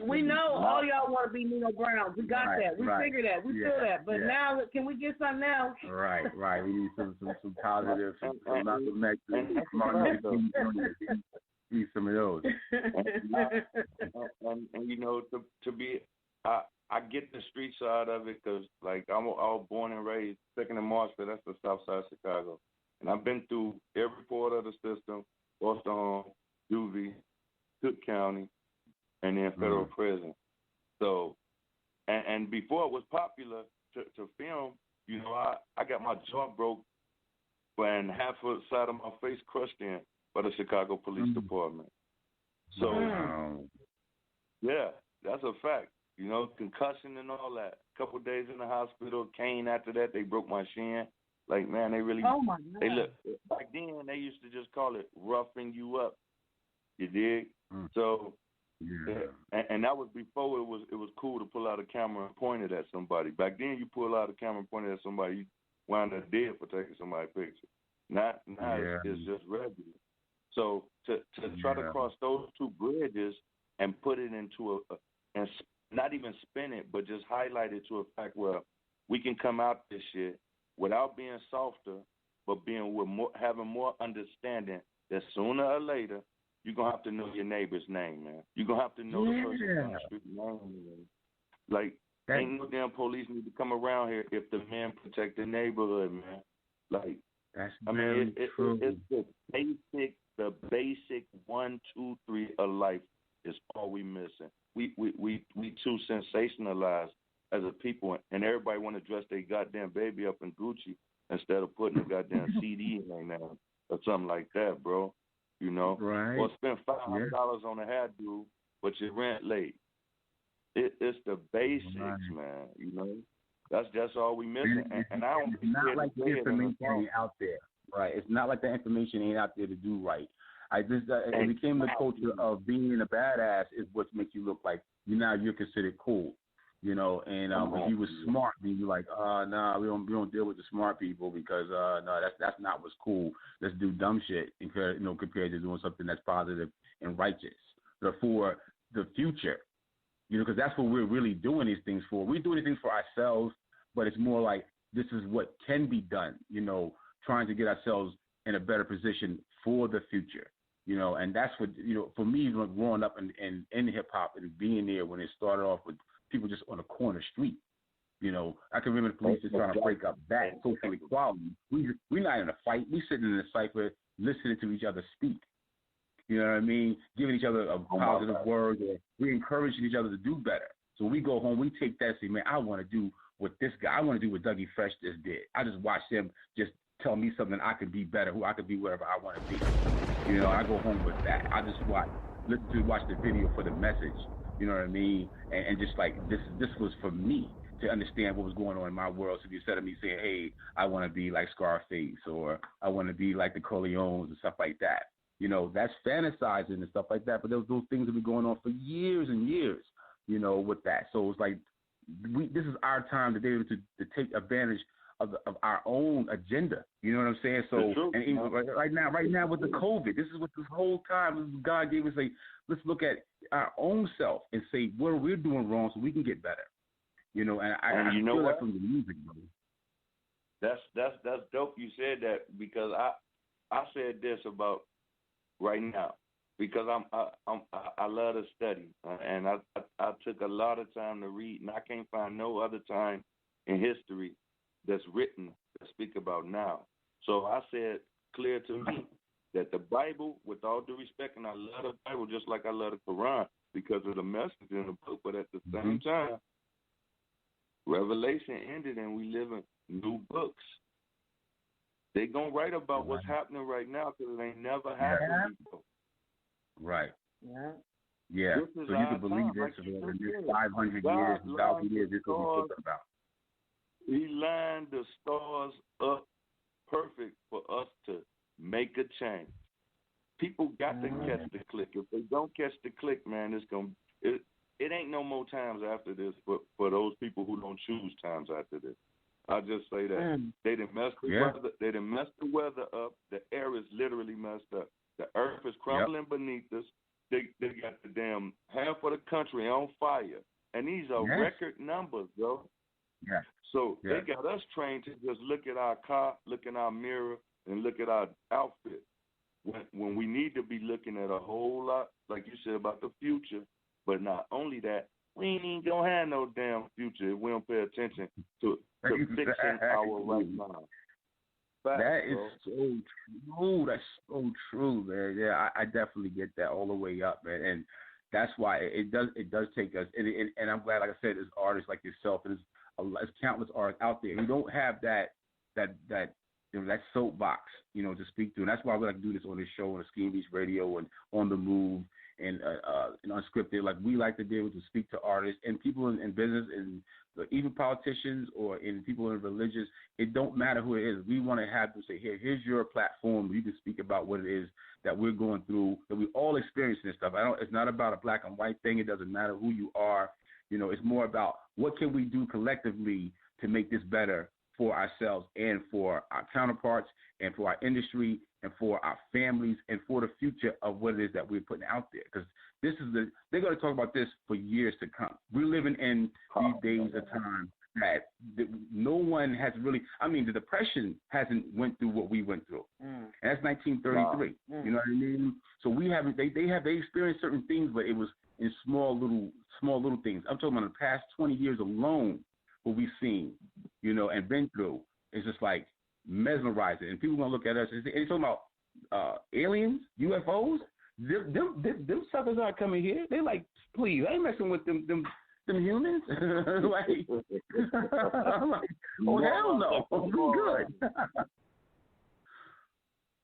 We know all y'all want to be Nino Browns. We got that. We figured that. We feel that. But now, can we get something else? Right. We need some positive, some Malcolm X, need some of those. and to be, I get the street side of it because, like, I was born and raised 2nd and Marshall. That's the south side of Chicago. And I've been through every part of the system, Boston Home, Juvie, Cook County, and then federal prison. So, and before it was popular to film, I got my jaw broke and half of the side of my face crushed in by the Chicago Police Department. So, yeah, that's a fact. Concussion and all that. A couple of days in the hospital, cane after that, they broke my shin. Like, man, they really, oh my God. They look, back then, they used to just call it roughing you up. You dig? So, and that was before it was cool to pull out a camera and point it at somebody. Back then, you pull out a camera and point it at somebody, you wound up dead for taking somebody's picture. Now it's just regular. So, to try to cross those two bridges and put it into and not even spin it, but just highlight it to a fact where we can come out this shit without being softer, but being with having more understanding that sooner or later you're gonna have to know your neighbor's name, man. You're gonna have to know the person on the street name. Like, ain't no damn police need to come around here if the men protect the neighborhood, man. Like, that's it's the basic 1, 2, 3 of life is all we missing. We too sensationalized as a people, and everybody want to dress their goddamn baby up in Gucci instead of putting a goddamn CD in there or something like that, bro. Right. Or spend $500 on a hairdo, but your rent late. It's the basics, man. That's all we missing. And I don't. It's not like the information ain't out there, right? It's not like the information ain't out there to do right. It became the culture of being a badass is what makes you look like you're considered cool, and if you was smart, then you're like, we don't deal with the smart people because no, that's not what's cool. Let's do dumb shit compared to doing something that's positive and righteous. For the future, because that's what we're really doing these things for. We're doing these things for ourselves, but it's more like this is what can be done. Trying to get ourselves in a better position for the future. And that's what, for me, growing up in hip-hop and being there when it started off with people just on a corner street, I can remember the police just trying to break up that social equality. We're not in a fight. We're sitting in a cipher listening to each other speak. You know what I mean? Giving each other a positive word. Or we're encouraging each other to do better. So when we go home, we take that and say, man, I want to do what this guy, I want to do what Dougie Fresh just did. I just watched him just tell me something I could be better, who I could be wherever I want to be. I go home with that. I just watch the video for the message. You know what I mean? And just like this was for me to understand what was going on in my world. So instead of me saying, hey, I want to be like Scarface or I want to be like the Corleones and stuff like that. That's fantasizing and stuff like that. But those things have been going on for years and years. With that. So it's like this is our time to be able to take advantage of our own agenda. You know what I'm saying? So, and even right now with the COVID, this is what this whole time God gave us. Let's look at our own self and say what we're doing wrong so we can get better. And I feel that from the music, bro. That's dope. You said that because I said this about right now because I love to study and I took a lot of time to read and I can't find no other time in history that's written to speak about now. So I said clear to me that the Bible, with all due respect, and I love the Bible just like I love the Quran because of the message in the book, but at the same time, Revelation ended and we live in new books. They gonna write about what's happening right now because it ain't never happened before. Right. Yeah. Yeah. This is So you our can believe time, this like for you the just next said. 500 God years, 1,000 years, this is what we lined talking about. He lined the stars up perfect for us to make a change. People got to catch the click. If they don't catch the click, man, it ain't no more times after this for those people who don't choose times after this. I just say that they done messed the weather. They done messed the weather up. The air is literally messed up. The earth is crumbling beneath us. They got the damn half of the country on fire, and these are record numbers, bro. Yeah. So they got us trained to just look at our car, look in our mirror, and look at our outfit. When we need to be looking at a whole lot, like you said, about the future. But not only that, we ain't even gonna have no damn future if we don't pay attention to fixing our right now. That is so true. That's so true, man. Yeah, I definitely get that all the way up, man. And that's why it does take us. And I'm glad, like I said, there's artists like yourself, and there's countless artists out there who don't have that soapbox, to speak to. And that's why we like to do this on this show, on the Skeem Beatz Radio and On the Move and Unscripted. Like we like to be able to speak to artists and people in business and even politicians or in people in religious. It don't matter who it is. We want to have them say, here's your platform where you can speak about what it is that we're going through, that we all experiencing this stuff. It's not about a black and white thing. It doesn't matter who you are. It's more about what can we do collectively to make this better for ourselves and for our counterparts and for our industry and for our families and for the future of what it is that we're putting out there. Because they're going to talk about this for years to come. We're living in these days of time that no one has really, the Depression hasn't went through what we went through. And that's 1933. Wow. You know what I mean? So they experienced certain things, but it was in small little things. I'm talking about the past 20 years alone, what we've seen, and been through. It's just like mesmerizing. And people going to look at us and they're talking about aliens, UFOs. Them suckers aren't coming here. They like, please, I ain't messing with them humans. like, I'm like, oh, hell no. I'm good.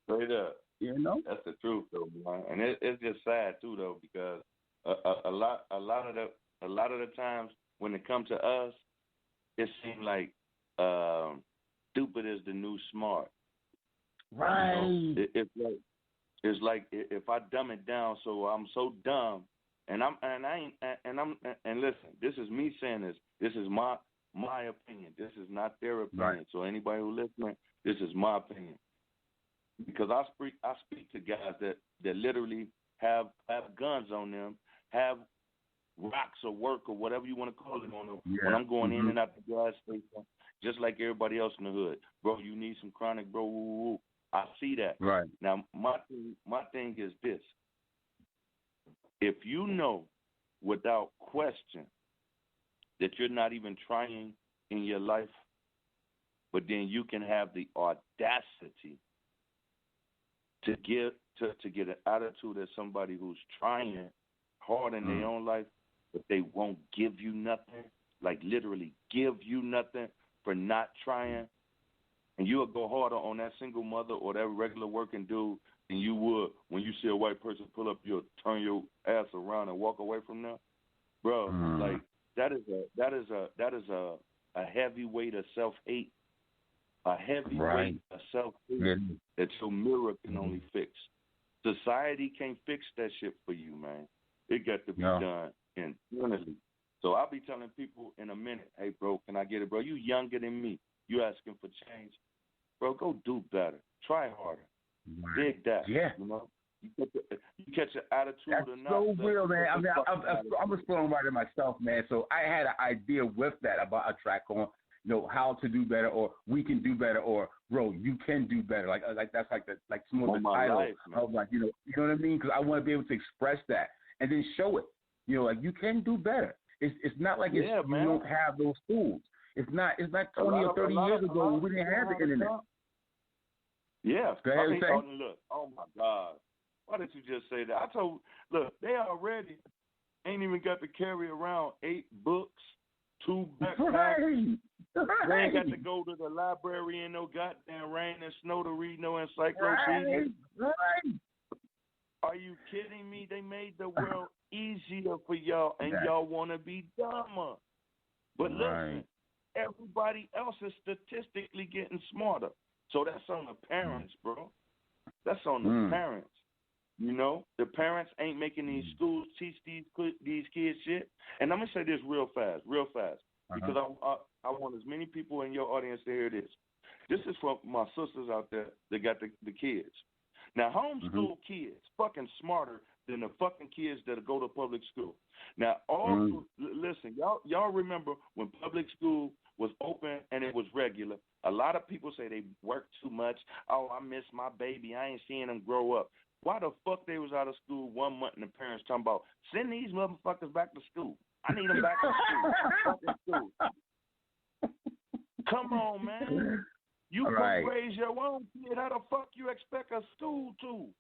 Straight up. That's the truth, though, man. And it's just sad too, though, because a lot of the times when it comes to us, it seems like stupid is the new smart. Right. It's like if I dumb it down, so I'm so dumb, and listen, this is me saying this. This is my opinion. This is not their opinion. Right. So anybody who listening, this is my opinion. Because I speak to guys that literally have guns on them, have rocks or work or whatever you want to call it on them. Yeah. When I'm going in and out the gas station, just like everybody else in the hood. Bro, you need some chronic, bro. Woo, woo, woo. I see that. Right. Now, my thing is this. If you know without question that you're not even trying in your life, but then you can have the audacity to get an attitude as somebody who's trying hard in their own life, but they won't give you nothing, like literally give you nothing for not trying, and you'll go harder on that single mother or that regular working dude than you would when you see a white person pull up, you'll turn your ass around and walk away from them, bro. Like that is a heavy weight of self-hate, a heavy weight of self-hate that your mirror can only fix. Society can't fix that shit for you, man. It got to be done internally. So I'll be telling people in a minute, hey, bro, can I get it, bro? You younger than me. You asking for change. Bro, go do better. Try harder. Dig that. Yeah. You catch an attitude That's or not. so real, man. I'm just blowing right at myself, man. So I had an idea with that about a track on, how to do better, or we can do better, or bro, you can do better. Like that's like some of the title. Life, I was like, you know what I mean? Because I want to be able to express that and then show it. Like you can do better. It's not like you don't have those tools. It's not 20 or 30 years ago when we didn't have the internet. Yeah. Go ahead and say. Look, oh my God. Why did you just say that? Look, they already ain't even got to carry around 8 books, 2 backpacks. They ain't got to go to the library in no goddamn rain and snow to read no encyclopedia. Right. Are you kidding me? They made the world easier for y'all, and y'all want to be dumber. But listen, everybody else is statistically getting smarter. So that's on the parents, bro. That's on the parents. You know, the parents ain't making these schools teach these kids shit. And I'm gonna say this real fast, because I want as many people in your audience to hear this. This is for my sisters out there that got the kids. Now, homeschool kids fucking smarter than the fucking kids that go to public school. Now, listen, y'all remember when public school was open and it was regular? A lot of people say they work too much. Oh, I miss my baby. I ain't seeing them grow up. Why the fuck they was out of school 1 month and the parents talking about, send these motherfuckers back to school. I need them back to school. Come on, man. You can raise your own kid. How the fuck you expect a school to?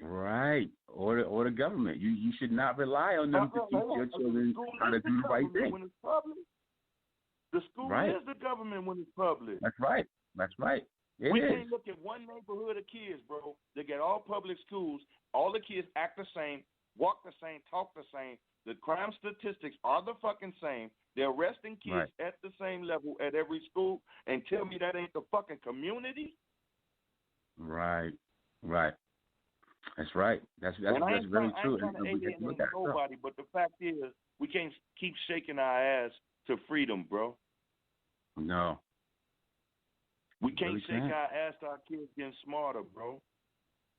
Right. Or the government. You should not rely on them to teach your children how to do the right thing. When it's public. The school is the government when it's public. That's right. We can't look at one neighborhood of kids, bro. They get all public schools. All the kids act the same, walk the same, talk the same. The crime statistics are the fucking same. They're arresting kids at the same level at every school, and tell me that ain't the fucking community? Right. That's right. That's very true. I ain't trying to alienate nobody, but the fact is, we can't keep shaking our ass to freedom, bro. No. We can't shake our ass to our kids getting smarter, bro.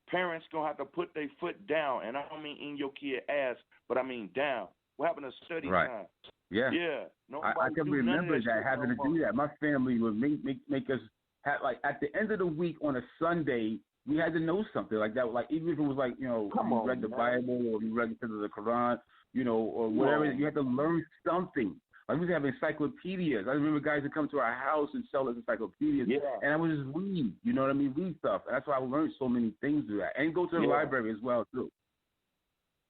Parents gonna have to put their foot down, and I don't mean in your kid ass, but I mean down. What happened to study time? Yeah. I can remember that having to do that. My family would make us have, like, at the end of the week on a Sunday, we had to know something like that. Like, even if it was like, you read the Bible or you read the Quran, or whatever, you had to learn something. Like, we used to have encyclopedias. I remember guys would come to our house and sell us encyclopedias, and I would just read, read stuff. And that's why I learned so many things through that. And go to the library as well, too.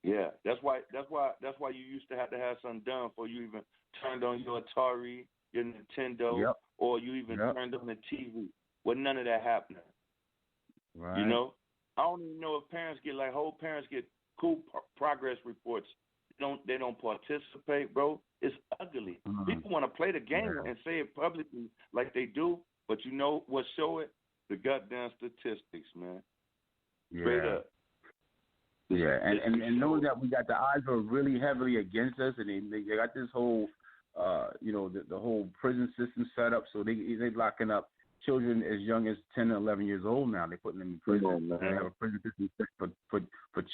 Yeah, that's why you used to have something done before you even turned on your Atari, your Nintendo, or you even turned on the TV. Well, none of that happening. Right. I don't even know if parents get whole parents get cool progress reports. They don't participate, bro. It's ugly. People want to play the game and say it publicly like they do, but you know what show it? The goddamn statistics, man. Straight up. Yeah, and knowing that the odds are really heavily against us, and they got this whole, the whole prison system set up, so they're locking up children as young as 10 and 11 years old now. They're putting them in prison. They have a prison system for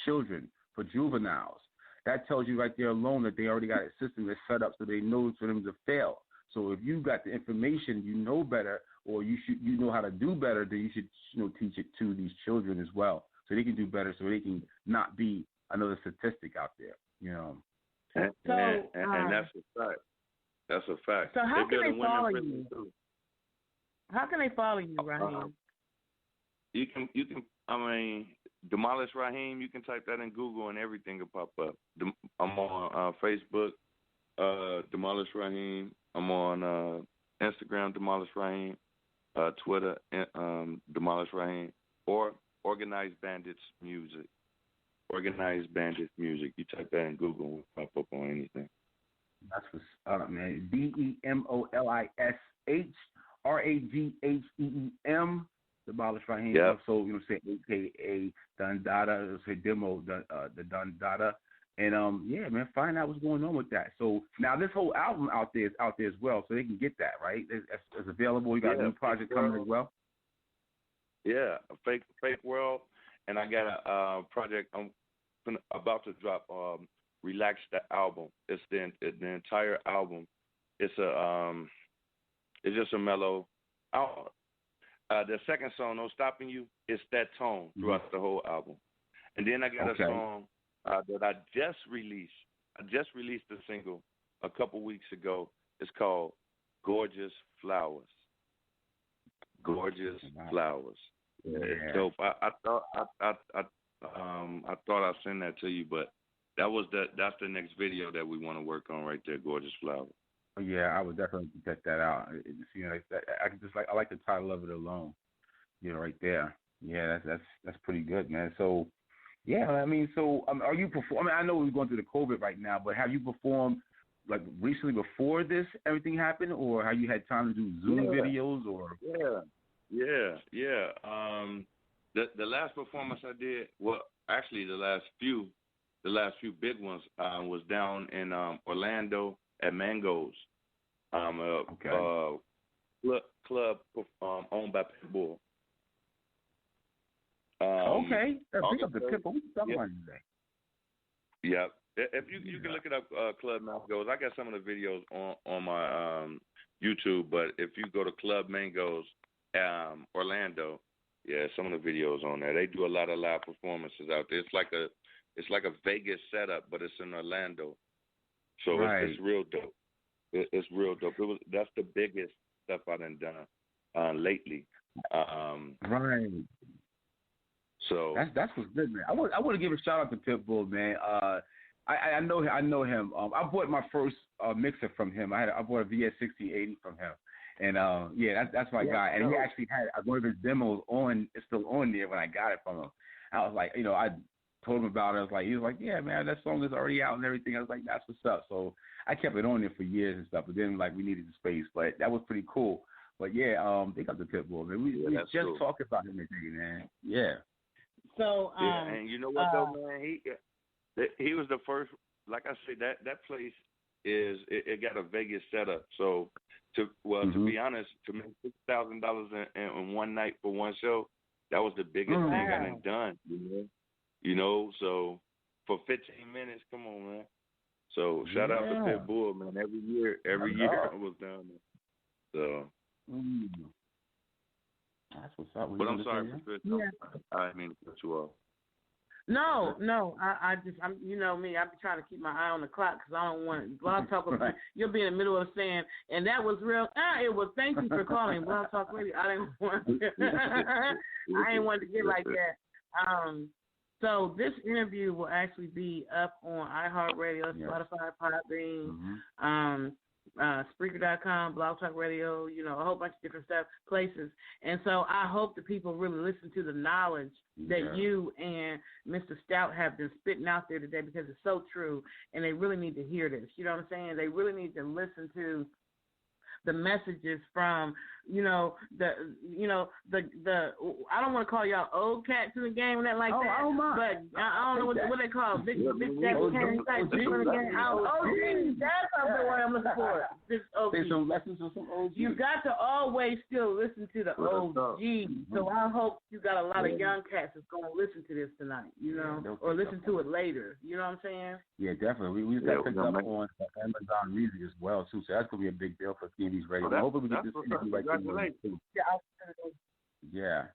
children, for juveniles. That tells you right there alone that they already got a system that's set up so they know for them to fail. So if you got the information, you know better, or you know how to do better, then you should teach it to these children as well, so they can do better, so they can not be another statistic out there. And that's a fact. That's a fact. So how can they follow you? How can they follow you, Ragheem? You can. Demolish Ragheem. You can type that in Google and everything will pop up. I'm on Facebook, Demolish Ragheem. I'm on Instagram, Demolish Ragheem. Twitter, Demolish Ragheem, or Organized Bandits Music. Organized Bandits Music. You type that in Google and it will pop up on anything. That's what's up, man. DEMOLISHRAGHEEM. Demolish Ragheem. Yep. So say AKA Dundada, say demo the Dundada. And man, find out what's going on with that. So now this whole album out there as well, so they can get that, right? It's available. You got a new project coming as well. Yeah, Fake World, and I got a project I'm about to drop. Relax, the album. It's the entire album. It's just a mellow album. The second song, No Stopping You, it's that tone throughout the whole album. And then I got a song that I just released. I just released a single a couple weeks ago. It's called Gorgeous Flowers. Gorgeous Flowers. It's dope. I thought I sent that to you, but that's the next video that we want to work on right there, Gorgeous Flower. Yeah, I would definitely check that out. I like the title of it alone. Right there. Yeah, that's pretty good, man. So, yeah, I mean, are you performing? I know we're going through the COVID right now, but have you performed like recently before everything happened, or have you had time to do Zoom videos or? Yeah. The last performance I did, well, actually the last few big ones was down in Orlando at Mango's, club owned by Pitbull. Okay, pick up the Pitbull. What you talking about today? Yeah, if you can look it up, Club Mango's. I got some of the videos on my YouTube, but if you go to Club Mango's Orlando, yeah, some of the videos on there. They do a lot of live performances out there. It's like a Vegas setup, but it's in Orlando, so it's real dope. It's real dope. That's the biggest stuff I done lately. Right. So that's what's good, man. I want to give a shout out to Pitbull, man. I know him. I bought my first mixer from him. I bought a VS6080 from him, and that's my guy. And he actually had one of his demos it's still on there when I got it from him. I was like, I told him about it. He was like, yeah, man, that song is already out and everything. I was like, that's what's up. So I kept it on there for years and stuff. But then we needed the space, but that was pretty cool. But yeah, they got the Pitbull, man. We just cool. Talked about him today, man. Yeah. So and you know what though, man, he was the first. Like I said, that place it got a Vegas setup. So to be honest, to make $6,000 in one night for one show, that was the biggest thing I done. So for 15 minutes, come on, man. So shout out to Pitbull, man. Every year I was down there. So. That's what's up. But I'm sorry, Patricia. I didn't mean to cut you off. No. I'm you know me. I be trying to keep my eye on the clock because I don't want Blog Talk. You'll be in the middle of saying, and that was real. It was. Thank you for calling Blog Talk Radio. I didn't want. I didn't want to get like that. So this interview will actually be up on iHeartRadio, Spotify, Podbean, Spreaker.com, Blog Talk Radio, a whole bunch of different places. And so I hope that people really listen to the knowledge that you and Mr. Stout have been spitting out there today, because it's so true, and they really need to hear this. You know what I'm saying? They really need to listen to the messages from, the I don't want to call y'all old cats in the game and that like that. Oh my. But I don't know what they call big daddy cats type people in the game. OG, that's the word I'm looking for. This OG. Say some lessons of some OG. You got to always still listen to the OG. So I hope you got a lot of young cats that's going to listen to this tonight, or listen to it later. You know what I'm saying? Yeah, definitely. We just got to pick up on Amazon Music as well, too. So that's going to be a big deal for Skeem Radio. Hopefully we get this interview right too. Yeah.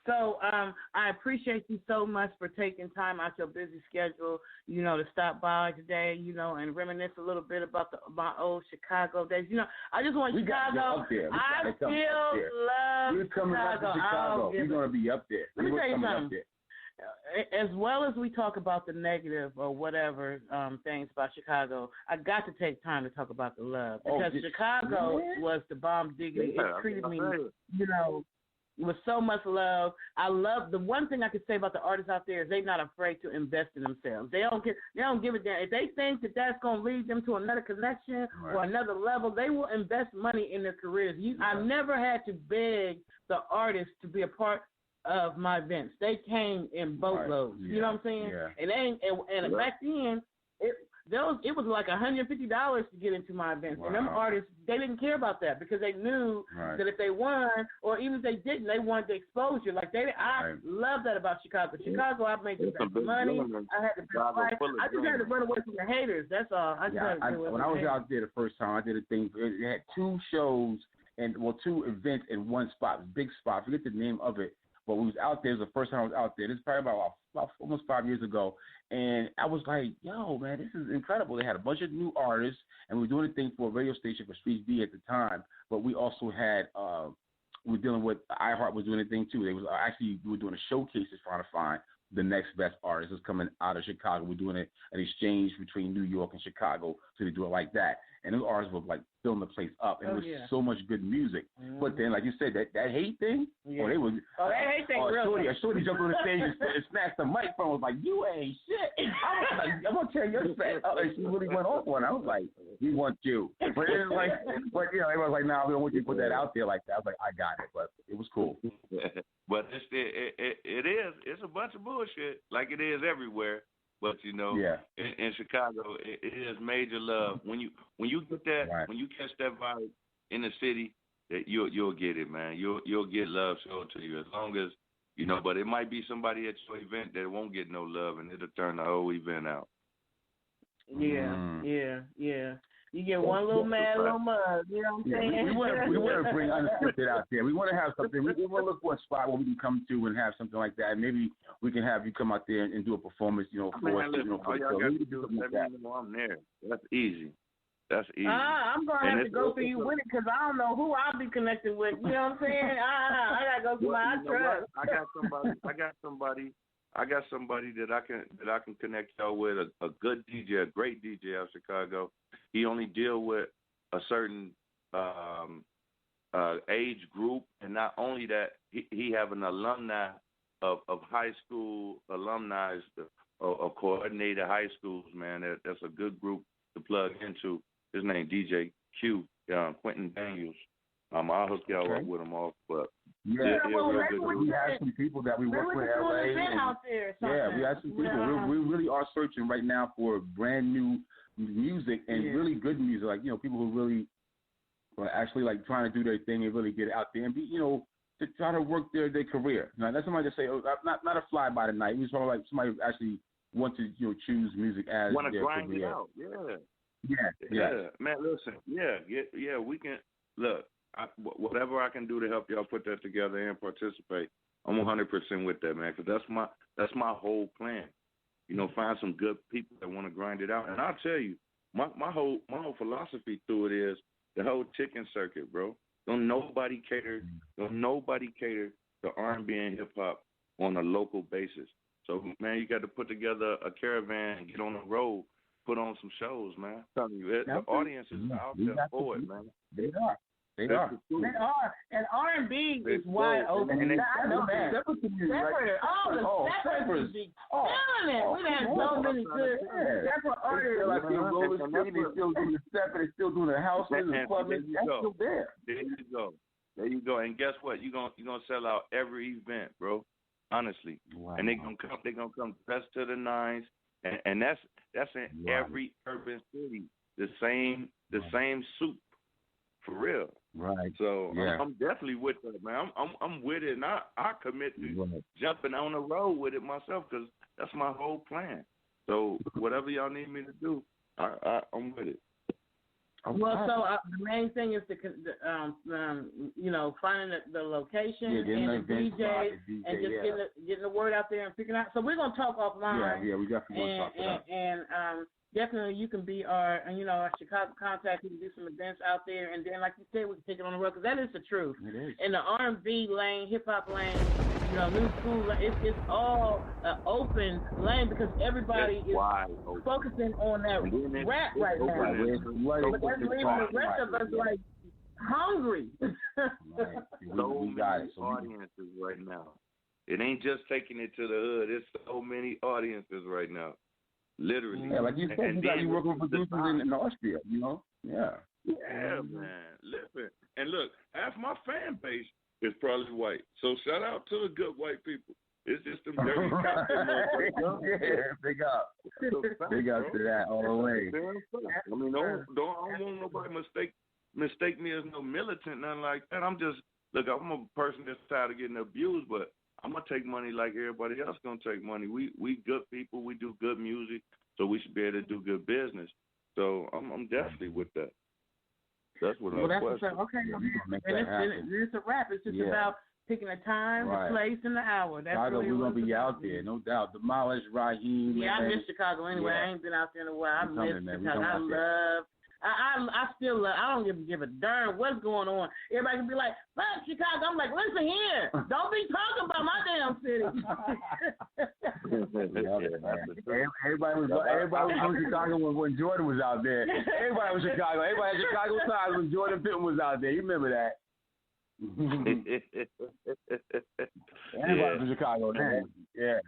So I appreciate you so much for taking time out your busy schedule, to stop by today, and reminisce a little bit about my old Chicago days. I just want Chicago. I still love We're coming back to Chicago. We're going to be up there. Let me tell you something. As well as we talk about the negative or whatever things about Chicago, I got to take time to talk about the love, because Chicago was the bomb diggity. It treated me, with so much love. I love the one thing I could say about the artists out there is they're not afraid to invest in themselves. They don't give a damn if they think that that's going to lead them to another connection or another level. They will invest money in their careers. I never had to beg the artists to be a part of my events. They came in boatloads. You know what I'm saying? And back then, it was like $150 to get into my events. And them artists, they didn't care about that, because they knew that if they won, or even if they didn't, they wanted the exposure. I love that about Chicago. Chicago, I made the best money. I had the best life. I just had to run away from the haters. That's all. When I was out there the first time, I did a thing. It had two shows two events in one spot, big spot. I forget the name of it. But we was out there. It was the first time I was out there. This is probably about almost 5 years ago. And I was like, yo, man, this is incredible. They had a bunch of new artists, and we were doing a thing for a radio station for Street B at the time. But we also had we were dealing with iHeart was doing a thing too. They was actually we were doing a showcase trying to find the next best artist is coming out of Chicago. We're doing an exchange between New York and Chicago, so they do it like that. And those artists were like filling the place up, and there was so much good music. Mm-hmm. But then, like you said, that hate thing, they was. That hate thing, Shorty jumped on the stage and snatched the microphone. Was like, "You ain't shit." I was like, "I'm gonna tell your set." And she really went off on it. I was like, "We want you," but it was like, everybody was like, "Nah, we don't want you to put that out there like that." I was like, "I got it," but it was cool. But it's a bunch of bullshit like it is everywhere. But in Chicago, it is major love. When you get that, when you catch that vibe in the city, that you'll get it, man. You'll get love shown to you as long as But it might be somebody at your event that won't get no love, and it'll turn the whole event out. Yeah. You get one little mad, little mud. You know what I'm saying? We want to bring unscripted out there. We want to have something. We want to look for a spot where we can come to and have something like that. And maybe we can have you come out there and do a performance, for us. All y'all got to do is let me know I'm there. That's easy. I'm going to have to go through you with it because I don't know who I'll be connected with. You know what I'm saying? I got to go through my trust. I got somebody that I can connect y'all with, a good DJ, a great DJ out of Chicago. He only deal with a certain age group, and not only that, he have an alumni of high school alumni of coordinated high schools, man. That's a good group to plug into. His name DJ Q, Quentin Daniels. I'll hook y'all up with him off, but we have some people that we work with in LA. We have some people. We really are searching right now for brand new music and really good music. Like people who really are actually like trying to do their thing and really get it out there and be to try to work their career. Now that's somebody to say, not a fly by the night. We just want like somebody who actually want to choose music as want to grind career. It out. Yeah. Man, listen. Yeah. We can look. Whatever I can do to help y'all put that together and participate, I'm 100% with that, man. Because that's my whole plan. Find some good people that want to grind it out. And I'll tell you, my whole philosophy through it is the whole chicken circuit, bro. Don't nobody cater to R&B and hip hop on a local basis. So, man, you got to put together a caravan and get on the road, put on some shows, man. I'm telling you, the audience is out there for it, man. They are. They are. And R&B is wide open. I know that. Steppers be killing it. We had so many good stepper artists. Like they're rolling stepping, they're still doing the stepping, they're still doing the houses and clubbing. That's still there. There you go. And guess what? You're gonna sell out every event, bro. Honestly. Wow. And they're gonna come dressed to the nines. And that's in every urban city. The same suit. For real. Right. So I'm definitely with that, man. I'm with it, and I commit to jumping on the road with it myself because that's my whole plan. So whatever y'all need me to do, I'm with it. Well, so the main thing is finding the location and the DJ and just getting the word out there and figuring out. So we're gonna talk offline. Yeah, we definitely want to talk about and definitely you can be our Chicago contact. We can do some events out there, and then like you said, we can take it on the road because that is the truth. It is. In the R&B lane, hip hop lane, new school lane, it's all an open lane because everybody is focusing on that rap right now. But that's leaving the rest of us like hungry. So many audiences right now. It ain't just taking it to the hood. It's so many audiences right now. Literally. Yeah, like you said, you working with producers in Austria, Yeah. Yeah, man. Listen. And look, half my fan base is probably white. So shout out to the good white people. It's just them dirty cops. Big up. Big up to that all the way. I mean, I don't want nobody mistake me as no militant, nothing like that. I'm a person that's tired of getting abused, but I'm gonna take money like everybody else gonna take money. We good people. We do good music, so we should be able to do good business. So I'm definitely with that. That's what I'm. Well, that's okay. And it's a wrap. It's just about picking a time, the place, and the hour. That's Chicago, really we're gonna be out there, no doubt. Demolish, Ragheem. Yeah, I miss Chicago anyway. I ain't been out there in a while. I miss Chicago. I still love. I don't give a darn what's going on. Everybody can be like, "Fuck Chicago." I'm like, listen here, don't be talking about my damn city. Everybody was from Chicago when Jordan was out there. Everybody was Chicago. Everybody had Chicago ties when Jordan Pippen was out there. You remember that? Everybody from Chicago. Man. Yeah.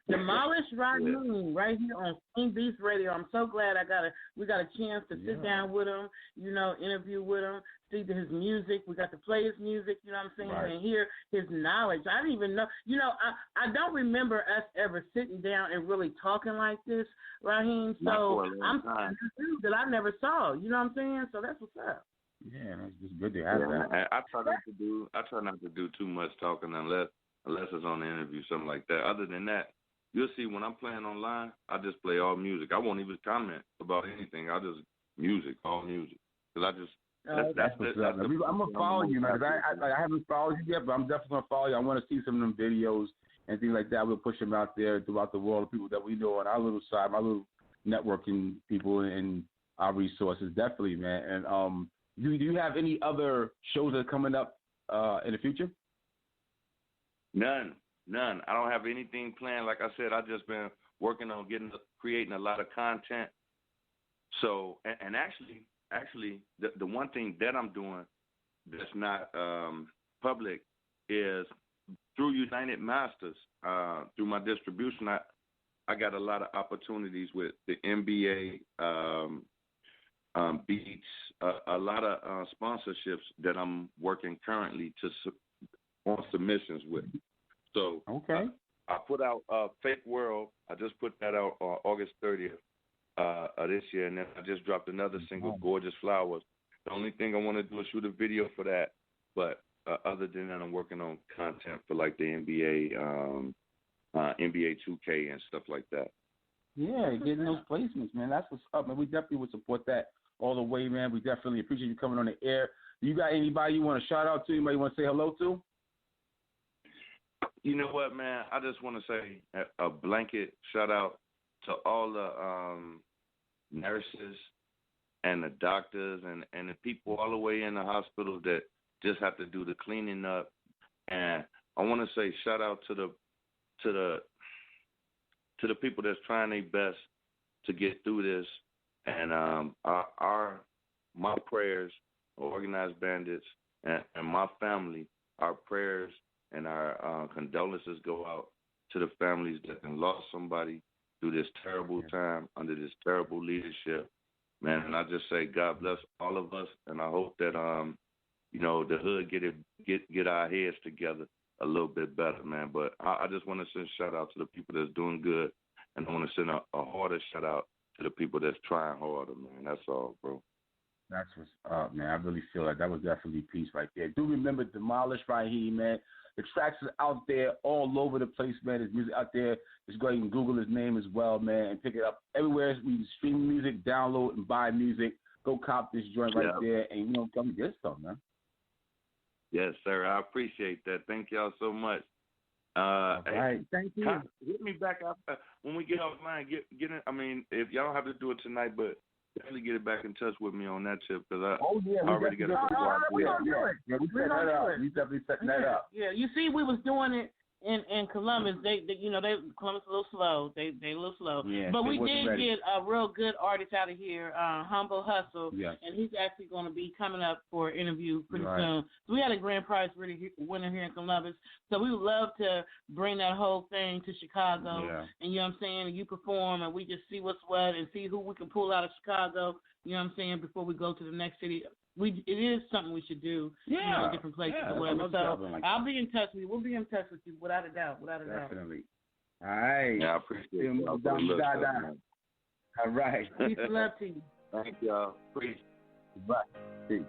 Demolish Ragheem right here on Skeem Beatz Radio. I'm so glad we got a chance to sit down with him, interview with him, see his music. We got to play his music, you know what I'm saying, Right. and hear his knowledge. I didn't even know, I don't remember us ever sitting down and really talking like this, Ragheem. So I'm dude that I never saw, you know what I'm saying? So that's what's up. Yeah, that's just good to have that. I try not to do too much talking unless it's on the interview, something like that. Other than that, you'll see when I'm playing online, I just play all music. I won't even comment about anything. I just all music. Because I just, that's I'm going to follow you, man. I haven't followed you yet, but I'm definitely going to follow you. I want to see some of them videos and things like that. We'll push them out there throughout the world, the people that we know on our little side, my little networking people and our resources. Definitely, man. And do you have any other shows that are coming up in the future? None. I don't have anything planned. Like I said, I've just been working on creating a lot of content. So, and actually, the one thing that I'm doing that's not public is through United Masters, through my distribution. I got a lot of opportunities with the NBA, Beatz, a lot of sponsorships that I'm working currently on submissions with. So I put out Fake World. I just put that out on August 30th this year, and then I just dropped another single, Gorgeous Flowers. The only thing I want to do is shoot a video for that, but other than that, I'm working on content for like the NBA, NBA 2K and stuff like that. Yeah, getting those placements, man. That's what's up, man. We definitely would support that all the way, man. We definitely appreciate you coming on the air. You got anybody you want to shout out to? Anybody you want to say hello to? You know what, man? I just want to say a blanket shout out to all the nurses and the doctors and the people all the way in the hospital that just have to do the cleaning up. And I want to say shout out to the people that's trying their best to get through this. And my prayers, Organized Bandits, and my family, our prayers and our condolences go out to the families that have lost somebody through this terrible time under this terrible leadership, man. And I just say God bless all of us, and I hope that the hood get our heads together a little bit better, man. But I just want to send a shout out to the people that's doing good, and I want to send a harder shout out to the people that's trying harder, man. That's all, bro. That's what's up, man. I really feel like that was definitely peace right there. Do remember Demolish Ragheem, man. The tracks are out there all over the place, man. There's music out there. Just go ahead and Google his name as well, man, and pick it up everywhere. We stream music, download, and buy music. Go cop this joint right there, and come get some, man. Yes, sir. I appreciate that. Thank y'all so much. All right. Thank you. Hit me back after when we get offline. Get in. I mean, if y'all don't have to do it tonight, but definitely get it back in touch with me on that tip because I already got a we gonna do it. Yeah, we set that up. We definitely setting that up. Yeah, you see, we was doing it in Columbus. Columbus a little slow. They a little slow. Yeah, but we did get a real good artist out of here, Humble Hustle, and he's actually going to be coming up for an interview pretty soon. So we had a grand prize winner here in Columbus. So we would love to bring that whole thing to Chicago. Yeah. And you know what I'm saying? And you perform, and we just see what's what and see who we can pull out of Chicago. You know what I'm saying? Before we go to the next city. It is something we should do, in different places or whatever. So I'll be in touch with you. We'll be in touch with you without a doubt. Definitely. All right. Yeah, I appreciate it. All right. Peace and love to you. Thank y'all. Peace. Bye. Peace.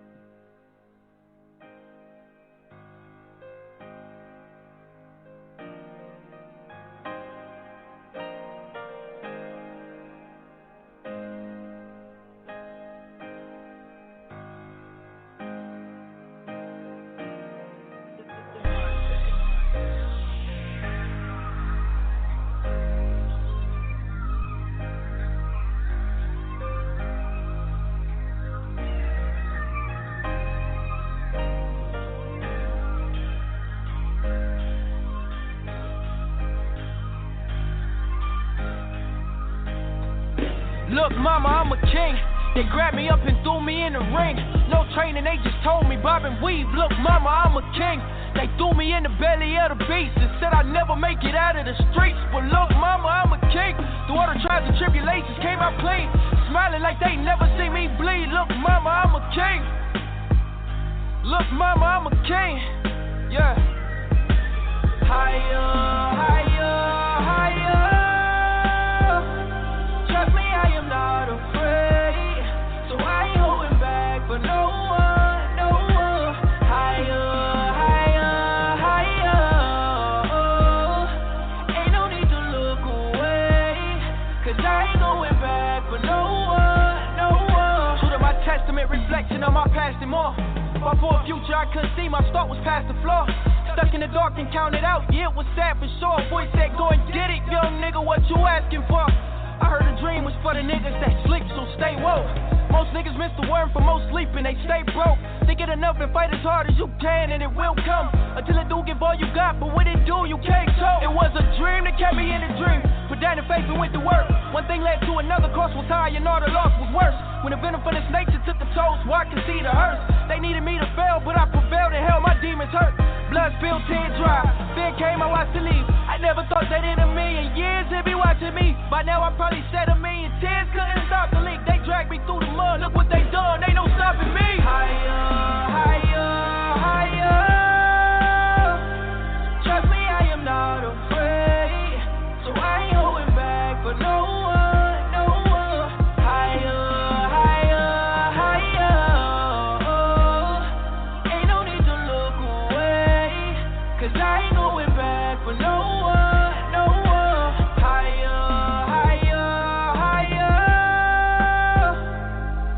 Look, mama, I'm a king. They grabbed me up and threw me in the ring. No training, they just told me bob and weave. Look, mama, I'm a king. They threw me in the belly of the beast and said I'd never make it out of the streets. But look, mama, I'm a king. Through all the trials and tribulations came out clean, smiling like they never seen me bleed. Look, mama, I'm a king. Look, mama, I'm a king. Yeah. Higher, higher, higher. Trust me, I am not afraid. So I ain't holding back for no one, no one. Higher, higher, higher. Ain't no need to look away, 'cause I ain't going back for no one, no one. True to my testament, reflection of my past and more. But for a future I couldn't see, my start was past the floor. Stuck in the dark and counted out, yeah, it was sad for sure. Voice said, go and get it, young nigga, what you asking for? I heard a dream was for the niggas that sleep, so stay woke. Most niggas miss the word for most sleeping, they stay broke. Think it enough and fight as hard as you can, and it will come. Until it do, give all you got, but when it do, you can't talk. It was a dream that kept me in a dream. Put down the faith and went to work. One thing led to another, cost was high and all the loss was worse. When the venom from this nature took the toes, where I can see the hurt. They needed me to fail, but I prevailed and held my demons hurt. Blood spilled, tears dry. Fear came, I watched it leave. I never thought that in a million years they'd be watching me. By now I probably shed a million tears, couldn't stop the leak. They dragged me through the mud, look what they done, ain't no stopping me. Higher, higher, higher. Trust me, I am not afraid. So I ain't holding back for no one, no one. Higher, higher, higher. Ain't no need to look away, 'cause I ain't going back for no one, no one. Higher, higher, higher.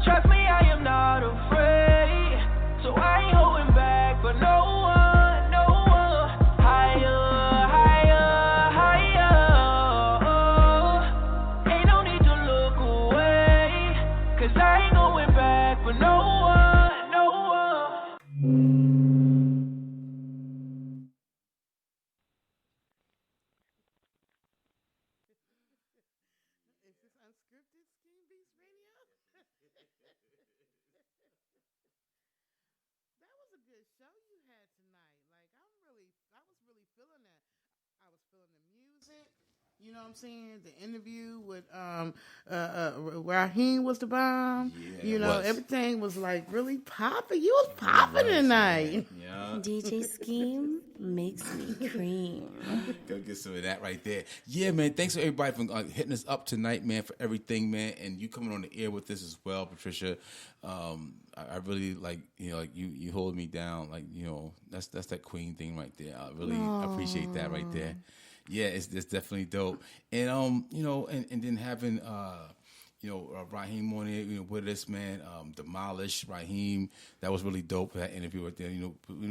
Trust me, I am not afraid. So I ain't holding back for no one, no one. Higher, higher, higher. Ain't no need to look away, 'cause I ain't going back for no one, no one. That was a good show you had tonight. Like I was really feeling that. I was feeling the music. You know what I'm saying? The interview with Ragheem was the bomb. Yeah, you know, everything was like really popping. You was popping tonight. Yeah. DJ Skeem makes me cream. Go get some of that right there. Yeah, man. Thanks for everybody for hitting us up tonight, man, for everything, man. And you coming on the air with this as well, Patricia. I really like, you hold me down. Like, that's that queen thing right there. I really appreciate that right there. Yeah, it's definitely dope. And and then having Ragheem on here, with us, man. Demolish, Ragheem, that was really dope. That interview right there.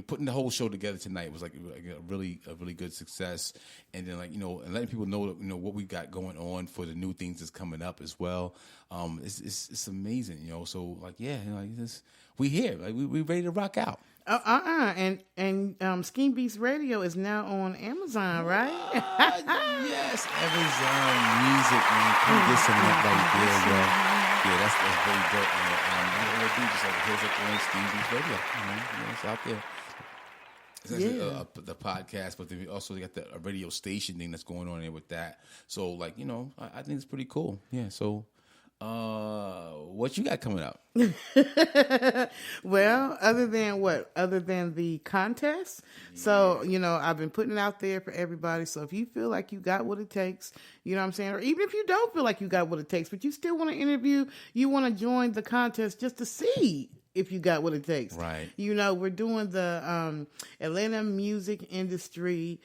Putting the whole show together tonight was like a really good success. And then and letting people know what we got going on for the new things that's coming up as well. It's amazing, So we here, we ready to rock out. And Skeem Beatz Radio is now on Amazon, right? Yes, Amazon Music, man. Come get some of that right there, bro. Yeah, that's very dope, man. What do just here's up on Skeem Beatz Radio. It's out there. It's actually the podcast, but then we also got the radio station thing that's going on there with that. So, I think it's pretty cool. Yeah, so... what you got coming up? Well, other than the contest. So, I've been putting it out there for everybody. So if you feel like you got what it takes, you know what I'm saying? Or even if you don't feel like you got what it takes, but you still want to interview, you want to join the contest just to see if you got what it takes. Right. We're doing the Atlanta music industry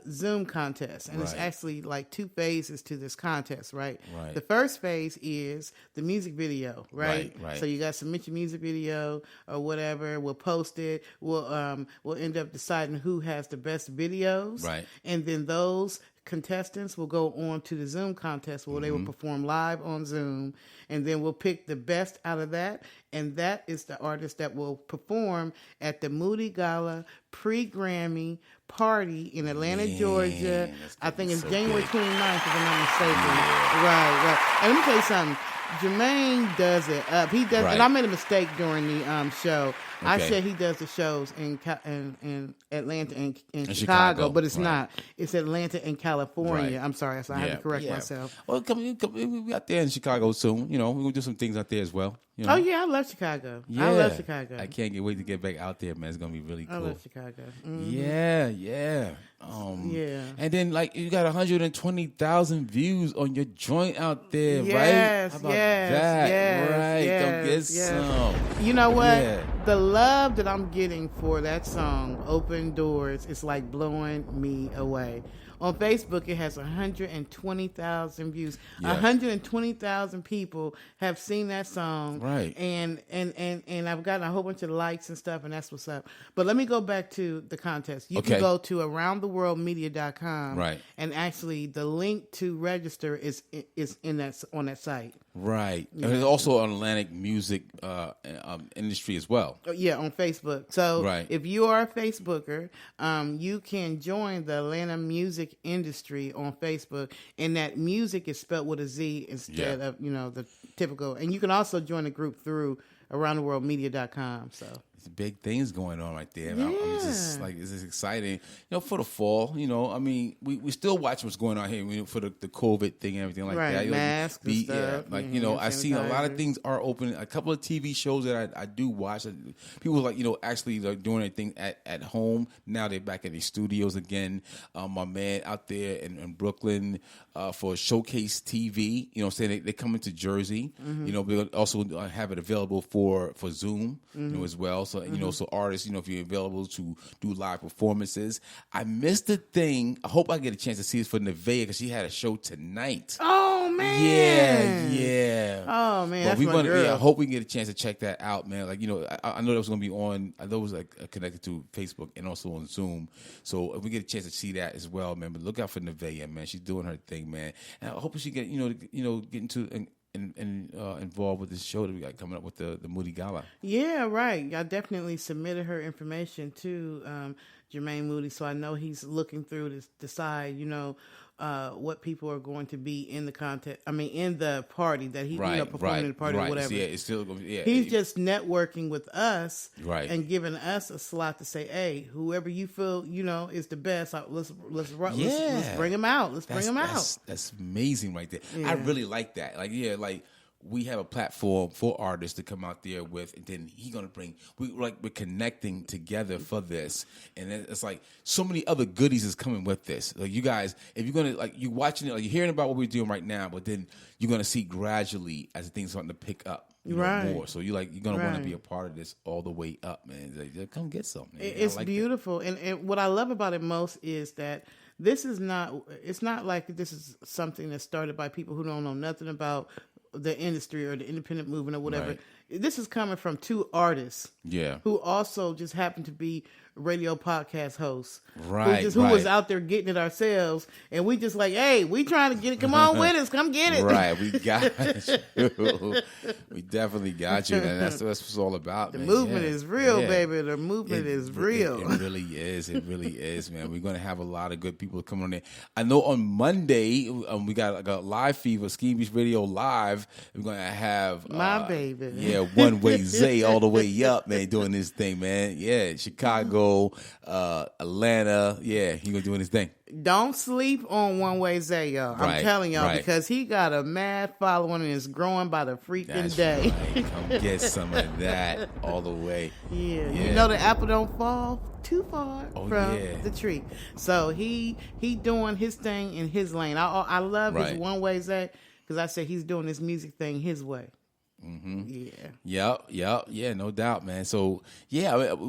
Zoom contest, and it's actually like 2 phases to this contest, right? The first phase is the music video, right? So you got to submit your music video or whatever. We'll post it. We'll end up deciding who has the best videos, right? And then those contestants will go on to the Zoom contest where they will perform live on Zoom, and then we'll pick the best out of that, and that is the artist that will perform at the Moody Gala pre-Grammy party in Atlanta, Georgia. I think it's January 29th, if I'm not mistaken. Right. And let me tell you something. Jermaine does it up. He does, and I made a mistake during the show. Okay. I said he does the shows in Atlanta and in Chicago, but it's not. It's Atlanta and California. I'm sorry, so I have to correct myself. Well, we out there in Chicago soon. You know, we're gonna do some things out there as well. You know? Oh yeah, I love Chicago. I love Chicago. I can't wait to get back out there, man. It's gonna be really cool. I love Chicago. Yeah. And then like you got 120,000 views on your joint out there, right? How about that? Right. Go get some. You know what? Yeah. The love that I'm getting for that song, Open Doors, is like blowing me away. On Facebook, it has 120,000 views. 120,000 people have seen that song. Right. And I've gotten a whole bunch of likes and stuff, and that's what's up. But let me go back to the contest. You can go to aroundtheworldmedia.com. Right. And actually, the link to register is in that on that site. Right. Yeah. And there's also an Atlantic music industry as well. Yeah, on Facebook. So if you are a Facebooker, you can join the Atlanta music industry on Facebook, and that music is spelled with a Z instead of, the typical. And you can also join the group through aroundtheworldmedia.com. So it's big things going on right there. Yeah. I'm just like, this is exciting. For the fall, I mean, we still watch what's going on here for the COVID thing and everything like that. Masks and stuff. I've seen a lot of things are open. A couple of TV shows that I do watch. People actually doing their thing at home. Now they're back in the studios again. My man out there in Brooklyn for Showcase TV, saying they come into Jersey. We also have it available for Zoom, as well. So, so artists, if you're available to do live performances. I missed the thing. I hope I get a chance to see this for Nevaeh because she had a show tonight. Oh, man. Yeah. Oh, man. That's my girl. I hope we can get a chance to check that out, man. Like, I know that was going to be on, I know it was connected to Facebook and also on Zoom. So if we get a chance to see that as well, man. But look out for Nevaeh, man. She's doing her thing, man. And I hope she get, get into involved with this show that we got coming up with the Moody Gala. Yeah, right. I definitely submitted her information to Jermaine Moody, so I know he's looking through to decide, what people are going to be in the contest. I mean, in the party that he performing in the party or whatever. So, it's still he's just networking with us, and giving us a slot to say, hey, whoever you feel is the best. Let's bring him out. Bring him out. That's amazing right there. Yeah. I really like that. We have a platform for artists to come out there with, and then he's gonna bring. We're connecting together for this, and it's like so many other goodies is coming with this. Like you guys, if you're gonna you're watching it, you're hearing about what we're doing right now, but then you're gonna see gradually as things starting to pick up more. So you're gonna want to be a part of this all the way up, man. Come get something. It's beautiful, and what I love about it most is that. It's not like this is something that's started by people who don't know nothing about the industry or the independent movement or whatever. Right. This is coming from two artists who also just happen to be radio podcast hosts. Who was out there getting it ourselves. And we just like, hey, we trying to get it. Come on with us. Come get it. Right. We got you. We definitely got you. And that's what it's all about, the man. movement is real, baby. The movement is real. It really is. It really is, man. We're going to have a lot of good people coming on there. I know on Monday, we got a live feed for Skeem Beatz Radio Live. We're going to have... my baby. Yeah, One Way Zay all the way up, man, doing this thing, man. Yeah, Chicago, Atlanta. Yeah, he gonna doing his thing. Don't sleep on One Way Zay, y'all. I'm telling y'all because he got a mad following and is growing by the freaking day. Right. Come get some of that all the way. Yeah, you know the apple don't fall too far from the tree. So he doing his thing in his lane. I love his One Way Zay because I said he's doing this music thing his way. Yeah, no doubt, man. So we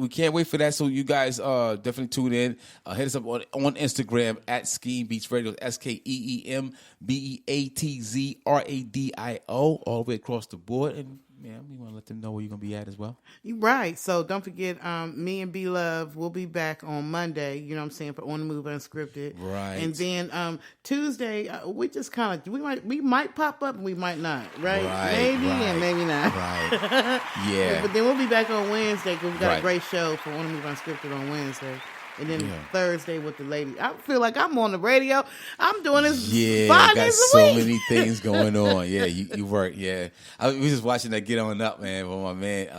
can't wait for that. So you guys definitely tune in. Hit us up on Instagram at Skeem Beatz Radio, SkeemBeatzRadio, all the way across the board, and we want to let them know where you're gonna be at as well. Right. So don't forget, me and B Love will be back on Monday. You know what I'm saying, for On the Move Unscripted. Right. And then Tuesday, we just kind of we might pop up and we might not. Right. Maybe and maybe not. Right. Yeah. But then we'll be back on Wednesday because we got a great show for On the Move Unscripted on Wednesday. And then Thursday with the lady. I feel like I'm on the radio. I'm doing this 5 days got a so week. many things going on. Yeah, you work. Yeah, we was just watching that Get On Up, man, with my man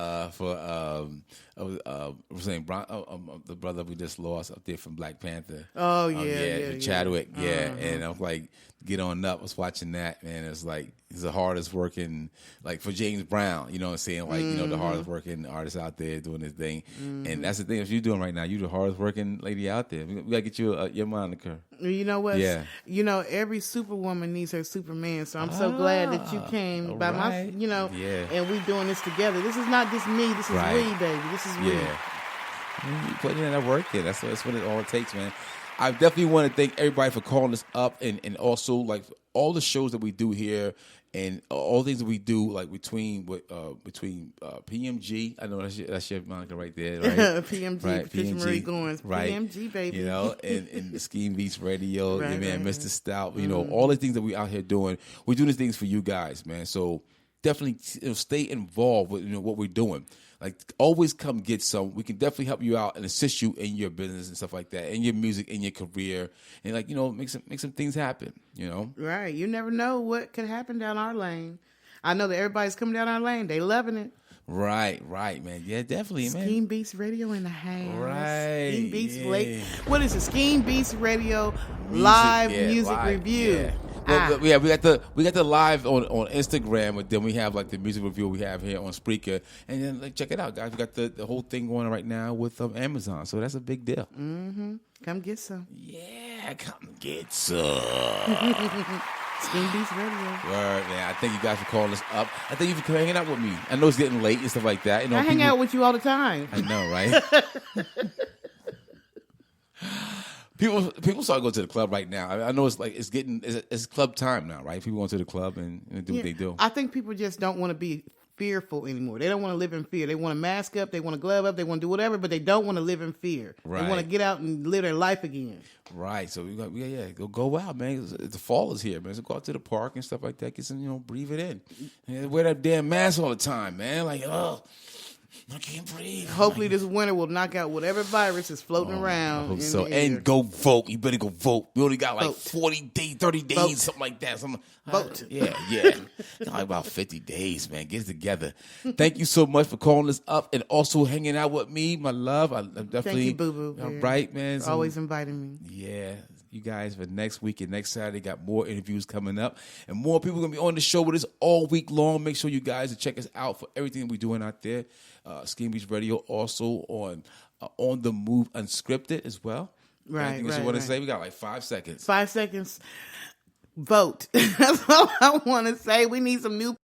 was saying the brother we just lost up there from Black Panther. Oh yeah, Chadwick. Yeah, and I was like, Get On Up. I was watching that, man. It's like he's the hardest working, like for James Brown. You know what I'm saying? Like the hardest working artist out there doing his thing. And that's the thing. If you're doing right now, you're the hardest working lady out there. We gotta get you your moniker. You know what? Yeah. You know, every Superwoman needs her Superman. So I'm so glad that you came by my. And we doing this together. This is not just me. This is we, baby. This is we. Yeah. You putting in that work there. That's what it all takes, man. I definitely want to thank everybody for calling us up and also like all the shows that we do here and all the things that we do like between PMG. I know that's your moniker right there, right? PMG, right? Patricia PMG, Goins, right? PMG, baby. You know, and the Skeem Beatz Radio, Right, man, right, Mr. Stout. You know, all the things that we out here doing. We're doing these things for you guys, man. So definitely stay involved with what we're doing. Like, always come get some. We can definitely help you out and assist you in your business and stuff like that, in your music, in your career, and make some things happen. Right. You never know what could happen down our lane. I know that everybody's coming down our lane. They loving it. Right, man. Yeah, definitely, man. Skeem Beatz Radio in the house. Right. Skeem Beatz What is it? Skeem Beatz Radio live music review. Yeah. Well, we got the live on Instagram, but then we have like the music review we have here on Spreaker, and then check it out, guys. We got the whole thing going on right now with Amazon, so that's a big deal. Mm-hmm. Come get some. Yeah, come get some. Skeem Beatz Radio. Word, man. I thank you guys for calling us up. I thank you for hanging out with me. I know it's getting late and stuff like that. I hang out with you all the time. I know, right? People start going to the club right now. I know it's club time now, right? People going to the club and do what they do. I think people just don't want to be fearful anymore. They don't want to live in fear. They want to mask up. They want to glove up. They want to do whatever, but they don't want to live in fear. Right. They want to get out and live their life again. Right. So we go out, man. The fall is here, man. So go out to the park and stuff like that. Get some, breathe it in. And wear that damn mask all the time, man. Like, I can't breathe. Hopefully this winter will knock out whatever virus is floating around. I hope so. And go vote. You better go vote. We only got like 40 days, 30 days, something like that. Vote. Yeah. Like about 50 days, man. Get it together. Thank you so much for calling us up and also hanging out with me, my love. I'm definitely. Thank you, boo-boo. Right, man. So, always inviting me. Yeah. You guys, for next week and next Saturday, got more interviews coming up. And more people going to be on the show with us all week long. Make sure you guys check us out for everything we're doing out there. Skeem Beatz Radio also on the Move Unscripted as well. Right. Anything you want to say? We got like 5 seconds. 5 seconds. Vote. That's all I want to say. We need some new